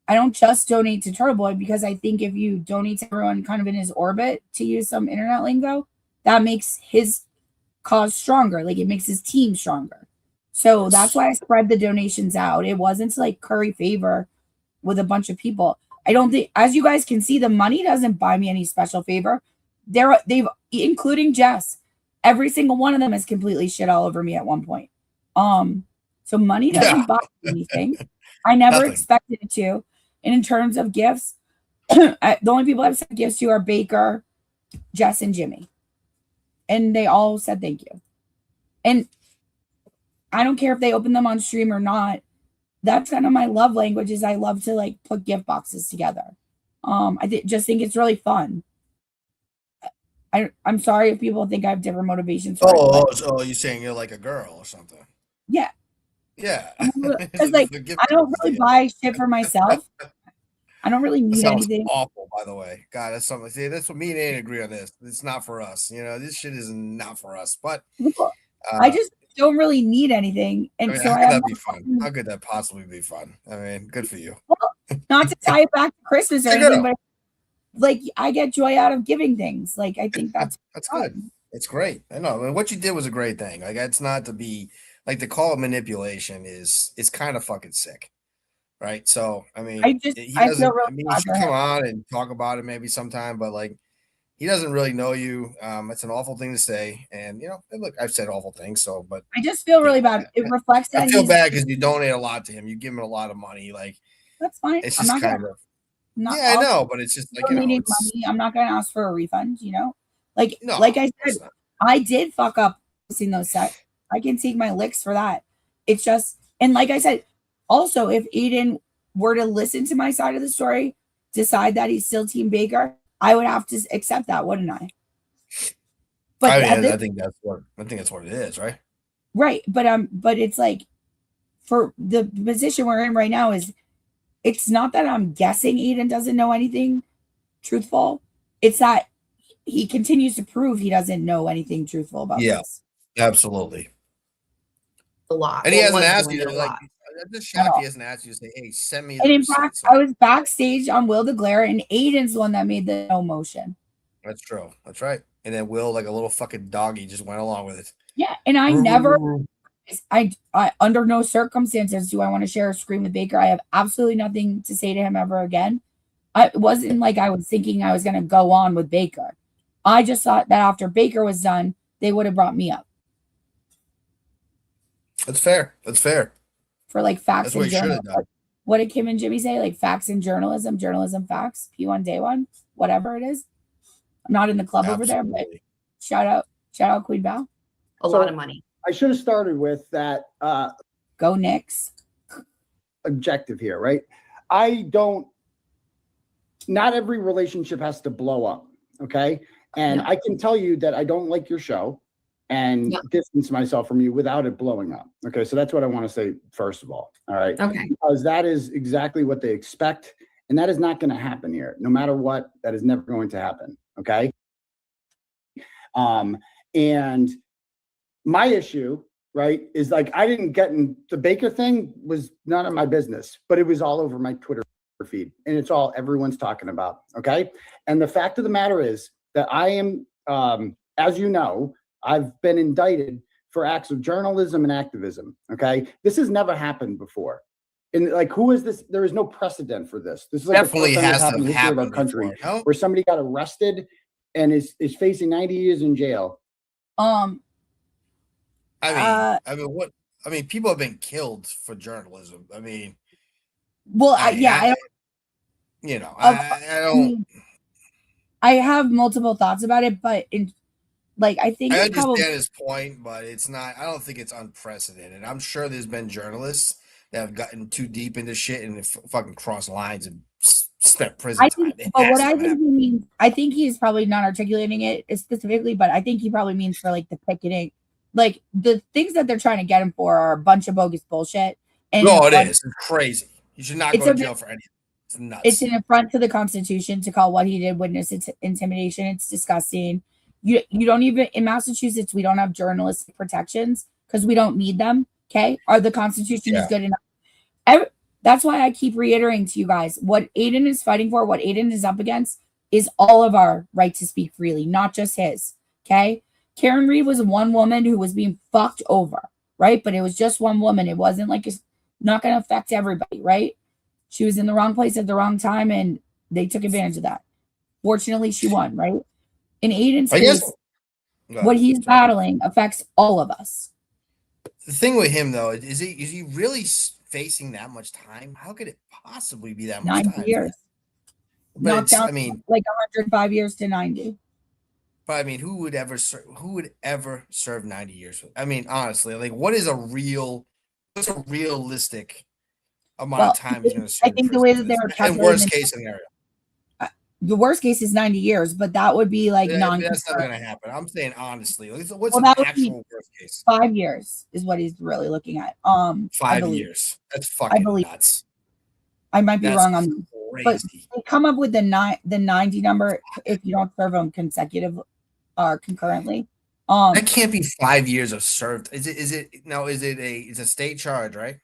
Speaker 3: I don't just donate to Turtle Boy because I think if you donate to everyone kind of in his orbit, to use some internet lingo, that makes his cause stronger. Like it makes his team stronger. So that's why I spread the donations out. It wasn't to like curry favor with a bunch of people. I don't think, as you guys can see, the money doesn't buy me any special favor. They've including Jess, every single one of them has completely shit all over me at one point. So money doesn't buy me anything. I never expected it to. And in terms of gifts, the only people I've sent gifts to are Baker, Jess, and Jimmy. And they all said thank you. And I don't care if they open them on stream or not. That's kind of my love language, is I love to like put gift boxes together. I just think it's really fun. I'm sorry if people think I have different motivations.
Speaker 17: So you're saying you're like a girl or something?
Speaker 3: Yeah.
Speaker 17: Yeah.
Speaker 3: Because like I don't really buy shit for myself. I don't really need anything.
Speaker 17: Awful, by the way. God, that's something. See, that's what me and Aiden agree on this. It's not for us. You know, this shit is not for us. But
Speaker 3: I just don't really need anything. And
Speaker 17: I mean,
Speaker 3: so
Speaker 17: how
Speaker 3: I
Speaker 17: could
Speaker 3: have
Speaker 17: that be fun? How could that possibly be fun? I mean, good for you.
Speaker 3: well, not to tie it back to Christmas or anything, but like I get joy out of giving things. Like I think that's
Speaker 17: good. It's great. I know. I mean, what you did was a great thing. Like it's not to be like to call it manipulation is kind of fucking sick. Right. So I mean,
Speaker 3: I feel really
Speaker 17: I mean, you should come on and talk about it maybe sometime, but like he doesn't really know you. It's an awful thing to say. And you know, look, I've said awful things, so but
Speaker 3: I just feel really bad. It reflects that
Speaker 17: I feel bad because you donate a lot to him. You give him a lot of money. Like
Speaker 3: that's fine.
Speaker 17: It's just kind of
Speaker 3: I
Speaker 17: know, but it's just like
Speaker 3: money. I'm not gonna ask for a refund, you know? Like I said, I did fuck up posting those sets. I can take my licks for that. It's just, and like I said, also if Aiden were to listen to my side of the story, decide that he's still Team Baker, I would have to accept that, wouldn't I? But
Speaker 17: I think that's what it is, right?
Speaker 3: Right. But it's like for the position we're in right now is it's not that I'm guessing Aiden doesn't know anything truthful. It's that he continues to prove he doesn't know anything truthful about this.
Speaker 17: Absolutely.
Speaker 14: A lot.
Speaker 17: And he hasn't asked you to like I'm just shocked he hasn't asked you to say, hey, send me
Speaker 3: and in fact, I was backstage on Will DeGlare and Aiden's the one that made the no motion.
Speaker 17: That's true. That's right. And then Will, like a little fucking doggy, just went along with it.
Speaker 3: Yeah. And I never I under no circumstances do I want to share a screen with Baker. I have absolutely nothing to say to him ever again. It wasn't like I was thinking I was going to go on with Baker. I just thought that after Baker was done, they would have brought me up.
Speaker 17: That's fair. That's fair.
Speaker 3: For like facts
Speaker 17: That's what
Speaker 3: and
Speaker 17: you should
Speaker 3: journalism.
Speaker 17: have done.
Speaker 3: What did Kim and Jimmy say? Like facts and journalism, facts, P1 day one, whatever it is. I'm not in the club over there, but shout out Queen Val.
Speaker 14: A lot of money.
Speaker 15: I should have started with that.
Speaker 3: Go Knicks.
Speaker 15: Objective here, right? Not every relationship has to blow up. Okay. And I can tell you that I don't like your show and distance myself from you without it blowing up. Okay. So that's what I want to say, first of all. All right.
Speaker 14: Okay.
Speaker 15: Because that is exactly what they expect. And that is not going to happen here. No matter what, that is never going to happen. Okay. And my issue, right, is like I didn't get in the Baker thing was none of my business, but it was all over my Twitter feed. And it's all everyone's talking about. Okay. And the fact of the matter is that I am, as you know, I've been indicted for acts of journalism and activism. Okay. This has never happened before. And like, who is this? There is no precedent for this. This is like
Speaker 17: definitely
Speaker 15: the
Speaker 17: has
Speaker 15: first time
Speaker 17: to
Speaker 15: in the history of our country
Speaker 17: before, no?
Speaker 15: where somebody got arrested and is facing 90 years in jail.
Speaker 17: I mean, people have been killed for journalism. I mean,
Speaker 3: well,
Speaker 17: I don't.
Speaker 3: I have multiple thoughts about it, but I think
Speaker 17: I understand his point, but it's not. I don't think it's unprecedented. I'm sure there's been journalists that have gotten too deep into shit and fucking crossed lines and spent prison
Speaker 3: I
Speaker 17: time.
Speaker 3: think, but what I think he means, I think he's probably not articulating it specifically, but I think he probably means for like the picketing, like the things that they're trying to get him for are a bunch of bogus bullshit. And
Speaker 17: No, it is. It's crazy. You should not
Speaker 3: It's
Speaker 17: go
Speaker 3: a
Speaker 17: to
Speaker 3: bit-
Speaker 17: jail for anything. It's nuts.
Speaker 3: It's an affront to the Constitution to call what he did witness intimidation. It's disgusting. You don't even in Massachusetts we don't have journalistic protections because we don't need them. Okay, the Constitution is good enough. That's why I keep reiterating to you guys what Aiden is fighting for, what Aiden is up against, is all of our right to speak freely, not just his. Okay, Karen Reed was one woman who was being fucked over, right? But it was just one woman. It wasn't like it's not going to affect everybody, right? She was in the wrong place at the wrong time, and they took advantage of that. Fortunately, she won, right? In Aiden's case, what he's battling affects all of us.
Speaker 17: The thing with him, though, is he really facing that much time? How could it possibly be that much
Speaker 3: 90
Speaker 17: time?
Speaker 3: years.
Speaker 17: But
Speaker 3: Knocked down
Speaker 17: I mean,
Speaker 3: like 105 years to 90.
Speaker 17: but I mean, who would ever serve 90 years? I mean, honestly, like, what's a realistic amount of time he's going to serve?
Speaker 3: I think the way that they were
Speaker 17: in
Speaker 3: calculating
Speaker 17: worst case scenario.
Speaker 3: The worst case is 90 years, but that would be like
Speaker 17: That's not going to happen. I'm saying honestly, what's
Speaker 3: Well,
Speaker 17: an
Speaker 3: that would be
Speaker 17: actual worst case?
Speaker 3: 5 years is what he's really looking at. I
Speaker 17: 5
Speaker 3: believe.
Speaker 17: years. That's fucking nuts.
Speaker 3: I might be
Speaker 17: That's
Speaker 3: wrong on that. But
Speaker 17: crazy.
Speaker 3: they come up with the 90 number if you don't serve them consecutive or concurrently.
Speaker 17: That can't be 5 years of served. It's a state charge, right?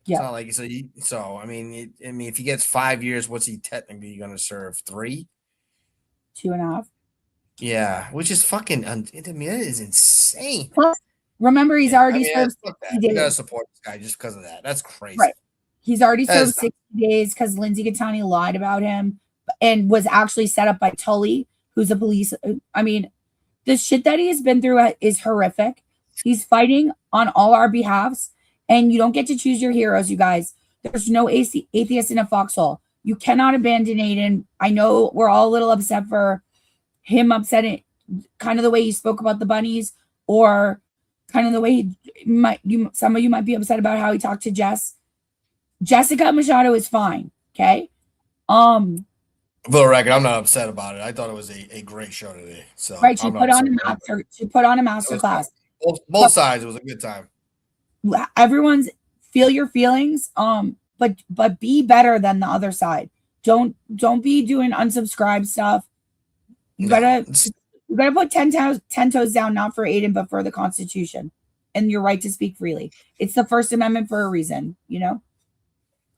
Speaker 3: Yeah.
Speaker 17: It's not like so I mean, if he gets 5 years, what's he technically going to serve? 3?
Speaker 3: 2.5.
Speaker 17: Yeah, which is fucking. I mean, that is insane.
Speaker 3: Plus, remember, he's already served
Speaker 17: fuck
Speaker 3: 60
Speaker 17: that. You
Speaker 3: days.
Speaker 17: gotta support this guy just because of that. That's crazy.
Speaker 3: Right. He's already
Speaker 17: That
Speaker 3: served
Speaker 17: is
Speaker 3: 60 days because Lindsay Gattani lied about him and was actually set up by Tully, who's a police. I mean, the shit that he has been through is horrific. He's fighting on all our behalves, and you don't get to choose your heroes, you guys. There's no atheist in a foxhole. You cannot abandon Aiden. I know we're all a little upset for him upsetting kind of the way he spoke about the bunnies, or kind of the way some of you might be upset about how he talked to Jess. Jessica Machado is fine. Okay.
Speaker 17: For the record, I'm not upset about it. I thought it was a great show today. So
Speaker 3: Right. She
Speaker 17: I'm
Speaker 3: put
Speaker 17: not
Speaker 3: on
Speaker 17: upset.
Speaker 3: she put on a master class.
Speaker 17: Both sides. It was a good time.
Speaker 3: Everyone's feel your feelings. But be better than the other side. Don't be doing unsubscribe stuff. You gotta put 10 toes down, not for Aiden, but for the Constitution and your right to speak freely. It's the First Amendment for a reason, you know?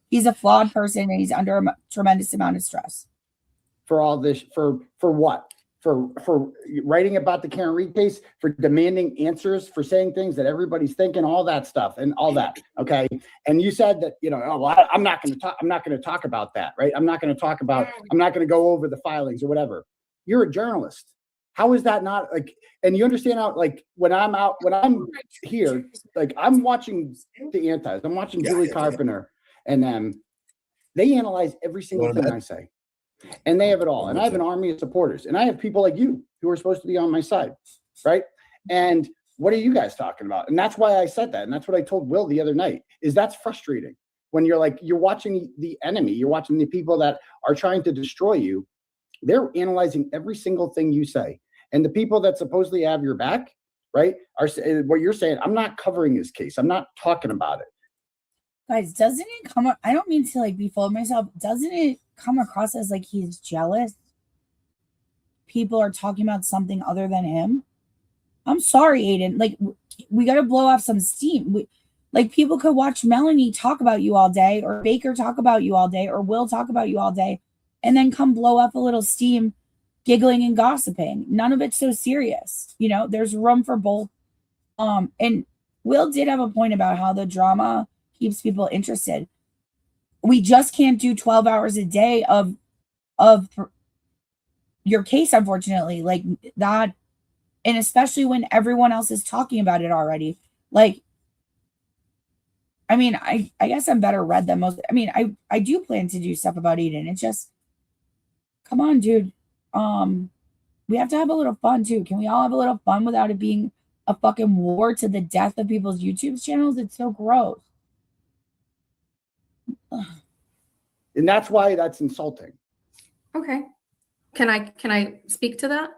Speaker 3: He's a flawed person and he's under a tremendous amount of stress.
Speaker 15: For all this, for what? For writing about the Karen Reed case, for demanding answers, for saying things that everybody's thinking, all that stuff and all that. Okay. And you said that, I'm not going to talk about that, right? I'm not going to go over the filings or whatever. You're a journalist. How is that not like, and you understand how, like, when I'm here, like, I'm watching the antis, I'm watching Julie Carpenter, and they analyze every single thing I say. And they have it all. And I have an army of supporters. And I have people like you who are supposed to be on my side. Right. And what are you guys talking about? And that's why I said that. And that's what I told Will the other night, is that's frustrating when you're watching the enemy, you're watching the people that are trying to destroy you. They're analyzing every single thing you say. And the people that supposedly have your back, right, are what you're saying. I'm not covering his case. I'm not talking about it.
Speaker 3: Guys, doesn't it come up? I don't mean to like be full of myself. Doesn't it come across as like he's jealous? People are talking about something other than him. I'm sorry, Aiden. Like, we got to blow off some steam. Like, people could watch Melanie talk about you all day, or Baker talk about you all day, or Will talk about you all day, and then come blow up a little steam, giggling and gossiping. None of it's so serious. You know, there's room for both. And Will did have a point about how the drama keeps people interested. We just can't do 12 hours a day of your case, unfortunately, like that. And especially when everyone else is talking about it already. Like, I mean, I guess I'm better read than most. I mean, I do plan to do stuff about Aiden. It's just, come on, dude. We have to have a little fun too. Can we all have a little fun without it being a fucking war to the death of people's YouTube channels? It's so gross.
Speaker 15: And that's why that's insulting.
Speaker 14: Okay. Can I speak to that?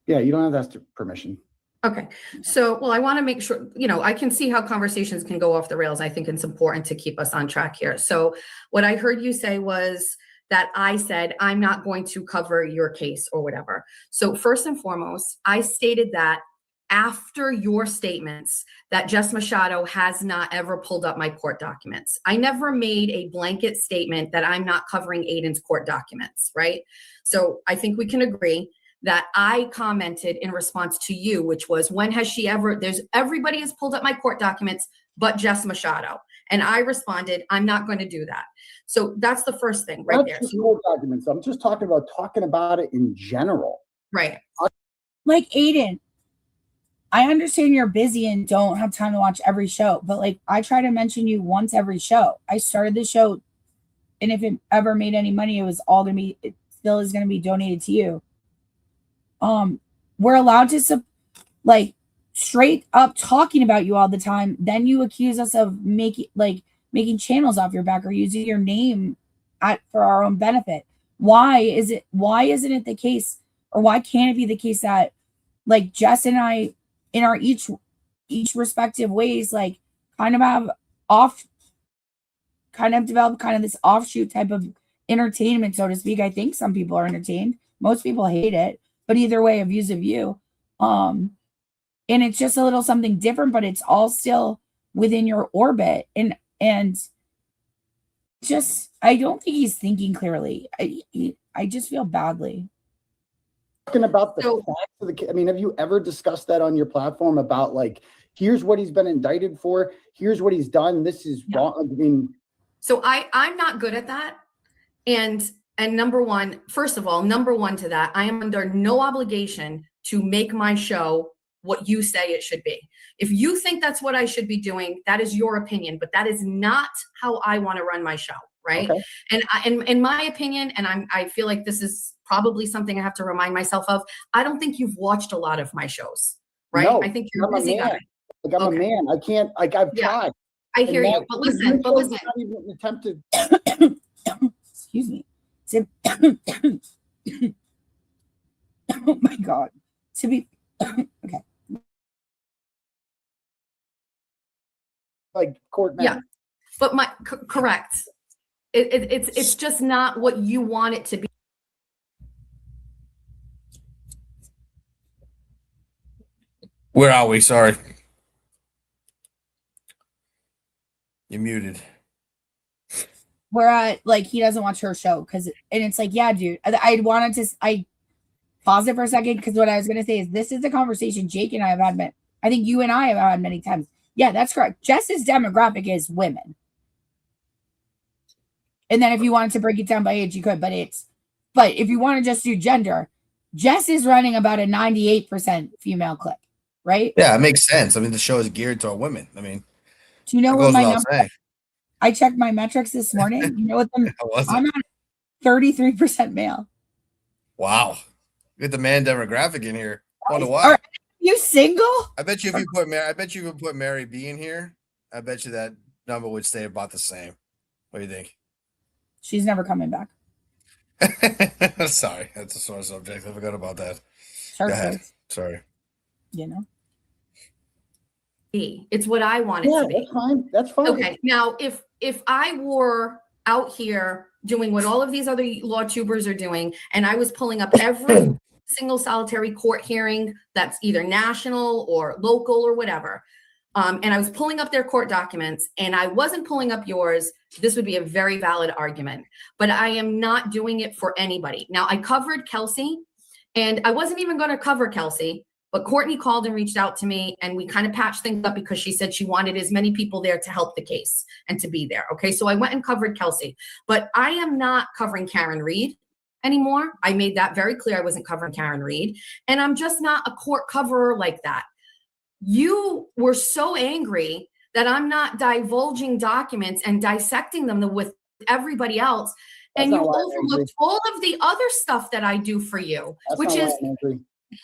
Speaker 15: Yeah, you don't have to ask permission.
Speaker 14: Okay. So, well, I want to make sure, I can see how conversations can go off the rails. I think it's important to keep us on track here. So what I heard you say was that I said, I'm not going to cover your case or whatever. So first and foremost, I stated that after your statements that Jess Machado has not ever pulled up my court documents. I never made a blanket statement that I'm not covering Aiden's court documents, right? So I think we can agree that I commented in response to you, which was, when has she ever, everybody has pulled up my court documents, but Jess Machado. And I responded, I'm not going to do that. So that's the first thing right there.
Speaker 15: Just court documents. I'm just talking about it in general.
Speaker 14: Right.
Speaker 3: Like, Aiden, I understand you're busy and don't have time to watch every show, but like, I try to mention you once every show. I started the show, and if it ever made any money, it still is going to be donated to you. We're allowed to straight up talking about you all the time. Then you accuse us of making channels off your back or using your name for our own benefit. Why isn't it the case, or why can't it be the case that like Jess and I in our each respective ways, like kind of develop kind of this offshoot type of entertainment, so to speak. I think some people are entertained. Most people hate it, but either way, a view's a view. And it's just a little something different, but it's all still within your orbit. And just, I don't think he's thinking clearly. I just feel badly.
Speaker 15: Talking about the facts of the, I mean, have you ever discussed that on your platform about like, here's what he's been indicted for, here's what he's done, this is wrong? I mean,
Speaker 14: so I'm not good at that. And first of all, number one to that, I am under no obligation to make my show what you say it should be. If you think that's what I should be doing, that is your opinion, but that is not how I want to run my show, right? Okay. And in my opinion, and I feel like this is probably something I have to remind myself of, I don't think you've watched a lot of my shows, right?
Speaker 15: No,
Speaker 14: I think you're a busy guy.
Speaker 15: Like, I'm a man. I can't, like, I've tried.
Speaker 14: I hear you, but listen.
Speaker 15: Not even attempted.
Speaker 3: Excuse me. Oh my God. To be okay.
Speaker 15: Like court
Speaker 14: matter. Yeah, but correct. It's just not what you want it to be.
Speaker 17: Where are we? Sorry. You're muted.
Speaker 3: We're at, like, he doesn't watch her show and it's like, yeah, dude, I paused it for a second because what I was going to say is this is a conversation Jake and I have had, I think you and I have had many times. Yeah, that's correct. Jess's demographic is women. And then if you wanted to break it down by age, you could, but if you want to just do gender, Jess is running about a 98% female clip, right?
Speaker 17: Yeah, it makes sense. I mean, the show is geared toward women. I mean,
Speaker 3: do you know what my number? I checked my metrics this morning. You know what? I'm at 33% male.
Speaker 17: Wow. Get the man demographic in here. Wonder why.
Speaker 3: Are you single?
Speaker 17: I bet you if you put Mary B in here, I bet you that number would stay about the same. What do you think?
Speaker 3: She's never coming back.
Speaker 17: Sorry, that's a sore subject. I forgot about that.
Speaker 3: Sure.
Speaker 17: Go ahead. Sorry.
Speaker 3: You know.
Speaker 14: It's what I want it to be.
Speaker 15: That's fine. That's fine.
Speaker 14: Okay. Now, if I were out here doing what all of these other law tubers are doing, and I was pulling up every single solitary court hearing that's either national or local or whatever, and I was pulling up their court documents and I wasn't pulling up yours, this would be a very valid argument. But I am not doing it for anybody. Now, I covered Kelsey, and I wasn't even going to cover Kelsey, but Courtney called and reached out to me, and we kind of patched things up because she said she wanted as many people there to help the case and to be there. Okay, so I went and covered Kelsey, but I am not covering Karen Reed anymore. I made that very clear. I wasn't covering Karen Reed, and I'm just not a court coverer like that. You were so angry that I'm not divulging documents and dissecting them with everybody else, and you overlooked all of the other stuff that I do for you, which is.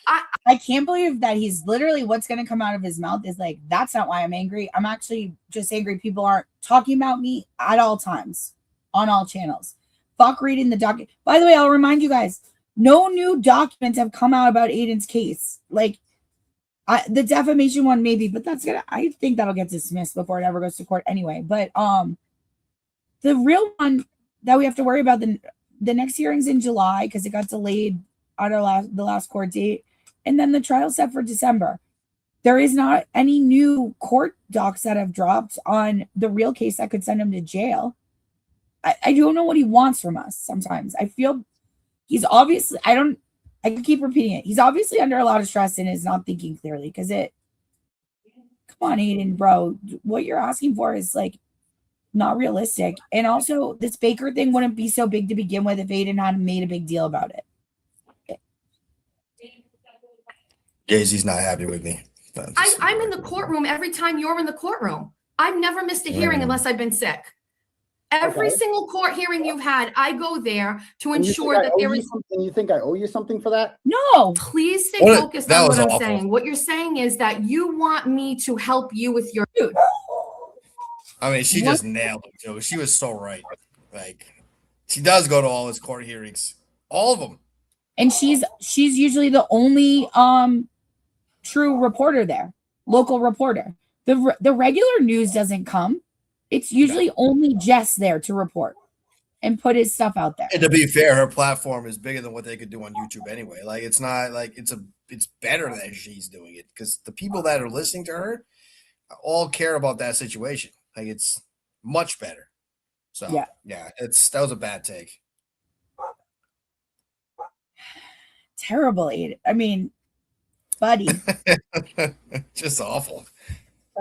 Speaker 3: I can't believe that he's literally, what's going to come out of his mouth is like, that's not why I'm angry. I'm actually just angry people aren't talking about me at all times on all channels. fuck reading the document. By the way, I'll remind you guys, no new documents have come out about Aiden's case. Like, the defamation one maybe, but I think that'll get dismissed before it ever goes to court anyway. But the real one that we have to worry about, the next hearing's in July because it got delayed on the last court date, and then the trial set for December. There is not any new court docs that have dropped on the real case that could send him to jail. I don't know what he wants from us sometimes. I feel he's obviously, I can keep repeating it. He's obviously under a lot of stress and is not thinking clearly because come on, Aiden, bro. What you're asking for is like not realistic. And also, this Baker thing wouldn't be so big to begin with if Aiden hadn't made a big deal about it.
Speaker 17: Jay-Z's not happy with me.
Speaker 14: I'm in the courtroom every time you're in the courtroom. I've never missed a hearing unless I've been sick. Every single court hearing you've had, I go there to ensure that there is
Speaker 15: something. You think I owe you something for that?
Speaker 3: No.
Speaker 14: Please stay focused on what I'm saying. What you're saying is that you want me to help you with your food.
Speaker 17: I mean, she just nailed it, too. She was so right. Like, she does go to all his court hearings, all of them.
Speaker 3: And she's usually the only true reporter there, local reporter. The regular news doesn't come. It's usually only Jess there to report and put his stuff out there.
Speaker 17: And to be fair, her platform is bigger than what they could do on YouTube anyway. Like, it's not like it's better that she's doing it because the people that are listening to her all care about that situation. Like, it's much better. So yeah, that was a bad take.
Speaker 3: Terrible. I mean, buddy,
Speaker 17: just awful.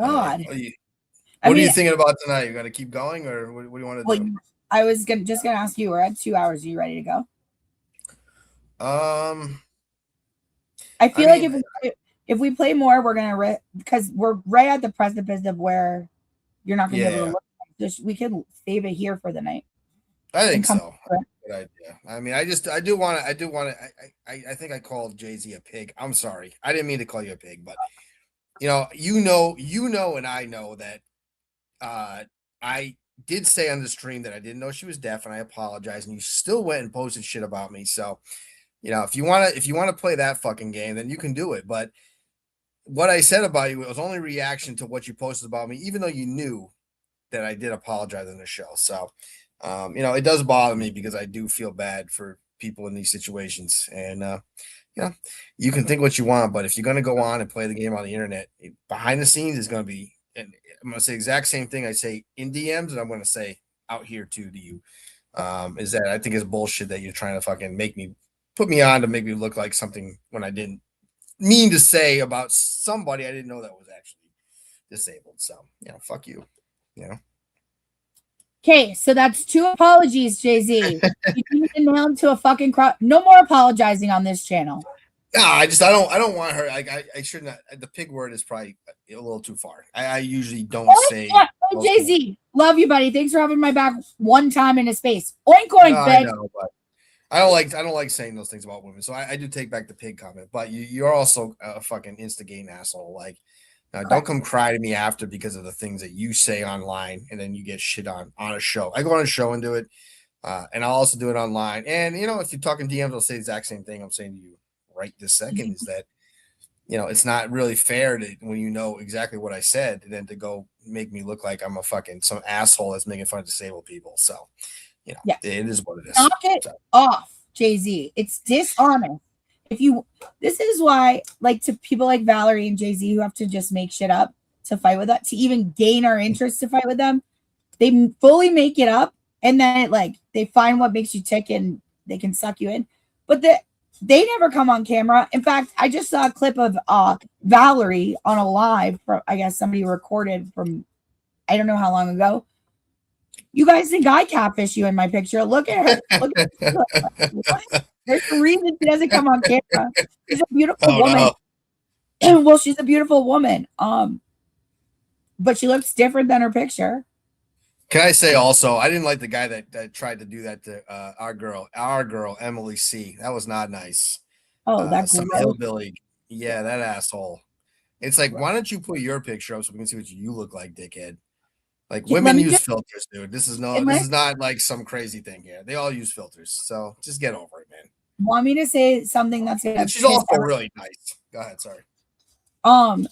Speaker 3: God.
Speaker 17: What are you thinking about tonight? You got to keep going, or what do you want to do?
Speaker 3: I was just gonna ask you. We're at 2 hours. Are you ready to go? I feel like if we play more, we're gonna because we're right at the precipice of where you're not gonna be able to look. We could save it here for the night.
Speaker 17: I think so. Good idea. I mean, I do want to. I think I called Jay-Z a pig. I'm sorry. I didn't mean to call you a pig, but you know, and I know that. I did say on the stream that I didn't know she was deaf, and I apologize. And you still went and posted shit about me. So, you know, if you want to play that fucking game, then you can do it. But what I said about you, it was only reaction to what you posted about me, even though you knew that I did apologize on the show. So, you know, it does bother me because I do feel bad for people in these situations. And, you know, you can think what you want, but if you're going to go on and play the game on the internet, behind the scenes is going to be, and I'm going to say the exact same thing I say in DMs, and I'm going to say out here too to you, is that I think it's bullshit that you're trying to fucking put me on to make me look like something when I didn't mean to say about somebody I didn't know that was actually disabled. So, you know, fuck you, you know.
Speaker 3: Okay, so that's 2 apologies, Jay-Z. You need to nail him to a fucking crowd. No more apologizing on this channel.
Speaker 17: No, I don't want her. I should not. The pig word is probably a little too far. I usually don't say.
Speaker 3: Oh, Jay-Z, love you, buddy. Thanks for having my back one time in a space. Oink oink,
Speaker 17: no,
Speaker 3: bitch.
Speaker 17: I know, but I don't like saying those things about women. So I do take back the pig comment. But you're also a fucking instigating asshole. Like, don't come cry to me after because of the things that you say online, and then you get shit on a show. I go on a show and do it, and I'll also do it online. And you know, if you're talking DMs, I'll say the exact same thing I'm saying to you right this second, is that, you know, it's not really fair to, when you know exactly what I said, and then to go make me look like I'm a fucking some asshole that's making fun of disabled people. So, you know, it is what it is.
Speaker 3: Knock it off, Jay-Z. It's dishonest. This is why, like, to people like Valerie and Jay-Z who have to just make shit up to fight with us, to even gain our interest to fight with them, they fully make it up, and then they find what makes you tick and they can suck you in. But they never come on camera. In fact, I just saw a clip of Valerie on a live from, I guess somebody recorded from, I don't know how long ago. You guys think I catfish you in my picture? Look at her. Look at her. There's a reason she doesn't come on camera. She's a beautiful woman. No. Well, she's a beautiful woman. But she looks different than her picture.
Speaker 17: Can I say also, I didn't like the guy that tried to do that to our girl, Emily C. That was not nice.
Speaker 3: Oh, that's
Speaker 17: some hillbilly. Yeah, that asshole. It's like, why don't you put your picture up so we can see what you look like, dickhead? Like
Speaker 3: Let
Speaker 17: women
Speaker 3: me
Speaker 17: use
Speaker 3: just-
Speaker 17: filters, dude. This is
Speaker 3: Am I-
Speaker 17: not like some crazy thing here. They all use filters. So just get over it, man.
Speaker 3: Want me to say something that's gonna
Speaker 17: And she's
Speaker 3: piss
Speaker 17: also
Speaker 3: every-
Speaker 17: really nice. Go ahead, sorry.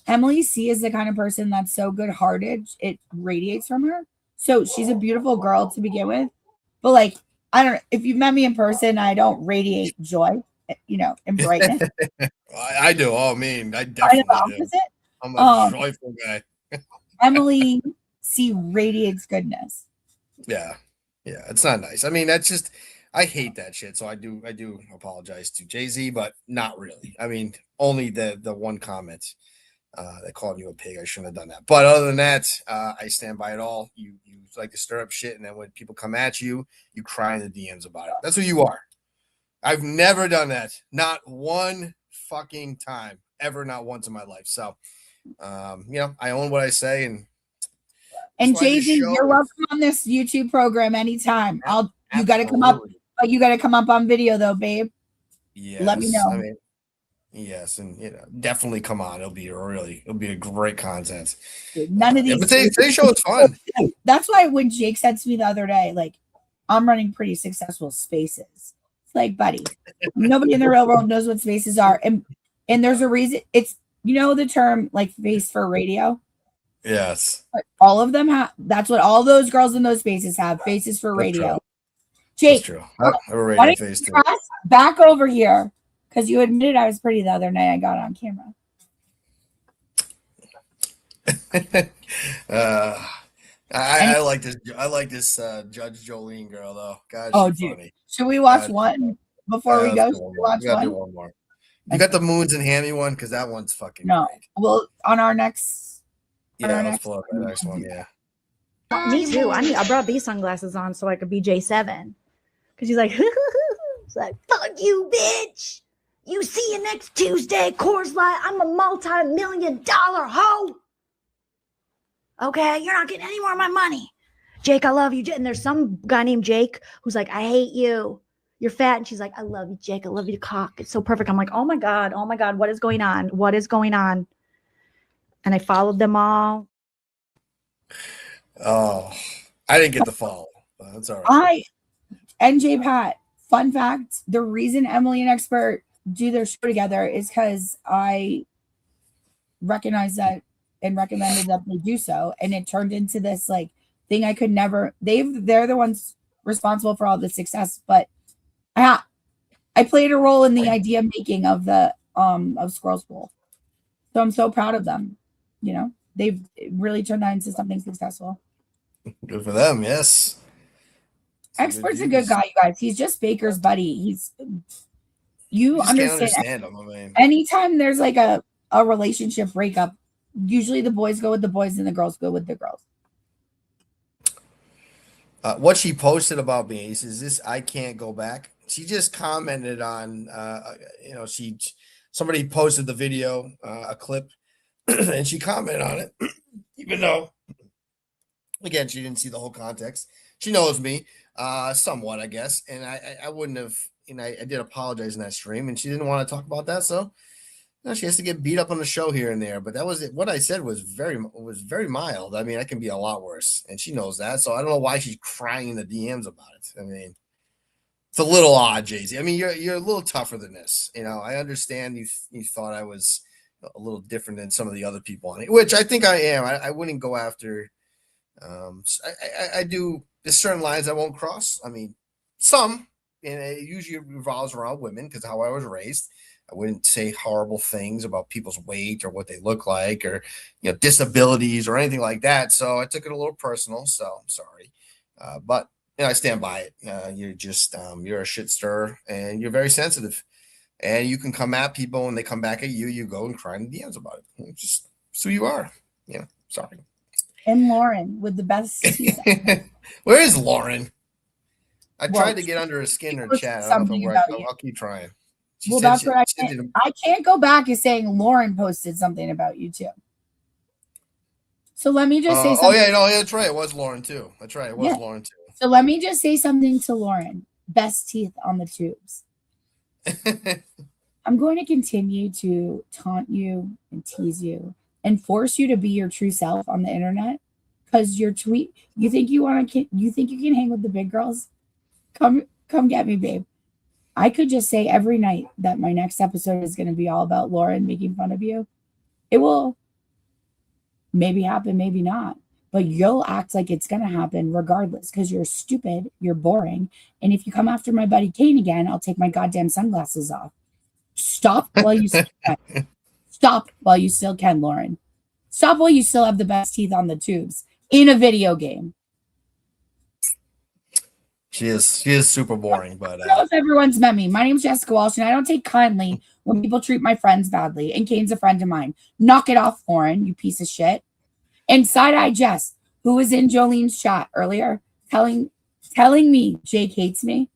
Speaker 3: Emily C is the kind of person that's so good-hearted, it radiates from her. So she's a beautiful girl to begin with. But like, I don't know, if you met me in person, I don't radiate joy, and brightness.
Speaker 17: I do. Oh, man, I
Speaker 3: Kind of
Speaker 17: definitely
Speaker 3: the
Speaker 17: do.
Speaker 3: opposite.
Speaker 17: I'm a joyful guy.
Speaker 3: Emily C radiates goodness.
Speaker 17: Yeah, it's not nice. I mean, that's just I hate that shit. So I do apologize to Jay-Z, but not really. I mean, only the one comment that called you a pig. I shouldn't have done that. But other than that, I stand by it all. You like to stir up shit, and then when people come at you, you cry in the DMs about it. That's who you are. I've never done that. Not one fucking time. Ever, not once in my life. So I own what I say, and
Speaker 3: Jay-Z, you're welcome on this YouTube program anytime. You got to come up, but you got to come up on video though, babe.
Speaker 17: Yes,
Speaker 3: Let me know.
Speaker 17: I mean, yes, and definitely come on. It'll be a great content.
Speaker 3: None of these.
Speaker 17: But today's show is fun.
Speaker 3: That's why when Jake said to me the other day, like, I'm running pretty successful spaces. It's like, buddy, nobody in the real world knows what spaces are, and there's a reason. It's the term like face for radio.
Speaker 17: Yes.
Speaker 3: All of them have. That's what all those girls in those spaces have. Faces for radio.
Speaker 17: True.
Speaker 3: Jake,
Speaker 17: That's true. I have a radio
Speaker 3: why don't
Speaker 17: face
Speaker 3: you
Speaker 17: too.
Speaker 3: cross back over here because you admitted I was pretty the other night. I got on camera.
Speaker 17: I like this. I like this Judge Jolene girl though. God,
Speaker 3: Oh,
Speaker 17: she's
Speaker 3: dude.
Speaker 17: funny.
Speaker 3: Should we watch one before we go?
Speaker 17: Let's
Speaker 3: Should
Speaker 17: do
Speaker 3: we
Speaker 17: one more.
Speaker 3: watch
Speaker 17: We gotta do
Speaker 3: one?
Speaker 17: one more. You got the Moons and Hammy one because that one's fucking
Speaker 3: No.
Speaker 17: great.
Speaker 3: Well, on our next.
Speaker 17: Yeah, let's pull up the next one. Yeah.
Speaker 9: Me too. I brought these sunglasses on so I could be J7. Because he's like, it's like, fuck you, bitch. You see you next Tuesday, Coors Light. I'm a multi-million-dollar hoe. Okay, you're not getting any more of my money. Jake, I love you. And there's some guy named Jake who's like, I hate you. You're fat. And she's like, I love you, Jake. I love you, cock. It's so perfect. I'm like, oh my God. What is going on? What is going on? And I followed them all.
Speaker 17: Oh, I didn't get the follow. But that's all right.
Speaker 3: NJ Pat, fun fact, the reason Emily and Expert do their show together is because I recognized that and recommended that they do so. And it turned into this like thing I could never, they're the ones responsible for all the success, but I played a role in the idea making of the of Squirrel School. So I'm so proud of them. They've really turned that into something successful.
Speaker 17: Good for them. Yes.
Speaker 3: Expert's a good guy, you guys. He's just Baker's buddy. You
Speaker 17: just can't
Speaker 3: understand
Speaker 17: him. I mean,
Speaker 3: anytime there's like a relationship breakup, usually the boys go with the boys and the girls go with the girls.
Speaker 17: what she posted about me is this: I can't go back. She just commented on, somebody posted the video, a clip, and she commented on it, even though, again, she didn't see the whole context. She knows me, somewhat, I guess, and I wouldn't have. I did apologize in that stream, and she didn't want to talk about that, so she has to get beat up on the show here and there. But that was it. What I said was very mild. I mean, I can be a lot worse, and she knows that. So I don't know why she's crying in the DMs about it. I mean, it's a little odd, Jay-Z. I mean, you're a little tougher than this. I understand you thought I was a little different than some of the other people on it, which I think I am. I wouldn't go after. I do. There's certain lines I won't cross. I mean, some, and it usually revolves around women because how I was raised. I wouldn't say horrible things about people's weight or what they look like or disabilities or anything like that. So I took it a little personal. So I'm sorry, but I stand by it. You're just you're a shit stirrer and you're very sensitive, and you can come at people when they come back at you. You go and cry in the DMs about it. Just who you are. Sorry.
Speaker 3: And Lauren with the best.
Speaker 17: Where is Lauren? I tried to get under her skin or chat. I don't know where I'll keep trying.
Speaker 3: That's what I can't go back and saying Lauren posted something about you too. So let me just say something.
Speaker 17: Oh yeah, no, that's right. It was Lauren too. That's right. It was Lauren too.
Speaker 3: So let me just say something to Lauren. Best teeth on the tubes. I'm going to continue to taunt you and tease you and force you to be your true self on the internet because your tweet. You think you want to? You think you can hang with the big girls? Come get me, babe. I could just say every night that my next episode is going to be all about Lauren making fun of you. It will maybe happen, maybe not. But you'll act like it's going to happen regardless because you're stupid, you're boring. And if you come after my buddy Kane again, I'll take my goddamn sunglasses off. Stop while you still can. Stop while you still can, Lauren. Stop while you still have the best teeth on the tubes in a video game.
Speaker 17: She is super boring, but
Speaker 3: I don't know if everyone's met me. My name's Jessica Walsh, and I don't take kindly when people treat my friends badly. And Kane's a friend of mine. Knock it off, Lauren, you piece of shit. And Side-Eye Jess, who was in Jolene's chat earlier, telling me Jake hates me.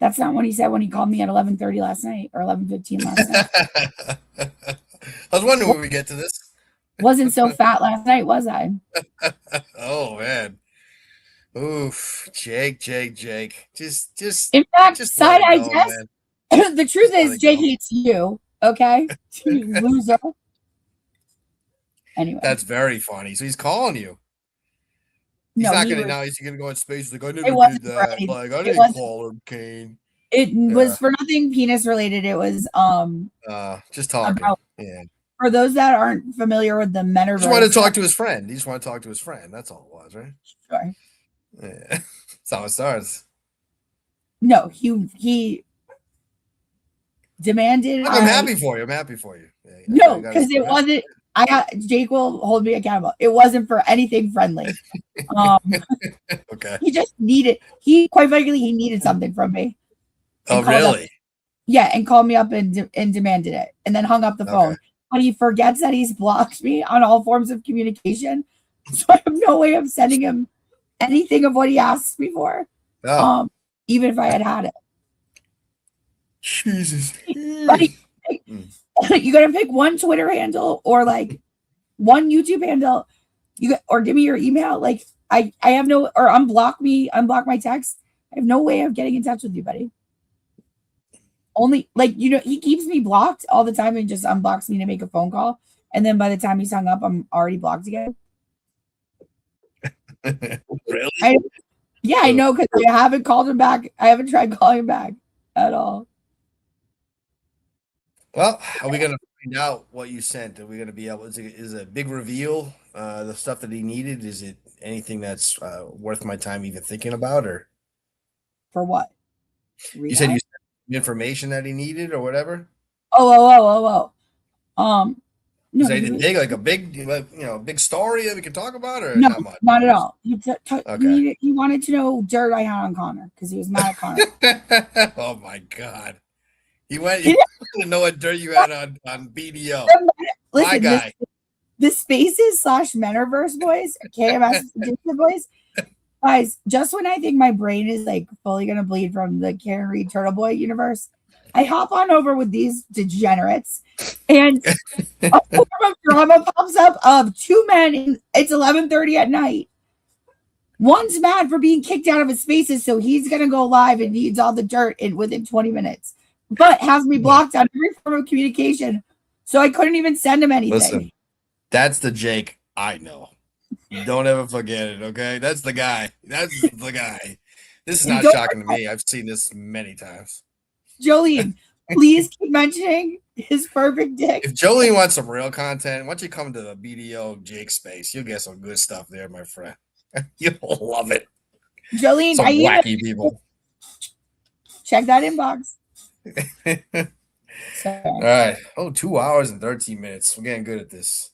Speaker 3: That's not what he said when he called me at 11:30 last night or 11:15 last night.
Speaker 17: I was wondering when we get to this.
Speaker 3: Wasn't so fat last night, was I?
Speaker 17: Oh man. Oof, Jake. Just
Speaker 3: in fact,
Speaker 17: just
Speaker 3: Side-Eye
Speaker 17: go,
Speaker 3: Jess. The truth is, Jake hates you. Okay, you loser. Anyway,
Speaker 17: that's very funny. So he's calling you. He's
Speaker 3: No,
Speaker 17: not
Speaker 3: he
Speaker 17: gonna
Speaker 3: was-
Speaker 17: now. He's gonna go in space. Like I
Speaker 3: It
Speaker 17: never
Speaker 3: wasn't
Speaker 17: did
Speaker 3: for
Speaker 17: that.
Speaker 3: anything.
Speaker 17: Like I
Speaker 3: It
Speaker 17: didn't
Speaker 3: wasn't-
Speaker 17: call him Kane.
Speaker 3: It
Speaker 17: Yeah.
Speaker 3: was for nothing penis related. It was
Speaker 17: Just talking.
Speaker 3: about-
Speaker 17: Yeah.
Speaker 3: for those that aren't familiar with the
Speaker 17: He
Speaker 3: metaverse.
Speaker 17: just wanted to talk to his friend. He just wanted to talk to his friend. That's all it was, right?
Speaker 3: Sure.
Speaker 17: Yeah. That's how it starts.
Speaker 3: No, he demanded.
Speaker 17: I'm happy for you. I'm happy for you. Yeah,
Speaker 3: No,
Speaker 17: you gotta
Speaker 3: because it
Speaker 17: say that.
Speaker 3: wasn't. Jake will hold me accountable. It wasn't for anything friendly.
Speaker 17: Okay.
Speaker 3: He just needed. He quite frankly, he needed something from me.
Speaker 17: Oh,
Speaker 3: And called up-
Speaker 17: really?
Speaker 3: yeah, and called me up and demanded it, and then hung up the phone. But he forgets that he's blocked me on all forms of communication, so I have no way of sending him anything of what he asks me for.
Speaker 17: Oh.
Speaker 3: Even if I had it.
Speaker 17: Jesus.
Speaker 3: Like, you gotta pick one Twitter handle or like one YouTube handle. Or give me your email. Like I have no, or unblock my text. I have no way of getting in touch with you, buddy. Only like he keeps me blocked all the time and just unblocks me to make a phone call. And then by the time he's hung up, I'm already blocked again.
Speaker 17: Really?
Speaker 3: I know because I haven't called him back. I haven't tried calling him back at all.
Speaker 17: Well, are we gonna find out what you sent? Are we gonna be able? Is it a big reveal? The stuff that he needed. Is it anything that's worth my time even thinking about? Or
Speaker 3: For what?
Speaker 17: you said you sent the information that he needed or whatever?
Speaker 3: Oh. No,
Speaker 17: Is anything big, like a big story that we can talk about, or
Speaker 3: no,
Speaker 17: not much?
Speaker 3: not at all.
Speaker 17: Okay.
Speaker 3: He wanted to know dirt I had on Connor because he was mad at Connor.
Speaker 17: Oh my god, he wanted to know what dirt you had on BDO. My
Speaker 3: Listen,
Speaker 17: guy.
Speaker 3: the Spaces / Metaverse boys, KMS Disney boys, guys. Just when I think my brain is like fully gonna bleed from the Karen Reed Turtle Boy universe, I hop on over with these degenerates, and a form of drama pops up of two men. It's 11:30 at night. One's mad for being kicked out of his Spaces, so he's gonna go live and needs all the dirt within 20 minutes, but has me blocked on every form of communication, so I couldn't even send him anything.
Speaker 17: Listen, that's the Jake I know. Don't ever forget it, okay? That's the guy. That's the guy. This is
Speaker 3: And
Speaker 17: not
Speaker 3: don't
Speaker 17: shocking to me. I've seen this many times.
Speaker 3: Jolene, please keep mentioning his perfect dick.
Speaker 17: If Jolene wants some real content, why don't you come to the BDO Jake space? You'll get some good stuff there, my friend. You'll love it.
Speaker 3: Jolene,
Speaker 17: Some
Speaker 3: I even
Speaker 17: wacky people.
Speaker 3: check that inbox.
Speaker 17: All right. Oh, 2 hours and 13 minutes. We're getting good at this.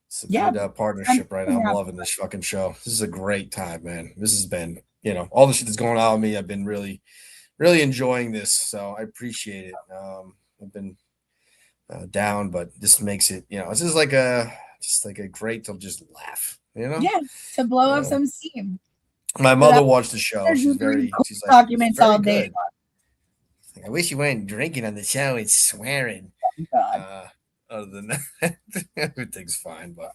Speaker 17: It's a good partnership right now. I'm loving this fucking show. This is a great time, man. This has been, all the shit that's going on with me. I've been really, really enjoying this. So I appreciate it. I've been down, but this makes it, this is like a great to just laugh,
Speaker 3: Yeah, to blow up some steam.
Speaker 17: My mother watched the show. She's like,
Speaker 3: documents
Speaker 17: "Very
Speaker 3: all day.
Speaker 17: good." I wish you weren't drinking on the show and swearing. Other than that, everything's fine. But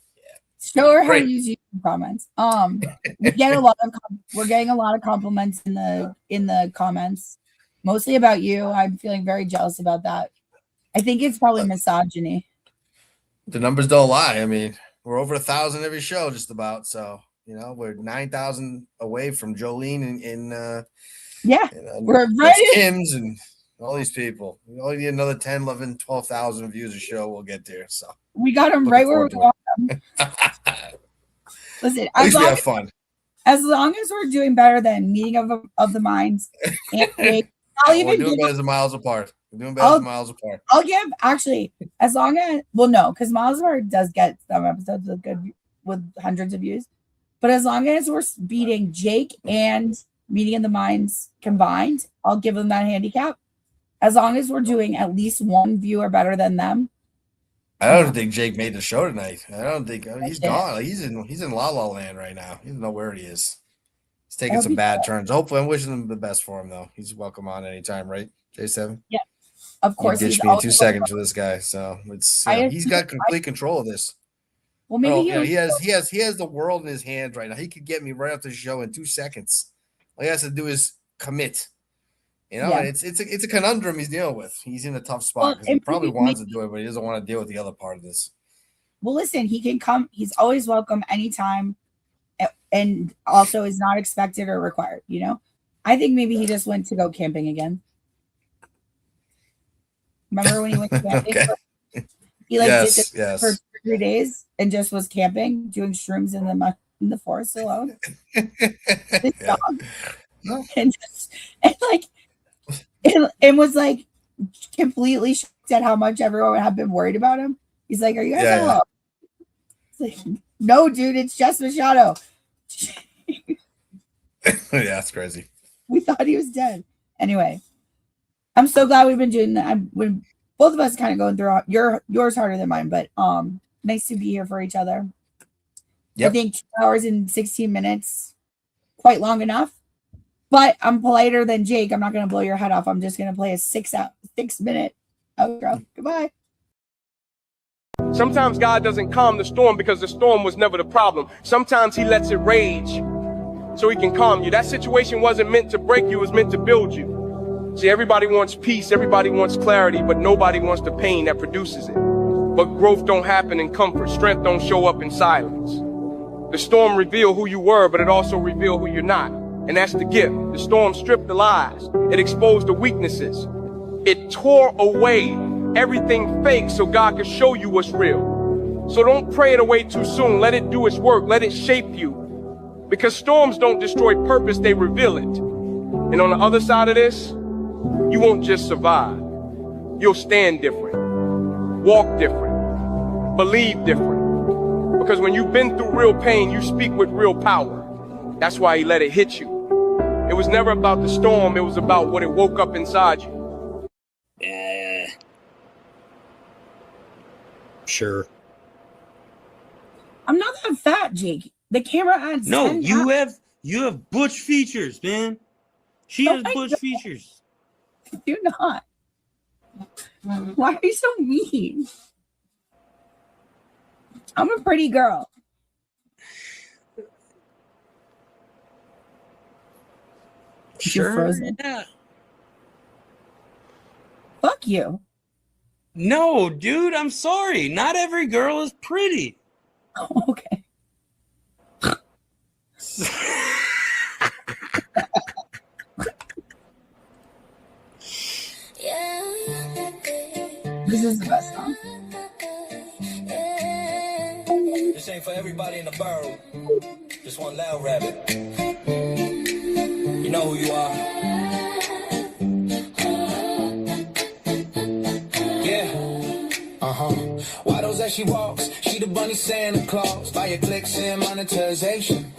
Speaker 3: Show her how to
Speaker 17: Great.
Speaker 3: use YouTube comments. We get a lot of we're getting a lot of compliments in the comments, mostly about you. I'm feeling very jealous about that. I think it's probably misogyny.
Speaker 17: the numbers don't lie. I mean, We're over 1,000 every show, just about. So we're 9,000 away from Jolene and
Speaker 3: we're right.
Speaker 17: Kim's and all these people. We only need another 10, 11, 12,000 views a show. We'll get there. So
Speaker 3: we got them right where we want them. Listen,
Speaker 17: at least we have fun.
Speaker 3: As long as we're doing better than Meeting of the Minds, and
Speaker 17: we're doing better than Miles Apart. We're doing better than Miles Apart.
Speaker 3: I'll give actually as long as no, because Miles Apart does get some episodes with hundreds of views, but as long as we're beating Jake and Meeting of the Minds combined, I'll give them that handicap. As long as we're doing at least one viewer better than them.
Speaker 17: I don't think Jake made the show tonight. I don't think he's gone. Like, he's in La La Land right now. He doesn't know where he is. He's taking some bad turns. Hopefully, I'm wishing him the best for him though. He's welcome on anytime, right? J7.
Speaker 3: Yeah, of course.
Speaker 17: Ditch me in 2 seconds for this guy. So it's he's got complete control of this.
Speaker 3: Well, maybe
Speaker 17: he has the world in his hands right now. He could get me right off the show in 2 seconds. All he has to do is commit. And it's a conundrum he's dealing with. He's in a tough spot because he probably wants to do it, but he doesn't want to deal with the other part of this.
Speaker 3: Well, listen, he can come. He's always welcome anytime, and also is not expected or required. I think maybe he just went to go camping again. Remember when he went camping? He did this for 3 days and just was camping, doing shrooms in the forest alone. His dog. And was like completely shocked at how much everyone had been worried about him. He's like, "Are you guys all up?" It's like, "No, dude, it's just Machado."
Speaker 17: That's crazy.
Speaker 3: We thought he was dead. Anyway, I'm so glad we've been doing that. When both of us kind of going through yours harder than mine, but nice to be here for each other. Yep. I think 2 hours and 16 minutes, quite long enough. But I'm politer than Jake. I'm not going to blow your head off. I'm just going to play a 6-minute outro. Goodbye.
Speaker 1: Sometimes God doesn't calm the storm because the storm was never the problem. Sometimes he lets it rage so he can calm you. That situation wasn't meant to break you. It was meant to build you. See, everybody wants peace. Everybody wants clarity, but nobody wants the pain that produces it. But growth don't happen in comfort. Strength don't show up in silence. The storm revealed who you were, but it also revealed who you're not. And that's the gift. The storm stripped the lies. It exposed the weaknesses. It tore away everything fake so God could show you what's real. So don't pray it away too soon. Let it do its work. Let it shape you. Because storms don't destroy purpose, they reveal it. And on the other side of this, you won't just survive. You'll stand different, walk different, believe different. Because when you've been through real pain, you speak with real power. That's why he let it hit you. It was never about the storm. It was about what it woke up inside you.
Speaker 18: Yeah. Sure.
Speaker 3: I'm not that fat, Jake. The camera adds.
Speaker 18: No, you have butch features, man. She has butch features.
Speaker 3: Do not. Why are you so mean? I'm a pretty girl. You're frozen.
Speaker 18: Yeah.
Speaker 3: Fuck you.
Speaker 18: No, dude, I'm sorry. Not every girl is pretty.
Speaker 3: Oh, okay. This is the best song.
Speaker 4: This ain't for everybody in the borough. Just one loud rabbit. You know who you are. Yeah. Why those as she walks? She the bunny Santa Claus. Via clicks and monetization.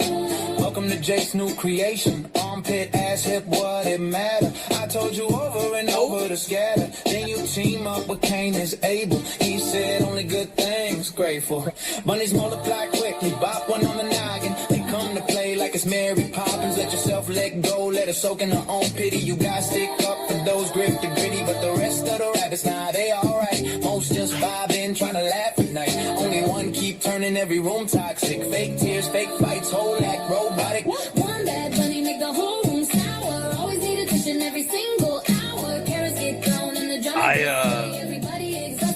Speaker 4: Welcome to Jake's new creation. Armpit, ass, hip, what it matter? I told you over and over to scatter. Then you team up with Cain is Abel. He said only good things, grateful. Bunnies multiply quickly, bop one on the noggin. They come to play like it's Mary Poppins. Let yourself let go, let her soak in her own pity. You got stick up for those grip the gritty, but the rest of the rabbits, nah, they alright. Most just vibing, trying to laugh at night. Only one keep turning every room toxic. Fake tears, fake fights, whole act robotic.
Speaker 5: One bad bunny make the whole room sour. Always need attention every single hour. Carrots get thrown in the drum.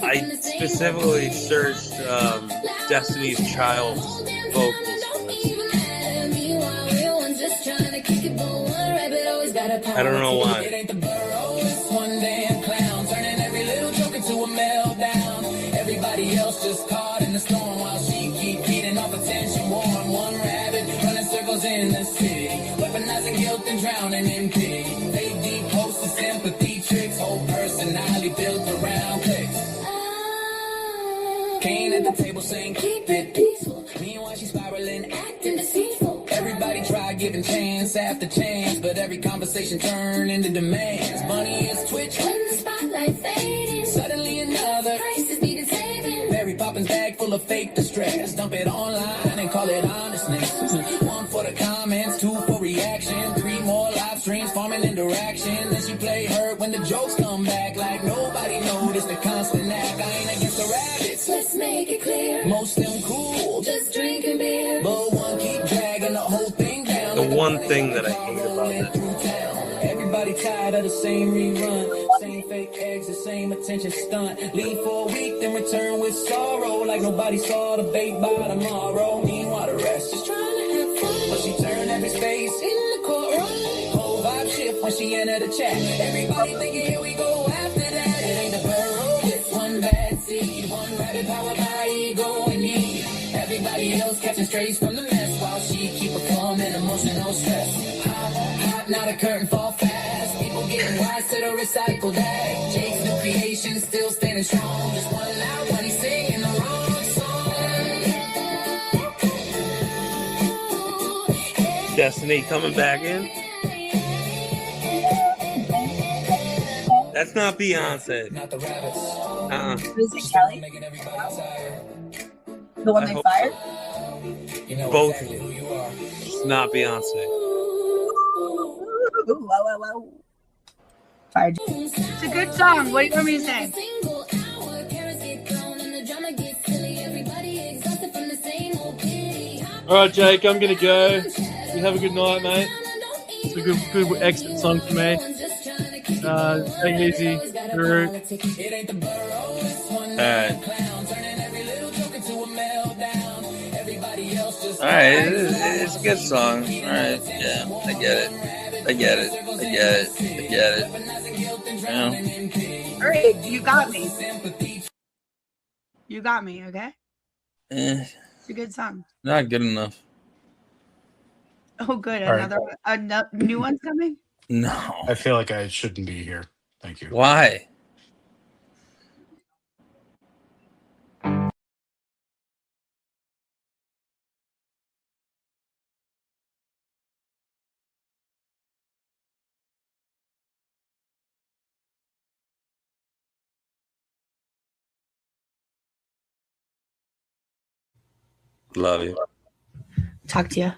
Speaker 18: I specifically searched Destiny's Child's vocals for this. I don't know why.
Speaker 4: One damn clown, turning every little joke into a meltdown. Everybody else just caught in the storm while she keep feeding off attention warm. One rabbit running circles in the city, weaponizing guilt and drowning in pity. They deep post the sympathy tricks, whole personality built around clicks. Kane at the table saying keep it peaceful. Meanwhile she's spiraling, acting deceitful. Everybody try giving chance after chance, but every conversation turned into demands. Money is twitch when the spotlight fading. Suddenly another crisis needed saving. Mary Poppins bag full of fake distress. Dump it online and call it honestness. One for the comments, two for reaction, three more live streams farming interaction. Then she play hurt when the jokes come back like nobody noticed the constant act. I ain't against the rabbits, let's make it clear. Most of them cool, just drinking beer, but one keep dragging the whole thing down.
Speaker 18: The one thing that I hate about this.
Speaker 4: Everybody tired of the same rerun, same fake eggs, the same attention stunt. Leave for a week, then return with sorrow, like nobody saw the bait by tomorrow. Meanwhile, the rest just trying to have fun, but she turned every space in the courtroom. Whole vibe shift when she entered the chat. Everybody thinking here we go after that. It ain't the burrow, it's one bad seed, one rabbit powered by ego and need. Everybody else catching strays from the mess while she keep a calm and emotional stress. Hot, now the curtain fall fast. People getting wise to the recycled bag. Jake's new creation still standing strong. Just one loud when he's singing the wrong song.
Speaker 18: Destiny coming back in. That's not Beyonce.
Speaker 4: Not the rabbits.
Speaker 3: Is it Kelly? The one
Speaker 18: I
Speaker 3: they
Speaker 18: hope
Speaker 3: fired?
Speaker 4: You know
Speaker 18: Both
Speaker 4: exactly
Speaker 18: of
Speaker 4: who
Speaker 18: them.
Speaker 4: you are.
Speaker 18: It's not Beyonce.
Speaker 3: Ooh, whoa. Fired. It's a good song. What do you want me to say?
Speaker 6: All right, Jake, I'm gonna go. You have a good night, mate. It's a good exit song for me. Take it easy, Guru.
Speaker 2: Alright, it's a good song. Alright, yeah, I get it. Yeah.
Speaker 3: All right, you got me. You got me, okay? It's a good song.
Speaker 2: Not good enough.
Speaker 3: Oh, good.
Speaker 7: All right.
Speaker 3: Another new one's coming?
Speaker 2: No.
Speaker 7: I feel like I shouldn't be here. Thank you.
Speaker 2: Why? Love you.
Speaker 3: Talk to you.